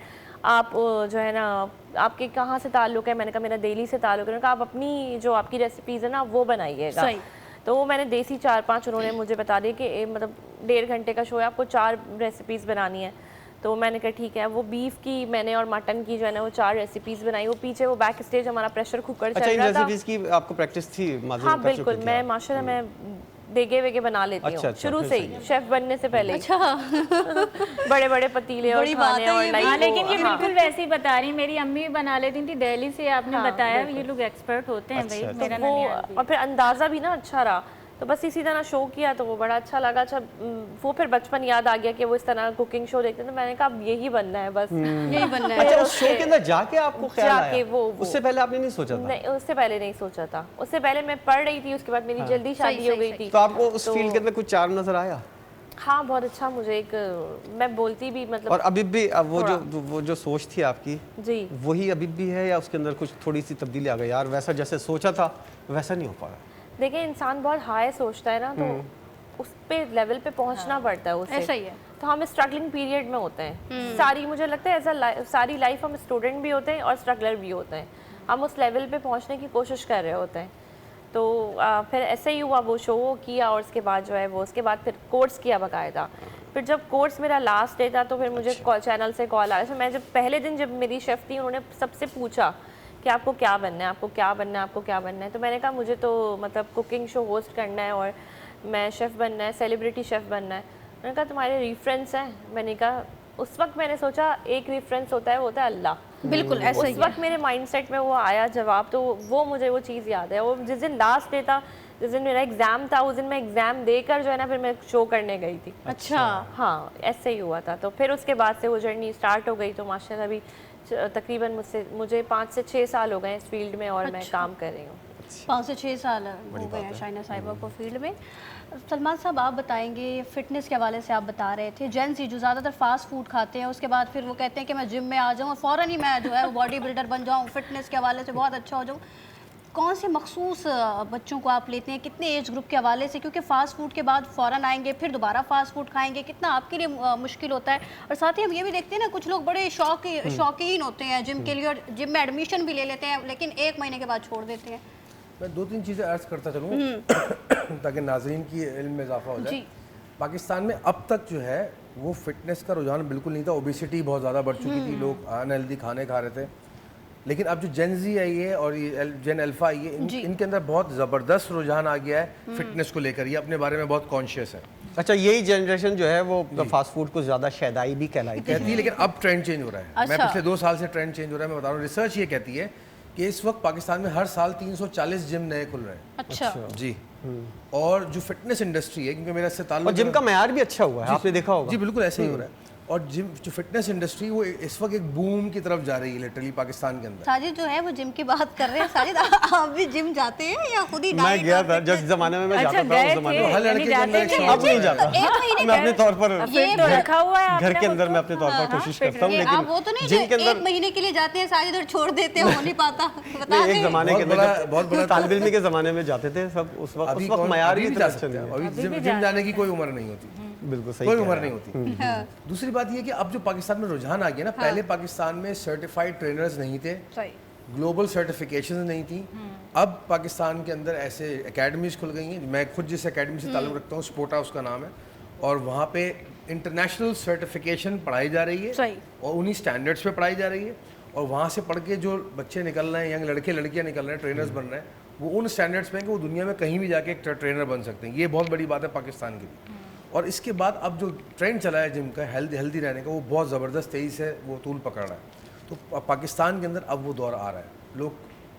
आप जो है ना, आपके कहाँ से ताल्लुक़ है? मैंने कहा मेरा दिल्ली से ताल्लुक़ है। उन्होंने कहा आप अपनी जो आपकी रेसिपीज़ है ना वो बनाइएगा। तो वो मैंने देसी 4-5 उन्होंने मुझे बता दिया कि मतलब 1.5 घंटे का शो है, आपको 4 रेसिपीज़ बनानी है। तो मैंने कहा ठीक है। वो बीफ की मैंने और मटन की जो है ना वो 4 रेसिपीज़ बनाई। वो पीछे वो बैक स्टेज हमारा प्रेशर कुकर चल रहा था। अच्छा, इन रेसिपीज़ की आपको प्रैक्टिस थी? हाँ बिल्कुल, मैं माशाल्लाह मैं देगे वेगे बना लेती हूँ शुरू से ही, शेफ बनने से पहले। अच्छा। बड़े बड़े पतीले और खाने और लाइक। हाँ, लेकिन ये बिल्कुल वैसे ही बता रही, मेरी अम्मी भी बना लेती थी दिल्ली से। आपने बताया ये लोग एक्सपर्ट होते हैं भाई। मेरा वो और फिर अंदाज़ा भी ना अच्छा रहा। तो बस इसी तरह शो किया तो वो बड़ा अच्छा लगा। अच्छा, वो फिर बचपन याद आ गया कि वो इस तरह कुकिंग शो देखते थे। तो मैंने कहा अब यही बनना है, बस यही बनना है। अच्छा, उस शो के अंदर जाके आपको ख्याल आया? वो उससे पहले आपने नहीं सोचा था? नहीं, उससे पहले नहीं सोचा था। उससे पहले मैं पढ़ रही थी, उसके बाद मेरी जल्दी शादी हो गई थी। तो आपको उस फील्ड के अंदर कुछ चार्म नजर आया? हाँ, बहुत अच्छा। मुझे एक, मैं बोलती भी मतलब। और अभी भी वो जो सोच थी आपकी जी, वही अभी भी है या उसके अंदर कुछ थोड़ी सी तब्दीली आ गई? यार वैसा जैसे सोचा था वैसा नहीं हो पा रहा। देखिए, इंसान बहुत हाई सोचता है ना, तो उस पे लेवल पे पहुंचना पड़ता है उसे। ऐसा ही है। तो हम स्ट्रगलिंग पीरियड में होते हैं सारी, मुझे लगता है ऐसा सारी लाइफ हम स्टूडेंट भी होते हैं और स्ट्रगलर भी होते हैं। हम उस लेवल पे पहुंचने की कोशिश कर रहे होते हैं। तो फिर ऐसे ही हुआ, वो शो किया और उसके बाद जो है वो, उसके बाद फिर कोर्स किया बाकायदा। फिर जब कोर्स मेरा लास्ट डे था तो फिर मुझे चैनल से कॉल आया। तो मैं जब पहले दिन, जब मेरी शेफ़ थी, उन्होंने सबसे पूछा कि आपको क्या बनना है, आपको क्या बनना है, आपको क्या बनना है। तो मैंने कहा मुझे तो मतलब कुकिंग शो होस्ट करना है और मैं शेफ़ बनना है, सेलिब्रिटी शेफ़ बनना है। उन्होंने कहा तुम्हारे रेफरेंस हैं? मैंने कहा, उस वक्त मैंने सोचा एक रेफरेंस होता है, वो होता है अल्लाह। बिल्कुल ऐसा ही उस वक्त मेरे माइंडसेट में वो आया जवाब, तो वो मुझे वो चीज़ याद है। वो जिस दिन लास्ट डे था, जिस दिन मेरा एग्ज़ाम था, उस दिन मैं एग्ज़ाम देकर जो है ना फिर मैं शो करने गई थी। अच्छा हाँ, ऐसे ही हुआ था। तो फिर उसके बाद से वो जर्नी स्टार्ट हो गई। तो माशाल्लाह अभी तकरीबन मुझे 5 से 6 साल हो गए इस फील्ड में और मैं काम कर रही हूँ। 5 से 6 साल हो गए हैं शाइना साहिबा को फील्ड में। सलमान साहब आप बताएंगे, फिटनेस के हवाले से आप बता रहे थे, जेन जी जो ज़्यादातर फास्ट फूड खाते हैं उसके बाद फिर वो कहते हैं कि मैं जिम में आ जाऊँ और फ़ौरन ही मैं जो है बॉडी बिल्डर बन जाऊँ, फिटनेस के हवाले से बहुत अच्छा हो जाऊँ। कौन से मखसूस बच्चों को आप लेते हैं, कितने एज ग्रुप के हवाले से, क्योंकि फ़ास्ट फूड के बाद फ़ौरन आएंगे फिर दोबारा फ़ास्ट फूड खाएंगे, कितना आपके लिए मुश्किल होता है? और साथ ही हम ये भी देखते हैं ना, कुछ लोग बड़े शौकीन होते हैं जिम के लिए और जिम में एडमिशन भी ले लेते हैं लेकिन 1 महीने के बाद छोड़ देते हैं। मैं 2-3 चीज़ें अर्ज करता चलूँ ताकि नाज़रीन की इल्म में इजाफा हो जाए। पाकिस्तान में अब तक जो है वो फिटनेस का रुझान बिल्कुल नहीं था। ओबेसिटी बहुत ज़्यादा बढ़ चुकी थी, लोग अनहेल्दी खाने खा रहे थे। लेकिन अब जो जेन जी आई है और ये जेन अल्फा आई है, इनके अंदर बहुत ज़बरदस्त रुझान आ गया है फिटनेस को लेकर। ये अपने बारे में बहुत कॉन्शियस है। अच्छा, यही जनरेशन जो है वो फास्ट फूड को ज़्यादा शैदाई भी कहती है, लेकिन अब ट्रेंड चेंज हो रहा है। मैं पिछले 2 साल से ट्रेंड चेंज हो रहा है। मैं बता रहा हूँ, रिसर्च ये कहती है कि इस वक्त पाकिस्तान में हर साल 340 जिम नए खुल रहे हैं। अच्छा जी। और जो फिटनेस इंडस्ट्री है, क्योंकि मेरा इससे ताल्लुक, और जिम का मैयार भी अच्छा हुआ है, आपने देखा होगा। जी बिल्कुल ऐसे ही हो रहा है। और जिम जो फिटनेस इंडस्ट्री वो इस वक्त एक बूम की तरफ जा रही है लिटरली पाकिस्तान के अंदर। साजिद जो है वो जिम की बात कर रहे हैं। साजिद आप भी जिम जाते हैं या खुद ही? मैं गया था जिस जमाने में मैं जाता था, उस जमाने में। हर लड़के के अंदर एक अब नहीं जाता। मैं अपने तौर पर ये तो रखा हुआ है घर के अंदर मैं अपने तौर पर कोशिश करता हूँ, आप वो तो नहीं जिम के जो 1 अंदर महीने के लिए जाते हैं साजिद और छोड़ देते हैं, हो नहीं पाता। बता एक जमाने के अंदर बहुत बड़ा तालिब इल्मी के जमाने में जाते थे सब। उस वक्त मैयार भी इतना अच्छा नहीं था। अभी जिम जाने की कोई उम्र नहीं होती। बिल्कुल सही, कोई उम्र नहीं होती। दूसरी बात ये कि अब जो पाकिस्तान में रुझान आ गया ना, पहले पाकिस्तान में सर्टिफाइड ट्रेनर्स नहीं थे, ग्लोबल सर्टिफिकेशन नहीं थी। अब पाकिस्तान के अंदर ऐसे एकेडमीज खुल गई हैं। मैं खुद जिस एकेडमी से ताल्लुक़ रखता हूँ, स्पोर्टा उसका नाम है, और वहाँ पे इंटरनेशनल सर्टिफिकेशन पढ़ाई जा रही है और उन्हीं स्टैंडर्ड्स पे पढ़ाई जा रही है। और वहाँ से पढ़ के जो बच्चे निकल रहे हैं, यंग लड़के लड़कियाँ निकल रहे हैं, ट्रेनर्स बन रहे हैं, वो उन स्टैंडर्ड्स पे हैं कि वो दुनिया में कहीं भी जाके एक ट्रेनर बन सकते हैं। ये बहुत बड़ी बात है पाकिस्तान की। और इसके बाद अब जो ट्रेंड चला है जिम का, हेल्दी रहने का, वो बहुत ज़बरदस्त तेज़ी से वो तूल पकड़ रहा है। तो पाकिस्तान के अंदर अब वो दौर आ रहा है, लोग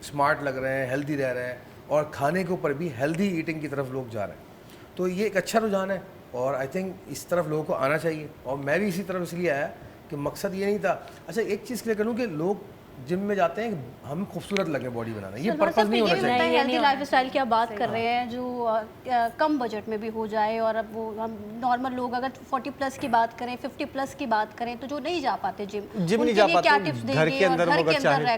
स्मार्ट लग रहे हैं, हेल्दी रह रहे हैं, और खाने के ऊपर भी हेल्दी ईटिंग की तरफ लोग जा रहे हैं। तो ये एक अच्छा रुझान है और आई थिंक इस तरफ लोगों को आना चाहिए। और मैं भी इसी तरफ इसलिए आया कि मकसद ये नहीं था। अच्छा, एक चीज़ क्लियर करूँ कि लोग जिम में जाते हैं कि हम खूबसूरत लगे बॉडी बनाना, ये पर्पस नहीं होना चाहिए। हेल्दी लाइफस्टाइल की आप बात कर रहे हैं जो कम बजट में भी हो जाए, और अब वो हम नॉर्मल लोग अगर 40 प्लस की बात करें, 50 प्लस की बात करें, तो जो नहीं जा पाते जिम नहीं जा पाते, क्या टिप्स देंगे? घर के अंदर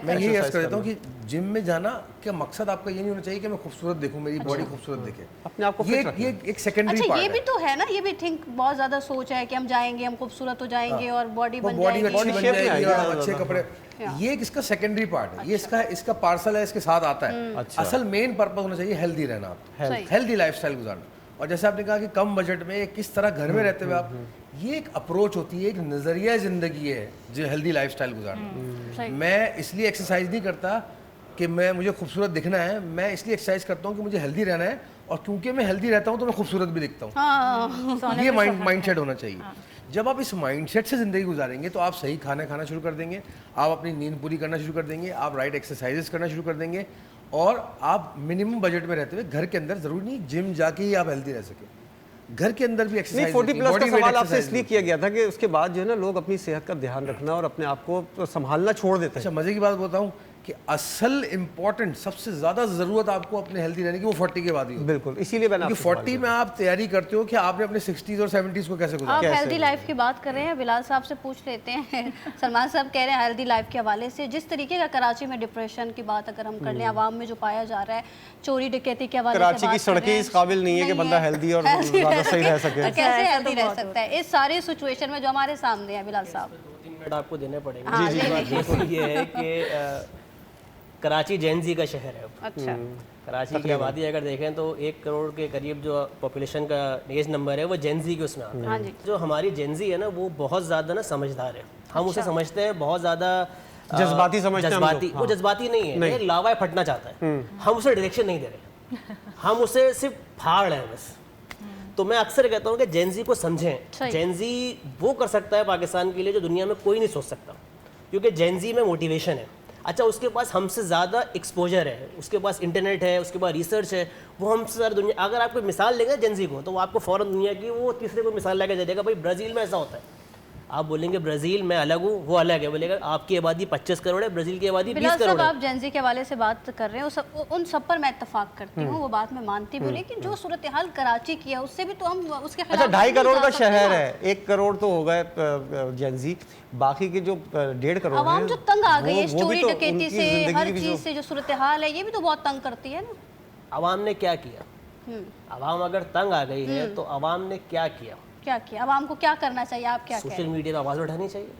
मैं यही अर्ज कर देता हूँ कि जिम में जाना का मकसद आपका ये नहीं होना चाहिए कि मैं खूबसूरत दिखूं, मेरी बॉडी खूबसूरत दिखे, अपने आप को ये एक सेकेंडरी पार्ट है। ये भी तो है ना, ये भी थिंक बहुत ज़्यादा सोच है कि हम जाएंगे, हम खूबसूरत हो जाएंगे और बॉडी बन अच्छी बन जाएगी, जाएगी और अच्छे कपड़े। ये इसका सेकेंडरी पार्ट है, ये इसका पार्सल है, इसके साथ आता है। असल मेन पर्पस होना चाहिए हेल्दी रहना, आप हेल्दी लाइफस्टाइल गुजारना। और जैसे आपने कहा कि कम बजट में किस तरह घर में रहते हुए आप, ये एक अप्रोच होती है, एक नज़रिया ज़िंदगी है जो हेल्दी लाइफस्टाइल गुजारना। मैं इसलिए एक्सरसाइज नहीं करता कि मुझे खूबसूरत दिखना है, मैं इसलिए एक्सरसाइज करता हूँ कि मुझे हेल्दी रहना है, और क्योंकि मैं हेल्दी रहता हूँ तो मैं खूबसूरत भी दिखता हूँ। ये माइंडसेट होना चाहिए। जब आप इस माइंडसेट से ज़िंदगी गुजारेंगे तो आप सही खाना शुरू कर देंगे, आप अपनी नींद पूरी करना शुरू कर देंगे, आप राइट एक्सरसाइजेस करना शुरू कर देंगे, और आप मिनिमम बजट में रहते हुए घर के अंदर, ज़रूरी नहीं जिम जाके ही आप हेल्दी रह सके, घर के अंदर भी एक्सरसाइज। 40 प्लस का सवाल आपसे इसलिए किया गया था कि उसके बाद जो है ना लोग अपनी सेहत का ध्यान रखना और अपने आप को संभालना छोड़ देते हैं। अच्छा, मज़े की बात बताऊँ कि असल इम्पोर्टेंट सबसे ज़्यादा ज़रूरत आपको अपने हेल्दी रहने की वो 40 के बाद ही होती है। बिल्कुल, इसीलिए मैंने 40 में आप तैयारी करते हो कि आपने अपने 60s और 70s को कैसे गुजारा। आप हेल्दी लाइफ की बात कर रहे हैं, बिलाल साहब से पूछ लेते हैं। सलमान साहब कह रहे हैं हेल्दी लाइफ के हवाले से, जिस तरीके का कराची में डिप्रेशन की बात अगर हम कर लें, आवाम में जो पाया जा रहा है, चोरी डकैती के हवाले से, कराची की सड़कें इस काबिल नहीं है कि बंदा हेल्दी और ज़्यादा सही रह सके। कैसे हेल्दी रह सकता है इस सारी सिचुएशन में जो हमारे सामने है? बिलाल साहब 2-3 मिनट आपको देने पड़ेंगे। जी, ये है कि कराची जेन जी का शहर है। अच्छा, कराची की आबादी अगर देखें तो 1 करोड़ के करीब जो पॉपुलेशन का एज नंबर है वो जेन जी के उसमें आता है। जो हमारी जेन जी है ना, वो बहुत ज़्यादा ना समझदार है। हम उसे समझते हैं बहुत ज़्यादा जज्बाती समझते हैं हम लोग। वो जज्बाती नहीं है, ये लावा फटना चाहता है। हम उसे डायरेक्शन नहीं दे रहे, हम उसे सिर्फ फाड़ रहे हैं बस। तो मैं अक्सर कहता हूँ कि जेन जी को समझें। जेन जी वो कर सकता है पाकिस्तान के लिए जो दुनिया में कोई नहीं सोच सकता। क्योंकि जेनजी में मोटिवेशन है। अच्छा, उसके पास हमसे ज़्यादा एक्सपोजर है, उसके पास इंटरनेट है, उसके पास रिसर्च है, वो हमसे ज़्यादा दुनिया, अगर आप कोई मिसाल लेंगे जेनजी को तो वो आपको फ़ौरन दुनिया की वो तीसरे को मिसाल लेकर दे देगा, भाई ब्राज़ील में ऐसा होता है। आप बोलेंगे ब्राज़ील में अलग हूँ, वो अलग है, बोलेगा आपकी आबादी 25 करोड़ है, ब्राज़ील की आबादी 20 बिलाल करोड़ साहब, है। आप जेनजी के हवाले से बात कर रहे हैं, उन सब पर मैं इत्तेफाक करती हूँ, वो बात मैं मानती भी हूँ, लेकिन जो सूरत हाल कराची की है उससे भी तो हम उसके खिलाफ अच्छा, 2.5 करोड़ नहीं का जा सकते शहर ना। है, 1 करोड़ तो हो गए जेनजी, बाकी के जो 1.5 करोड़ आवाम हैं, जो तंग आ गई है वो भी चोरी तो डकैती उनकी से, जिंदगी हर की चीज से जो सूरत हाल है, ये भी तो बहुत तंग करती है ना। आवाम ने क्या किया? आवाम अगर तंग आ गई है तो आवाम ने क्या किया? क्या किया? आवाम को क्या करना चाहिए? आप क्या कह सोशल रहे मीडिया पर आवाज़ उठानी चाहिए। हैं?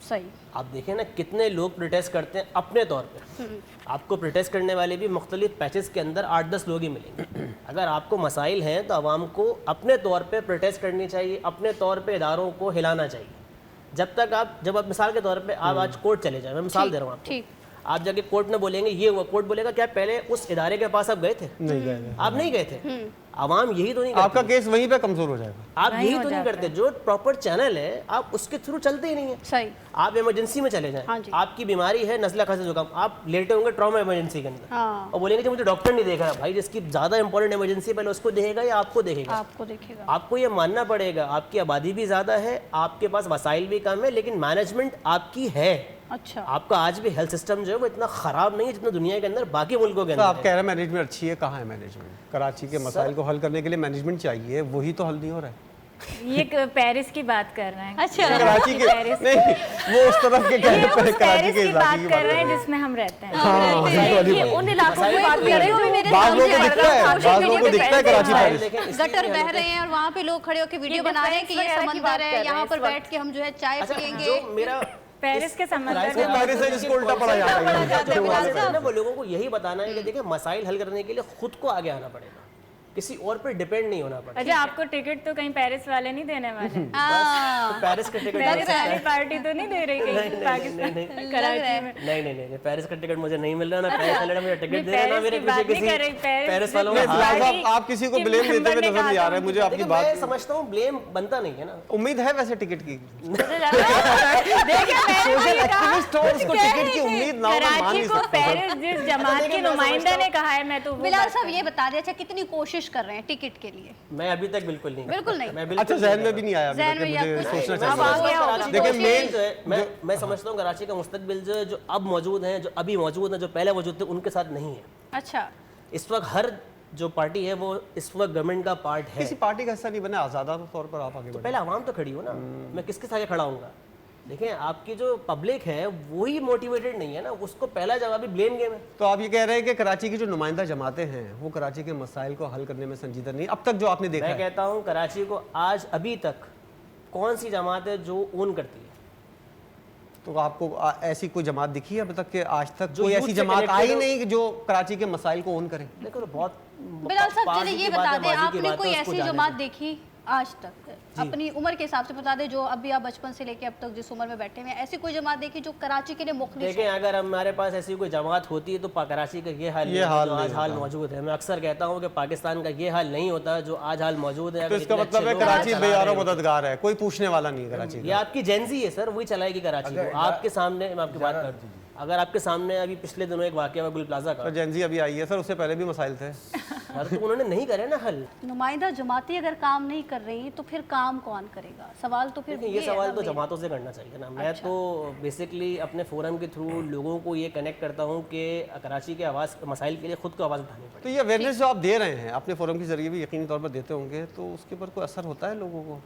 सही। आप देखें ना कितने लोग प्रोटेस्ट करते हैं अपने तौर पे। आपको प्रोटेस्ट करने वाले भी मुख्तलिफ पैचेस के अंदर 8-10 लोग ही मिलेंगे। अगर आपको मसाइल हैं तो आवाम को अपने तौर पे प्रोटेस्ट करनी चाहिए, अपने तौर पे इदारों को हिलाना चाहिए। जब आप मिसाल के तौर पे आप आज कोर्ट चले जाए, मैं मिसाल दे रहा हूँ आपको, ठीक। आप जाके कोर्ट में बोलेंगे ये हुआ, कोर्ट बोलेगा क्या पहले उस इदारे के पास आप गए थे? नहीं गए। आप नहीं गए थे। आवाम यही तो नहीं करती। आपका केस वहीं पे कमजोर हो जाएगा। आप यही तो नहीं करते। जो प्रॉपर चैनल है आप उसके थ्रू चलते ही नहीं है। सही। आप इमरजेंसी में चले जाएं, हाँ जी। आपकी बीमारी है नज़ला खांसी जुकाम, आप लेटे होंगे ट्रॉमा इमरजेंसी के अंदर, हाँ। और बोलेंगे कि मुझे डॉक्टर नहीं देख रहा। भाई जिसकी ज़्यादा इंपॉर्टेंट इमरजेंसी पहले उसको देखेगा या आपको देखेगा? आपको देखेगा। आपको ये मानना पड़ेगा आपकी आबादी भी ज़्यादा है, आपके पास वसाइल भी कम है, लेकिन मैनेजमेंट आपकी है। अच्छा। आपका आज भी हेल्थ सिस्टम जो है वो इतना ख़राब नहीं है जितना दुनिया के अंदर बाकी मुल्कों के तो अंदर आप है। कह रहे हैं मैनेजमेंट अच्छी है, कहाँ है मैनेजमेंट? कराची के मसाइल को हल करने के लिए मैनेजमेंट चाहिए, वही तो हल नहीं हो रहा है। ये पेरिस की बात कर रहे हैं। अच्छा। कराची के पेरिस नहीं, वो उस तरफ के कह ये रहे उस हैं, कराची पेरिस के की इलाके बात की कर रहे हैं जिसमें हम रहते हैं। ये उन इलाकों की बात कर रहे हो, मेरे बाज़ लोगों को दिखता है, बाज़ लोगों को दिखता है कराची हाँ, पेरिस। देखें, इसलिए गटर क्या बह होता रहे हैं और वहाँ पे लोग खड़े होकर वीडियो बना रहे हैं कि ये वगैरह की समंदर बात कर है, रहे यहाँ हैं पर इस वक्त। बैठ के हम जो है चाय अच्छा, पियेंगे। जो मेरा पेरिस के समंदर वो पेरिस है जिसको उल्टा पड़ा जाता है। वो लोगों को यही बताना है कि देखिए मसाइल हल करने के लिए खुद को आगे आना पड़ेगा, किसी और पर डिपेंड नहीं होना पड़ेगा। अच्छा, आपको टिकट तो कहीं पेरिस वाले नहीं देने वाले? तो पेरिस का टिकट पेरिस वाली पार्टी तो नहीं दे रही कहीं नहीं, पाकिस्तान नहीं, कराची में? नहीं, पेरिस का टिकट मुझे नहीं मिल रहा ना, पेरिस वाले ने मुझे टिकट नहीं, दे रहा ना, पेरिस मेरे की पीछे बात नहीं किसी कर रही, पेरिस वालों नहीं, का फिलहाल हाथ। साहब, आप किसी को कि ब्लेम देते हुए मैंने नजर नहीं कहा आ रहे हैं मुझे आपकी देखिए, बात। मैं समझता हूँ ब्लेम बनता नहीं है ना। उम्मीद है वैसे टिकट की, देखिए, मैंने सोशल वही कहा, एक्टिविस्ट हो, उसको कह टिकट की रहे थे, उम्मीद ना हो, मैं मान कराची नहीं को सकता। पेरिस जिस जमात के देखिए, मैं नुमाइंदा समझता ने कहा है, मैं तो वो बिलाल बात साहब कर ये बता दें, अच्छा कितनी कोशिश कर रहे हैं टिकट के लिए? मैं अभी तक बिल्कुल नहीं, बिल्कुल नहीं। मैं अच्छा, जहन में भी नहीं आया अभी जहन तक में कि या मुझे कुछ सोचना नहीं। अब आ चाहिए। गया होगा। देखिए, मेन जो है मैं समझता हूँ कराची का मुस्तकबिल जो है, जो अब मौजूद हैं, जो अभी मौजूद हैं, जो पहले मौजूद थे, उनके साथ नहीं है। अच्छा। इस वक्त हर जो पार्टी है वो इस वक्त गवर्नमेंट का पार्ट है। किसी पार्टी का हिस्सा नहीं बने, आज़ादा तौर पर आप आगे बढ़े। पहले आवाम तो खड़ी हो ना, मैं किसके साथ खड़ा हूँगा? देखें, आपकी जो पब्लिक है वही मोटिवेटेड नहीं है ना, उसको पहला जवाब भी ब्लेम गेम है। तो आप ये कह रहे हैं कि कराची की जो नुमाइंदा जमातें हैं वो कराची के मसाइल को हल करने में संजीदा नहीं, अब तक जो आपने देखा मैं है। कहता हूँ कराची को आज अभी तक कौन सी जमात है जो ओन करती है? तो आपको ऐसी कोई जमात दिखी है अभी तक कि आज तक जो कोई youth ऐसी से जमात connected आई हो? नहीं कि जो कराची के मसाइल को ओन करे? देखो तो बहुत बिलाल साहब पास चलिए की ये बात बता है, दें, माजी की आपने बात कोई है, उसको ऐसी जाने जमात दें। देखी आज तक अपनी उम्र के हिसाब से बता दें, जो अभी आप बचपन से लेके अब तक जिस उम्र में बैठे हुए हैं, ऐसी कोई जमात देखी जो कराची के लिए मुखलिस देखें, अगर हमारे पास ऐसी कोई जमात होती है तो कराची का ये हाल नहीं होता जो आज हाल मौजूद है। मैं अक्सर कहता हूँ कि पाकिस्तान का ये हाल नहीं होता जो आज हाल मौजूद है। तो इसका मतलब है कराची बेयारो मददगार है, कोई पूछने वाला नहीं है कराची ये आपकी जेंजी है सर, वही चलाएगी कराची को। आपके सामने मैं आपकी बात कर दूँ, अगर आपके सामने अभी पिछले दिनों एक वाकया हुआ गुल प्लाजा का, का। जेंजी अभी आई है सर, उससे पहले भी मसाइल थे। सर तो उन्होंने नहीं करे ना हल। नुमाइंदा जमाती अगर काम नहीं कर रही तो फिर काम कौन करेगा? सवाल तो फिर ये है सवाल ना तो मेरा। जमातों से करना चाहिए ना। मैं तो बेसिकली अपने फोरम के थ्रू लोगों को ये कनेक्ट करता हूँ कि कराची के आवाज़ मसाइल के लिए खुद को आवाज़ उठानी पड़े। तो ये अवेयरनेस जो आप दे रहे हैं अपने फोरम के जरिए भी यकीनी तौर पर देते होंगे, तो उसके ऊपर कोई असर होता है लोगों को?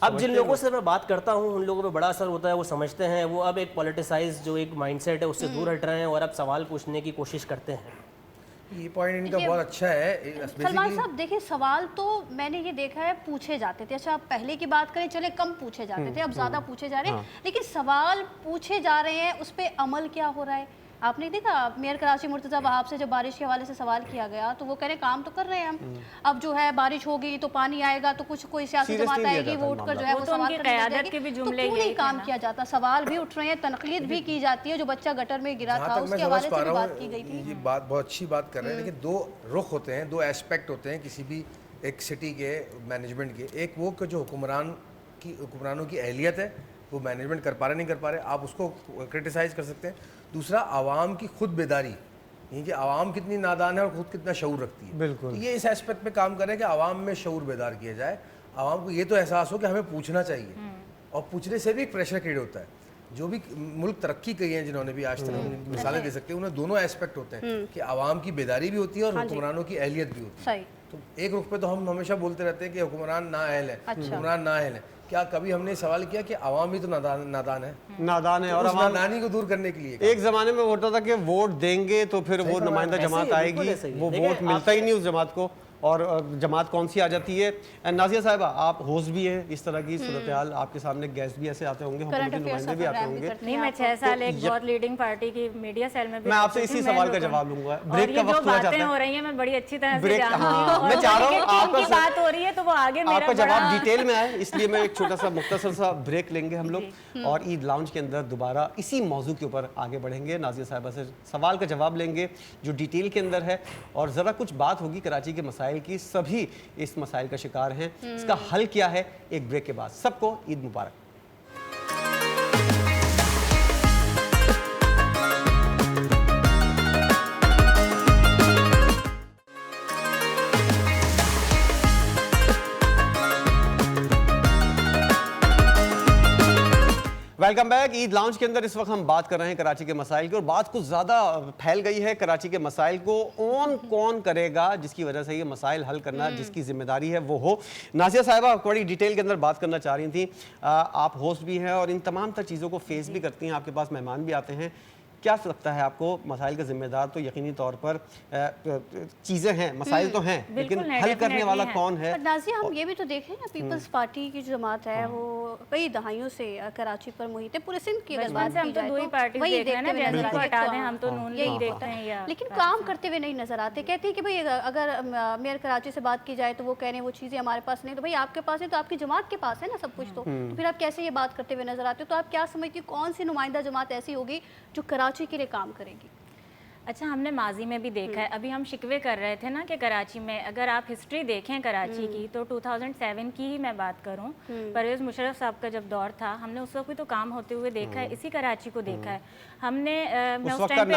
अब जिन लोगों से मैं बात करता हूँ उन लोगों पे बड़ा असर होता है। वो समझते हैं, वो अब एक पॉलिटिसाइज जो एक माइंडसेट है उससे दूर हट रहे हैं और अब सवाल पूछने की कोशिश करते हैं। ये पॉइंट इनका बहुत अच्छा है। सलमान बेसिकली साहब देखिए, सवाल तो मैंने ये देखा है पूछे जाते थे। अच्छा, आप पहले की बात करें, चले कम पूछे जाते थे, अब ज़्यादा पूछे जा रहे हैं, लेकिन सवाल पूछे जा रहे हैं, उस पर अमल क्या हो रहा है? आपने देखा मेयर कराची मुर्तज़ा वहाब से जब बारिश के हवाले से सवाल किया गया तो वो कह रहे काम तो कर रहे हैं हम, अब जो है बारिश होगी तो पानी आएगा तो कुछ कोई सियासी Serious जमात नहीं लिया आएगी, जाता वो उठकर जो है वो वो तो सवाल उनकी करने लग क़यादत जाएगी। के भी तो जुमले क्यों यही नहीं थे काम ना। किया जाता? सवाल भी उठ रहे हैं, तनकीद भी की जाती है। जो बच्चा गटर में गिरा था जहाँ तक उसके मैं हवाले समझ से पा भी रहा बात की गई हूँ, थी। ये बात बहुत अच्छी बात कर रहे हैं, लेकिन दो रुख होते हैं, दो एस्पेक्ट होते हैं किसी भी एक सिटी के मैनेजमेंट के। एक वो कि जो हुक्मरानों की अहलियत है, वो मैनेजमेंट कर पा रहे नहीं कर पा रहे, आप उसको क्रिटिसाइज कर सकते हैं। दूसरा, आवाम की खुद बेदारी, यानी कि आवाम कितनी नादान है और खुद कितना शऊर रखती है। बिल्कुल। तो ये इस एस्पेक्ट पे काम करें कि आवाम में शऊर बेदार किया जाए, आवाम को ये तो एहसास हो कि हमें पूछना चाहिए, और पूछने से भी एक प्रेशर क्रिएट होता है। जो भी मुल्क तरक्की की है जिन्होंने भी आज तक, हम मिसालें दे सकते हैं, उन्हें दोनों एस्पेक्ट होते हैं कि आवाम की बेदारी भी होती है और हुक्मरानों की अहलियत भी होती है। तो एक रुख पे तो हम हमेशा बोलते रहते हैं कि हुक्मरान नाअहल है, हुक्मरान नाअहल है। क्या कभी हमने सवाल किया कि आवाम भी तो नादान है? नादान है। और उस नादानी को दूर करने के लिए एक जमाने में होता था कि वोट देंगे तो फिर वो नुमाइंदा जमात आएगी, वो वोट मिलता ही नहीं उस जमात को, और जमात कौन सी आ जाती है। नाजिया साहिबा, आप होस्ट भी हैं, इस तरह की सूरत हाल आपके सामने गेस्ट भी ऐसे आते होंगे, हुकूमती नुमाइंदे भी आते होंगे। नहीं, मैं 6 साल एक बहुत लीडिंग पार्टी की मीडिया सेल में भी, मैं आपसे इसी सवाल का जवाब लूंगा। ब्रेक का वक्त हुआ जाता है, हो रही है, मैं बड़ी अच्छी तरह से ब्रेक, जानती हाँ, हूं। मैं चाह रहा हूँ आपकी बात हो रही है तो वो आगे मेरा आपका जवाब बड़ा- डिटेल में आए, इसलिए मैं एक छोटा सा मुख्तसर सा ब्रेक लेंगे हम लोग, और ईद लाउंज के अंदर दोबारा इसी मौजू के ऊपर आगे बढ़ेंगे। नाजिया साहिबा से सवाल का जवाब लेंगे जो डिटेल के अंदर है, और ज़रा कुछ बात होगी कराची के मसाइल की। सभी इस मसाइल का शिकार हैं, इसका हल क्या है, एक ब्रेक के बाद। सबको ईद मुबारक। Welcome back. ईद लाउंज के अंदर इस वक्त हम बात कर रहे हैं कराची के मसाइल की, और बात कुछ ज़्यादा फैल गई है। कराची के मसाइल को कौन करेगा, जिसकी वजह से ये मसाइल हल करना जिसकी जिम्मेदारी है वो हो। नाजिया साहिबा बड़ी डिटेल के अंदर बात करना चाह रही थी। आप होस्ट भी हैं और इन तमाम तर चीज़ों को फेस भी करती हैं, आपके पास मेहमान भी आते हैं। क्या लगता है आपको, मसाइल का जिम्मेदार तो यकीनी तौर पर चीज़ें हैं, मसाइल तो हैं, लेकिन हल करने वाला कौन है? पर नाज़िया, हम ये भी तो देखें ना, पीपल्स पार्टी की जो जमात है वो कई दहाइयों से कराची पर मुहित है, पूरे सिंध की अगर बात से हम की तो जाए दो ही पार्टी वही देख रहे हैं ना, देखते हुए जनरल को नजर हटा आते दें, हैं। हम तो नून लीग देखते हैं या लेकिन काम करते हुए नहीं नजर आते। कहते हैं कि भाई अगर मेयर कराची से बात की जाए तो वो कह रहे हैं वो चीज़ें हमारे पास नहीं, तो भाई आपके पास है तो आपकी जमात के पास है ना सब कुछ, तो फिर आप कैसे ये बात करते हुए नजर आते हो? तो आप क्या समझती हो, कौन सी नुमाइंदा जमात ऐसी होगी जो कराची के लिए काम करेगी? अच्छा, हमने माजी में भी देखा है। अभी हम शिकवे कर रहे थे ना कि कराची में अगर आप हिस्ट्री देखें कराची की, तो 2007 की ही मैं बात करूं, परवेज़ मुशर्रफ साहब का जब दौर था, हमने उस वक्त भी तो काम होते हुए देखा है, इसी कराची को देखा है हमने। मैं उस टाइम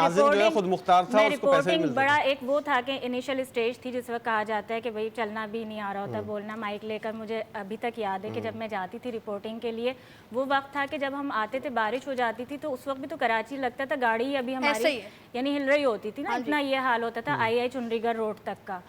पे रिपोर्टिंग बड़ा एक वो था कि इनिशियल स्टेज थी जिस वक्त कहा जाता है कि भाई चलना भी नहीं आ रहा होता, बोलना माइक लेकर। मुझे अभी तक याद है कि जब मैं जाती थी रिपोर्टिंग के लिए, वो वक्त था कि जब हम आते थे बारिश हो जाती थी, तो उस वक्त भी तो कराची लगता था गाड़ी अभी हमारी यानी हिल रही होती थी ना, इतना ये हाल होता था आई चुनरीगढ़ रोड तक का।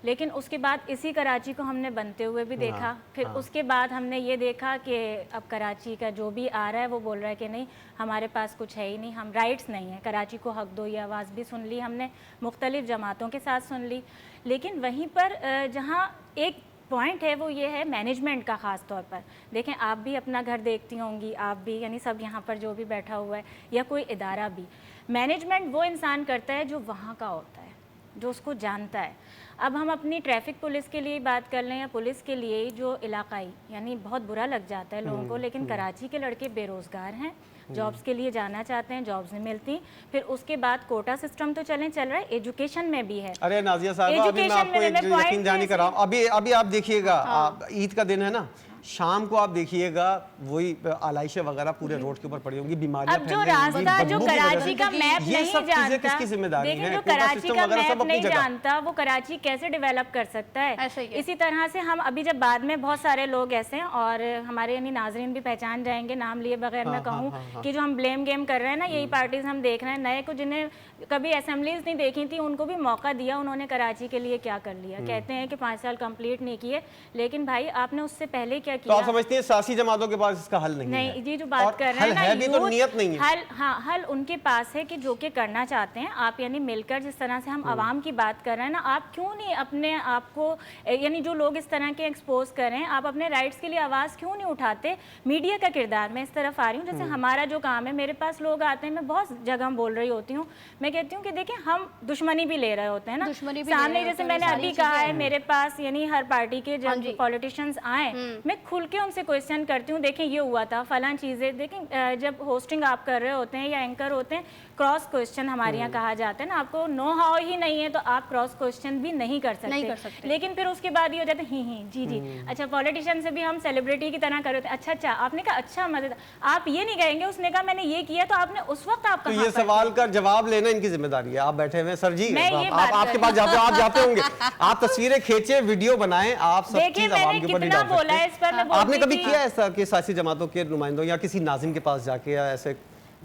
लेकिन उसके बाद इसी कराची को हमने बनते हुए भी देखा। फिर उसके बाद हमने ये देखा कि अब कराची का जो भी आ रहा है वो बोल रहा है कि नहीं, हमारे पास कुछ है ही नहीं, हम राइट्स नहीं है, कराची को हक दो। ये आवाज़ भी सुन ली हमने, मुख्तलिफ जमातों के साथ सुन ली। लेकिन वहीं पर जहाँ एक पॉइंट है वो ये है मैनेजमेंट का। ख़ास तौर पर देखें, आप भी अपना घर देखती होंगी, आप भी, यानी सब यहाँ पर जो भी बैठा हुआ है या कोई इदारा भी, मैनेजमेंट वो इंसान करता है जो वहाँ का होता है, जो उसको जानता है। अब हम अपनी ट्रैफिक पुलिस के लिए बात कर लें या पुलिस के लिए, जो इलाकाई, यानी बहुत बुरा लग जाता है लोगों को, लेकिन कराची के लड़के बेरोज़गार हैं, जॉब्स के लिए जाना चाहते हैं, जॉब्स नहीं मिलती। फिर उसके बाद कोटा सिस्टम तो चल रहा है, एजुकेशन में भी है। अरे नाजिया साहिबा, अभी मैं आपको एक यकीन दहानी कराऊं, अभी आप देखिएगा, ईद का दिन है ना, शाम को आप देखिएगा वही आलाइशें वगैरह पूरे रोड के ऊपर पड़ी होंगी, बीमारियां अब जो रास्ता, जो कराची का मैप नहीं जानता, किसकी जिम्मेदारी है? जो कराची का मैप नहीं जानता वो कराची कैसे डेवलप कर सकता है? इसी तरह से हम अभी जब बाद में बहुत सारे लोग ऐसे हैं, और हमारे यानी नाजरीन भी पहचान जाएंगे नाम लिए बगैर मैं कहूँ कि जो हम ब्लेम गेम कर रहे हैं ना, यही पार्टीज हम देख रहे हैं। नए को जिन्हें कभी असेंबलीज नहीं देखी थी उनको भी मौका दिया, उन्होंने कराची के लिए क्या कर लिया। कहते हैं कि 5 साल कंप्लीट नहीं किए, लेकिन भाई आपने उससे पहले क्या किया? तो आप समझते हैं सियासी जमातों के पास इसका हल नहीं है? ये जो बात कर रहे हैं ना, भी तो नियत नहीं है। हल उनके पास है कि जो कि करना चाहते हैं आप, यानी मिलकर, जिस तरह से हम आवाम की बात कर रहे हैं ना, आप क्यों नहीं अपने आप को, यानी जो लोग इस तरह के एक्सपोज कर रहे हैं, आप अपने राइट्स के लिए आवाज़ क्यों नहीं उठाते? मीडिया का किरदार, मैं इस तरफ आ रही हूँ, जैसे हमारा जो काम है, मेरे पास लोग आते हैं, मैं बहुत जगह बोल रही होती हूँ, मैं कहती हूँ कि देखिए हम दुश्मनी भी ले रहे होते हैं ना सामने, जैसे मैंने अभी कहा है, मेरे पास यानी हर पार्टी के जब पॉलिटिशियंस आए, मैं खुल के उनसे क्वेश्चन करती हूँ, देखें ये हुआ था फलां चीज़ें, देखें जब होस्टिंग आप कर रहे होते हैं या एंकर होते हैं, क्रॉस क्वेश्चन हमारे यहाँ कहा जाता है ना, आपको नो हाउ ही नहीं है तो आप क्रॉस क्वेश्चन भी नहीं कर सकते। लेकिन फिर उसके बाद ये हो जाता है ही जी जी। अच्छा, पॉलिटिशियन से भी हम सेलिब्रिटी की तरह कर रहे थे, अच्छा आपने कहा अच्छा मदद, आप ये नहीं कहेंगे उसने कहा मैंने ये किया तो आपने उस वक्त आप तो ये सवाल का जवाब लेना इनकी जिम्मेदारी है। आप बैठे हुए सर जी, आप आपके पास आप जाते होंगे, आप तस्वीरें खींचे, वीडियो बनाएं, आप सब चीज आवाम के ऊपर नहीं डाल सकते। आपने कभी किया ऐसा कि सियासी जमातों के नुमाइंदों या किसी नाजिम के पास जाके या ऐसे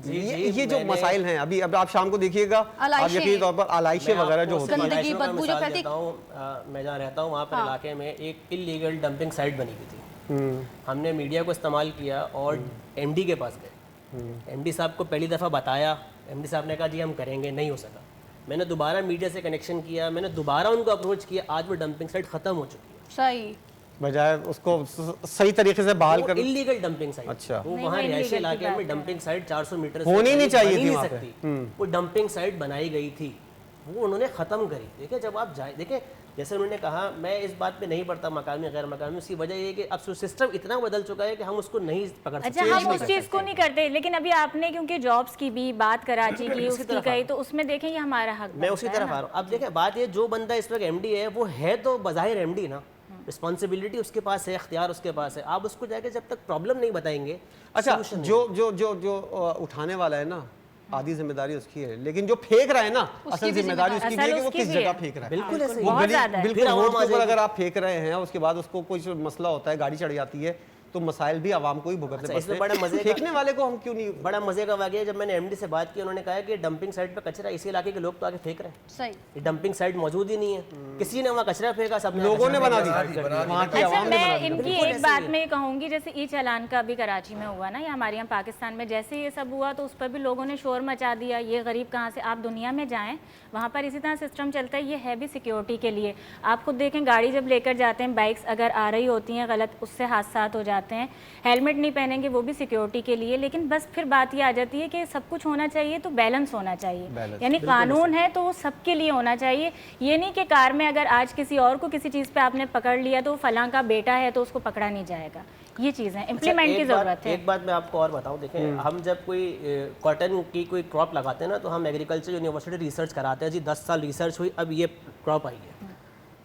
ये जो मसाइल हैं, अभी अब आप शाम को देखिएगा, आप यकीनी तौर पर आलाइशें वगैरह जो होती हैं, मैं जहाँ रहता हूँ वहाँ पर इलाके में एक इलीगल डंपिंग साइट बनी हुई थी। हमने मीडिया को इस्तेमाल किया और एमडी के पास गए। एमडी साहब को पहली दफ़ा बताया, एमडी साहब ने कहा जी हम करेंगे, नहीं हो सका। मैंने दोबारा मीडिया से कनेक्शन किया, मैंने दोबारा उनको अप्रोच किया, आज वो डंपिंग साइट ख़त्म हो चुकी है। सही, बजाय उसको सही तरीके से बहाल कर, इलीगल डंपिंग साइट। अच्छा, वो वहाँ रिहायशी इलाके में डंपिंग साइट 400 मीटर होनी नहीं चाहिए थी वहाँ पे। वो डंपिंग साइट बनाई गई थी, वो उन्होंने ख़त्म करी। देखिए जब आप जाए, देखिए जैसे उन्होंने कहा, मैं इस बात पे नहीं पड़ता मकामी गैर मकामी, उसकी वजह ये कि अब सिस्टम इतना बदल चुका है कि हम उसको नहीं पकड़ सकते। अच्छा, हम उस चीज़ को नहीं करते, लेकिन अभी आपने क्योंकि जॉब्स की भी बात कराची की उसकी कही, तो उसमें देखें ये हमारा हक, मैं उसी तरफ आ रहा हूँ। अब देखें बात ये, जो बंदा इस वक्त एमडी है वो है तो बज़ाहिर एमडी ना, रिस्पॉन्सिबिलिटी उसके पास है, इख्तियार उसके पास है। आप उसको जाके जब तक प्रॉब्लम नहीं बताएंगे। अच्छा, जो उठाने वाला है ना, आधी जिम्मेदारी उसकी है, लेकिन जो फेंक रहा है ना, असल जिम्मेदारी उसकी है कि वो किस जगह फेंक रहा है। बिल्कुल ऐसे, बिल्कुल रोड के ऊपर अगर आप फेंक रहे हैं, उसके बाद उसको कोई मसला होता है, गाड़ी चढ़ जाती है, तो मसाइल भी आवाम को ही भुगतने पड़ते हैं। बड़ा मजे फेंकने वाले को हम क्यों नहीं। बड़ा मजे का वाक़या, जब मैंने एमडी से बात की, उन्होंने कहा कि डंपिंग साइट पे कचरा इसी इलाके के लोग तो आके फेंक रहे हैं। सही, डंपिंग साइट मौजूद ही नहीं है, किसी ने वहाँ कचरा फेंका, सब लोगों ने बना दी। अच्छा, मैं इनकी एक बात में कहूँगी, जैसे ई चालान का भी कराची में हुआ ना, या हमारे यहाँ पाकिस्तान में जैसे ये सब हुआ, तो उस पर भी लोगों ने शोर मचा दिया, ये गरीब कहाँ से। आप दुनिया में जाएँ, वहाँ पर इसी तरह सिस्टम चलता है, ये है भी सिक्योरिटी के लिए। आप खुद देखें, गाड़ी जब लेकर जाते हैं, बाइक्स अगर आ रही होती हैं गलत, उससे हादसात हो जाते हैं, हेलमेट नहीं पहनेंगे वो भी सिक्योरिटी के लिए। लेकिन बस फिर बात ये आ जाती है कि सब कुछ होना चाहिए तो बैलेंस होना चाहिए, यानी कानून है तो वो सबके लिए होना चाहिए। ये नहीं कि कार में अगर आज किसी और को किसी चीज़ पे आपने पकड़ लिया तो फलां का बेटा है तो उसको पकड़ा नहीं जाएगा। ये चीज़ें इम्प्लीमेंट की ज़रूरत है। एक बात मैं आपको और बताऊं, देखें हम जब कोई कॉटन की कोई क्रॉप लगाते हैं ना, तो हम एग्रीकल्चर यूनिवर्सिटी रिसर्च कराते हैं जी, 10 साल रिसर्च हुई, अब ये क्रॉप आई है।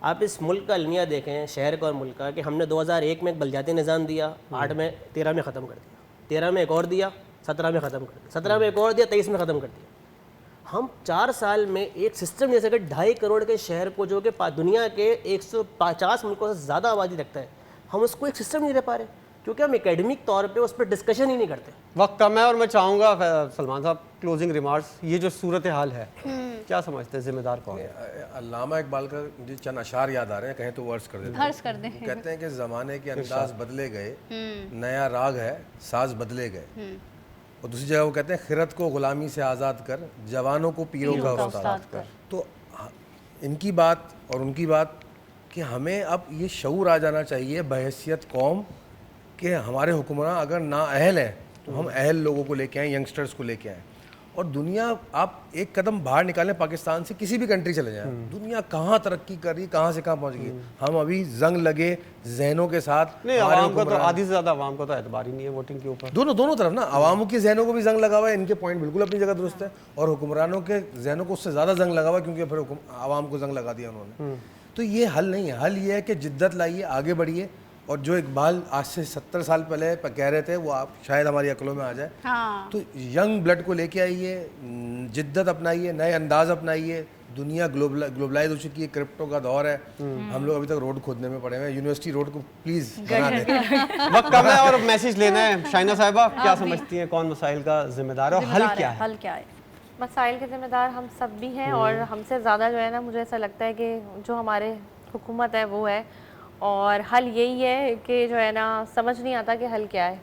आप इस मुल्क का अलमिया देखें, शहर का और मुल्क का, कि हमने 2001 में एक बलदियाती निज़ाम दिया, 8 में 13 में ख़त्म कर दिया, 13 में एक और दिया, 17 में ख़त्म कर दिया, 17 में एक और दिया, 23 में ख़त्म कर दिया। हम 4 साल में एक सिस्टम जैसे कि 2.5 करोड़ के शहर को, जो कि दुनिया के 150 मुल्कों से ज़्यादा आबादी रखता है, हम उसको एक सिस्टम नहीं दे पा रहे, क्योंकि हम एकेडमिक तौर पे उस पर डिस्कशन ही नहीं करते। वक्त कम है और मैं चाहूँगा सलमान साहब क्लोजिंग रिमार्क्स, ये जो सूरत हाल है क्या समझते हैं, जिम्मेदार कौन है? अल्लामा इकबाल का जो चंद अशार याद आ रहे हैं, कहें तो वर्ष कर देते हैं। कहते हैं कि ज़माने के अंदाज बदले गए, नया राग है, साज बदले गए। और दूसरी जगह वो कहते हैं, खिरत को गुलामी से आज़ाद कर, जवानों को पीरों का उस्ताद कर। तो इनकी बात और उनकी बात कि हमें अब ये शऊर आ जाना चाहिए बहैसियत कौम कि हमारे हुक्मरान अगर ना अहल हैं तो हम अहल लोगों को लेके आएँ, यंगस्टर्स को लेके आएँ। और दुनिया, आप एक कदम बाहर निकालें पाकिस्तान से, किसी भी कंट्री चले जाएं, दुनिया कहाँ तरक्की कर रही, कहाँ से कहाँ पहुँच गई। हम अभी जंग लगे जहनों के साथ। नहीं, आवाम का तो आधी से ज़्यादा आवाम का तो एतबार ही नहीं है वोटिंग के ऊपर। दोनों तरफ ना, अवामों के जहनों को भी जंग लगा हुआ है, इनके पॉइंट बिल्कुल अपनी जगह दुरुस्त है, और हुक्मरानों के जहनों को उससे ज़्यादा जंग लगा हुआ है, क्योंकि फिर आवाम को जंग लगा दिया उन्होंने। तो ये हल नहीं है। हल ये है कि जिद्दत लाइए, आगे बढ़िए, और जो इकबाल आज से 70 साल पहले कह रहे थे वो आप शायद हमारी अकलों में आ जाए। हाँ। तो यंग ब्लड को लेके आइए, जिद्दत अपनाइए, नए अंदाज अपनाइए। दुनिया ग्लोबलाइज हो चुकी है, क्रिप्टो का दौर है, हम लोग अभी तक रोड खोदने में पड़े हुए हैं। यूनिवर्सिटी रोड को प्लीज बना दें। वक्त कम है और मैसेज लेना है। शाइना साहिबा, क्या समझती हैं, कौन मसाइल का जिम्मेदार है और हल क्या है? हल क्या है? मसाइल के जिम्मेदार हम सब भी हैं, और हमसे ज़्यादा जो है ना, मुझे ऐसा लगता है कि जो हमारे हुकूमत है वो है। और हल यही है कि जो है ना, समझ नहीं आता कि हल क्या है,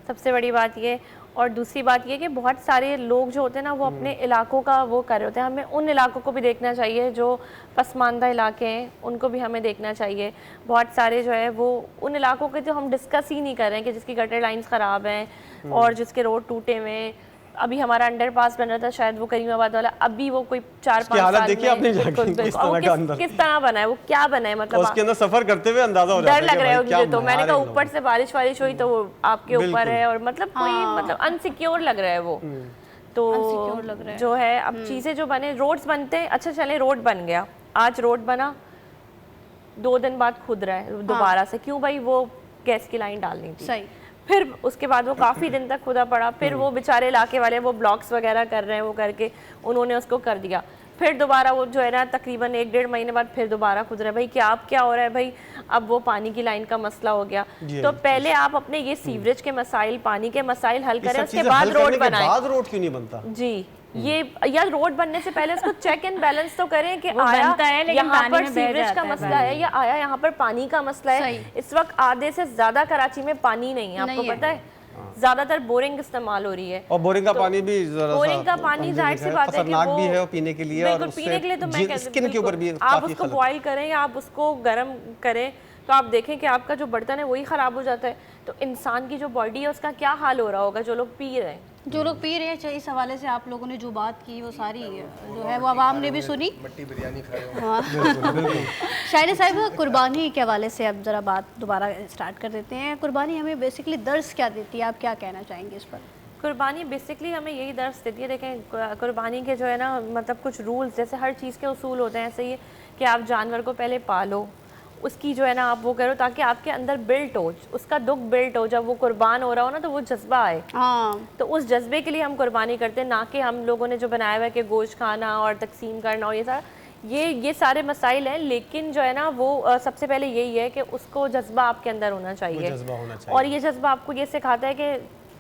सबसे बड़ी बात ये। और दूसरी बात ये कि बहुत सारे लोग जो होते हैं ना, वो अपने इलाकों का वो कर रहे होते हैं। हमें उन इलाकों को भी देखना चाहिए जो पसमानदा इलाके हैं, उनको भी हमें देखना चाहिए। बहुत सारे जो है वो उन इलाकों के जो हम डिस्कस ही नहीं कर रहे हैं, कि जिसकी गटर लाइन्स ख़राब हैं और जिसके रोड टूटे हुए हैं। अभी हमारा अंडरपास बन रहा था शायद वो करीमाबाद वाला, अभी वो कोई 4-5 हालत साल देखिए आपने जाके बिल्कुल, किस बिल्कुल। तरह और का अंदर। किस तरह बना है वो, क्या बना है, मतलब उसके अंदर सफर करते हुए अंदाजा हो जाता है डर लग रहा है कि भाई मुझे तो। क्या मैंने कहा मारे ऊपर से बारिश हुई तो वो आपके ऊपर बिल्कुल। है, और मतलब कोई मतलब अनसिक्योर लग रहा है वो। तो Unsecure लग रहा है। जो है अब चीजें जो बने, रोड्स बनते हैं, अच्छा चले रोड बन गया, आज रोड बना, 2 दिन बाद खुद रहा है दोबारा से, क्यों भाई, वो गैस की लाइन डालनी थी। सही। फिर उसके बाद वो काफ़ी दिन तक खुदा पड़ा, फिर वो बेचारे इलाके वाले वो ब्लॉक्स वगैरह कर रहे हैं, वो करके उन्होंने उसको कर दिया, फिर दोबारा वो जो है ना तकरीबन 1-1.5 महीने बाद फिर दोबारा खुद रहा है। भाई क्या हो रहा है भाई, अब वो पानी की लाइन का मसला हो गया। तो पहले आप अपने ये सीवरेज के मसाइल, पानी के मसाइल हल करें, उसके बाद रोड बनाएं। बाद रोड क्यों नहीं बनता? जी, ये या रोड बनने से पहले उसको चेक एंड बैलेंस तो करें कि वो आया बनता है, लेकिन यहाँ पानी पर में बह सीवरेज जाता का है मसला है, या आया यहाँ पर पानी का मसला है। सही। इस वक्त आधे से ज्यादा कराची में पानी नहीं है, आपको नहीं है। पता है, ज्यादातर बोरिंग इस्तेमाल हो रही है। और बोरिंग का पानी भी जरा बोरिंग का पानी जाहिर सी बात है कि खतरनाक वो भी है और पीने के लिए, और बिल्कुल पीने के लिए तो मैं कहती हूँ, स्किन के ऊपर भी आप काफी उसको खलत। बॉईल करें या आप उसको गर्म करें तो आप देखें कि आपका जो बर्तन है वही ख़राब हो जाता है। तो इंसान की जो बॉडी है उसका क्या हाल हो रहा होगा जो लोग पी रहे हैं। जो लोग पी रहे हैं, चाहे इस हवाले से आप लोगों ने जो बात की वो सारी जो है वो आवाम ने भी सुनी। मट्टी बिरयानी खाए हो। हाँ। शायरी साहिब, कुर्बानी के हवाले से अब ज़रा बात दोबारा स्टार्ट कर देते हैं। कुर्बानी हमें बेसिकली दर्स क्या देती है, आप क्या कहना चाहेंगे इस पर? कुर्बानी बेसिकली हमें यही दर्स देती है। देखें, कुर्बानी के जो है ना मतलब कुछ रूल्स, जैसे हर चीज़ के उसूल होते हैं, ऐसे ही है कि आप जानवर को पहले पालो, उसकी जो है ना आप वो करो ताकि आपके अंदर बिल्ट हो, उसका दुख बिल्ट हो, जब वो कुर्बान हो रहा हो ना तो वो जज्बा आए। हाँ, तो उस जज्बे के लिए हम कुर्बानी करते हैं, ना कि हम लोगों ने जो बनाया हुआ है कि गोश्त खाना और तकसीम करना और ये सारे मसाइल हैं। लेकिन जो है ना वो सबसे पहले यही है कि उसको जज्बा आपके अंदर होना चाहिए, जज्बा होना चाहिए। और ये जज्बा आपको ये सिखाता है कि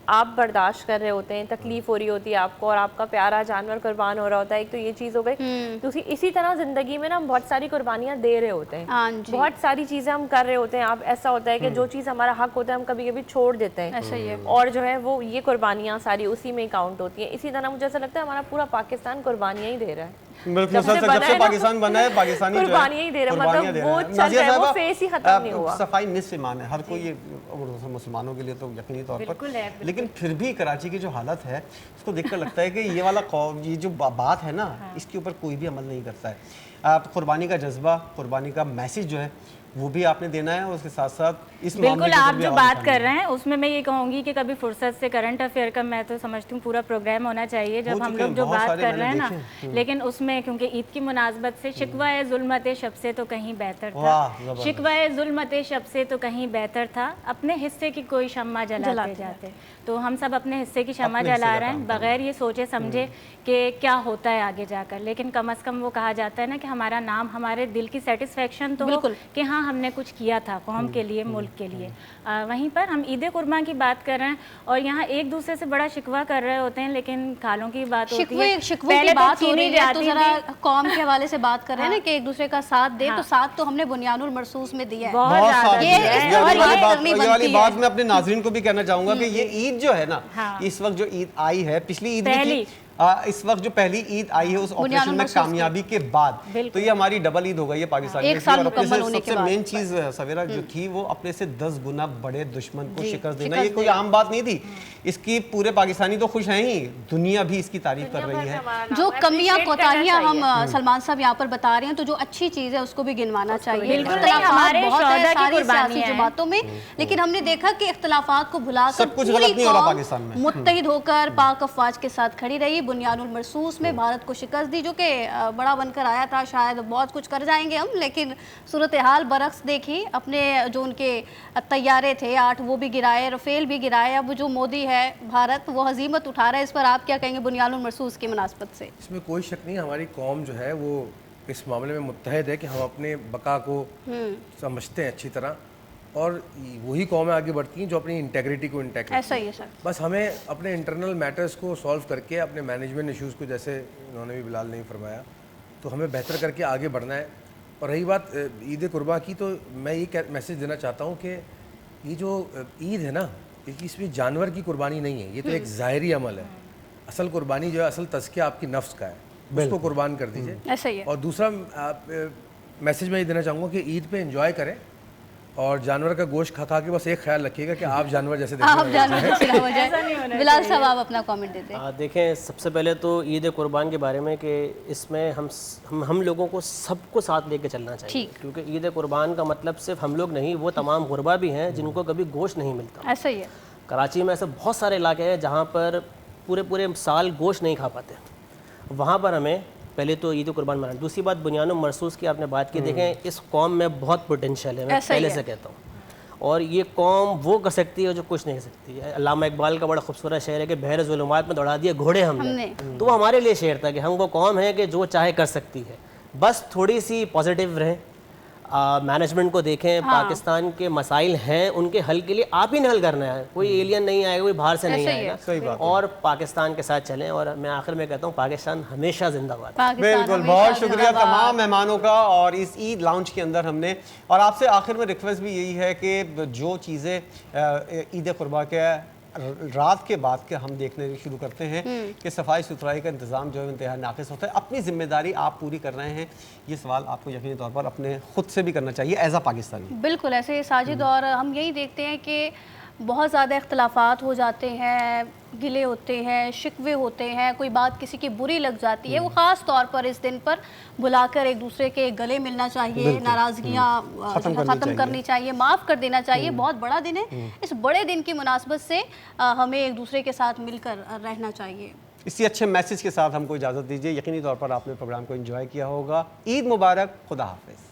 आप बर्दाश्त कर रहे होते हैं, तकलीफ हो रही होती है आपको, और आपका प्यारा जानवर कुर्बान हो रहा होता है। एक तो ये चीज़ हो गई। दूसरी, इसी तरह ज़िंदगी में ना हम बहुत सारी कुर्बानियाँ दे रहे होते हैं, हाँ जी। बहुत सारी चीज़ें हम कर रहे होते हैं। आप ऐसा होता है कि जो चीज़ हमारा हक होता है हम कभी कभी छोड़ देते हैं, ऐसा ही है। और जो है वो ये कुर्बानियाँ सारी उसी में काउंट होती हैं। इसी तरह मुझे ऐसा लगता है हमारा पूरा पाकिस्तान कुर्बानियाँ ही दे रहा है। बिल्कुल, जब से जब बना से है ना, पाकिस्तान बना है, पाकिस्तानी जो है कुर्बानियाँ ही दे रहा है, कुर्बानियाँ मतलब दे वो रहा है। चल नाज़िया रहा है, वो साहबा, फेस ही खत्म नहीं हुआ। सफाई निस्फ़ ईमान है, हर कोई ये मुसलमानों के लिए तो यकीनी तौर पर, लेकिन फिर भी कराची की जो हालत है उसको देखकर लगता है कि ये वाला ये जो बात है ना, इसके ऊपर कोई भी अमल नहीं करता है। आप कुर्बानी का जज्बा, कुर्बानी का मैसेज जो है वो भी आपने देना है, और उसके साथ साथ इस मामले बिल्कुल के ऊपर आप भी जो आवाज़ बात उठानी कर है। रहे हैं उसमें मैं ये कहूँगी कि कभी फुर्सत से करंट अफेयर का मैं तो समझती हूँ पूरा प्रोग्राम होना चाहिए जब हम चुके लोग हैं, जो बहुत बात सारे कर रहे हैं मैंने ना, लेकिन उसमें क्योंकि ईद की मुनासबत से शिकवा जुल्मत शब से तो कहीं बेहतर था, वाह, जबरदस्त। शिकवा जुल्मत शब से तो कहीं बेहतर था, अपने हिस्से की कोई शम्मा जलाते जाते। तो हम सब अपने हिस्से की शम्मा अपने हिस्से जला का रहे काम हैं कर बगैर ये सोचे समझे कि क्या होता है आगे जाकर। लेकिन कम अज़ कम वो कहा जाता है ना कि हमारा नाम, हमारे दिल की सेटिस्फेक्शन तो हो कि हाँ हमने कुछ किया था कौम के लिए, मुल्क के लिए। वहीं पर हम ईद कुर्बान की बात कर रहे हैं और यहाँ एक दूसरे से बड़ा शिकवा कर रहे होते हैं, लेकिन खालों की बात होती है। शिकवे की बात हो रही है तो जरा कौम के हवाले से बात कर रहे हैं ना कि एक दूसरे का साथ दे, तो साथ तो हमने बुनियानुल मरसूस में दिया है। बहुत ज़्यादा ये इस पर बात करनी ये वाली बनती बात है। मैं अपने नाज़रीन को भी कहना चाहूंगा कि ये ईद जो है ना, इस वक्त जो ईद आई है, पिछली ईद भी थी, इस वक्त जो पहली ईद आई है उस ऑपरेशन में कामयाबी के बाद, तो ये हमारी डबल ईद हो गई है पाकिस्तान एक साल मुकम्मल होने के सबसे बाद। मेन चीज सवेरा जो थी वो अपने से 10 गुना बड़े दुश्मन को शिकस्त देना, ये कोई आम बात नहीं थी। इसकी पूरे पाकिस्तानी तो खुश हैं ही, दुनिया भी इसकी तारीफ कर रही है। जो कमियां कोताहियां हम सलमान साहब यहाँ पर बता रहे हैं, तो जो अच्छी चीज है उसको भी गिनवाना चाहिए। हमारे बहुत है शोहदा की सारी कुर्बानियां सियासी हैं। जमातों में, लेकिन हमने देखा कि इख्तलाफात को भुलाकर सब कुछ पूरी गलत नहीं हो रहा कौम पाकिस्तान में। मुत्तहिद होकर पाक अफवाज के साथ खड़ी रही, बुनियानुल मरसूस में भारत को शिकस्त दी, जो कि बड़ा बनकर आया था। शायद बहुत कुछ कर जाएंगे हम, लेकिन सूरत हाल बरक्स देखी। अपने जो उनके तैयारे थे 8 वो भी गिराए, रफेल भी गिराए। अब जो मोदी है भारत वो हजीमत उठा रहा है। इस पर आप क्या कहेंगे बुनियानुल मरसूस की मुनासबत से? इसमें कोई शक नहीं, हमारी कौम जो है वो इस मामले में मुत्तहद है कि हम अपने बका को समझते हैं अच्छी तरह, और वही कौमें आगे बढ़ती हैं जो अपनी इंटेग्रिटी को इंटैक्ट ऐसा ही है सर। बस हमें अपने इंटरनल मैटर्स को सॉल्व करके अपने मैनेजमेंट इश्यूज़ को, जैसे इन्होंने भी बिलाल ने फरमाया, तो हमें बेहतर करके आगे बढ़ना है। और रही बात ईद कुर्बा की, तो मैं ये मैसेज देना चाहता हूँ कि ये जो ईद है ना, इसमें जानवर की कुर्बानी नहीं है, ये तो एक ज़ाहिरी अमल है। असल कुर्बानी जो है, असल तज़किया आपकी नफ्स का है, उसको कुर्बान कर दीजिए। ऐसा ही है। और दूसरा मैसेज मैं ये देना चाहूँगा कि ईद पे एंजॉय करें, और जानवर का गोश्त खा खा के बस एक ख्याल रखिएगा कि आप जानवर जैसे दिखने आप लगे। जानवर जैसे ना हो जाए। बिलाल साहब आप अपना कमेंट देते हैं। देखें, सबसे पहले तो ईद कुर्बान के बारे में कि इसमें हम लोगों को सबको साथ लेके चलना चाहिए, ठीक। क्योंकि ईद कुर्बान का मतलब सिर्फ हम लोग नहीं, वो तमाम गुरबा भी हैं जिनको कभी गोश्त नहीं मिलता। ऐसा ही है। कराची में ऐसे बहुत सारे इलाके हैं जहाँ पर पूरे पूरे साल गोश्त नहीं खा पाते। वहाँ पर हमें पहले तो ईद कुर्बान मनाना। दूसरी बात, बुनियान मरसूस की आपने बात की, देखें इस कौम में बहुत पोटेंशियल है, मैं ऐसा ही पहले है। से कहता हूँ, और ये कौम वो कर सकती है जो कुछ नहीं कर सकती है। अल्लामा इकबाल का बड़ा खूबसूरत शेर है कि बहर ज़ुलुमात में दौड़ा दिए घोड़े हमने। तो वो हमारे लिए शेर था कि हम वो कौम है कि जो चाहे कर सकती है, बस थोड़ी सी पॉजिटिव रहें, मैनेजमेंट को देखें। पाकिस्तान के मसाइल हैं, उनके हल के लिए आप ही ने हल करना है, कोई एलियन नहीं आएगा, कोई बाहर से नहीं ऐसा ही है। सही आएगा, बात है। और पाकिस्तान के साथ चलें। और मैं आखिर में कहता हूँ, पाकिस्तान हमेशा जिंदाबाद। पाकिस्तान बिल्कुल, हमेशा बहुत शुक्रिया जिंदाबाद। तमाम मेहमानों का। और इस ईद लाउंज के अंदर हमने, और आपसे आखिर में रिक्वेस्ट भी यही है कि जो चीज़ें ईद कुर्बा के रात के बाद के हम देखने शुरू करते हैं कि सफाई सुथराई का इंतज़ाम जो है इंतहा नाक़िस होता है, अपनी जिम्मेदारी आप पूरी कर रहे हैं, ये सवाल आपको यकीनी तौर पर अपने खुद से भी करना चाहिए एज अ पाकिस्तानी। बिल्कुल ऐसे ही साजिद, और हम यही देखते हैं कि बहुत ज़्यादा इख्तलाफात हो जाते हैं, गिले होते हैं, शिकवे होते हैं, कोई बात किसी की बुरी लग जाती है, वो ख़ास तौर पर इस दिन पर बुलाकर एक दूसरे के गले मिलना चाहिए, नाराज़गियाँ ख़त्म करनी चाहिए, माफ़ कर देना चाहिए। बहुत बड़ा दिन है, इस बड़े दिन की मुनासबत से हमें एक दूसरे के साथ मिलकर रहना चाहिए। इसी अच्छे मैसेज के साथ हमको इजाज़त दीजिए। यकीनी तौर पर आपने प्रोग्राम को एंजॉय किया होगा। ईद मुबारक, खुदा हाफिज़।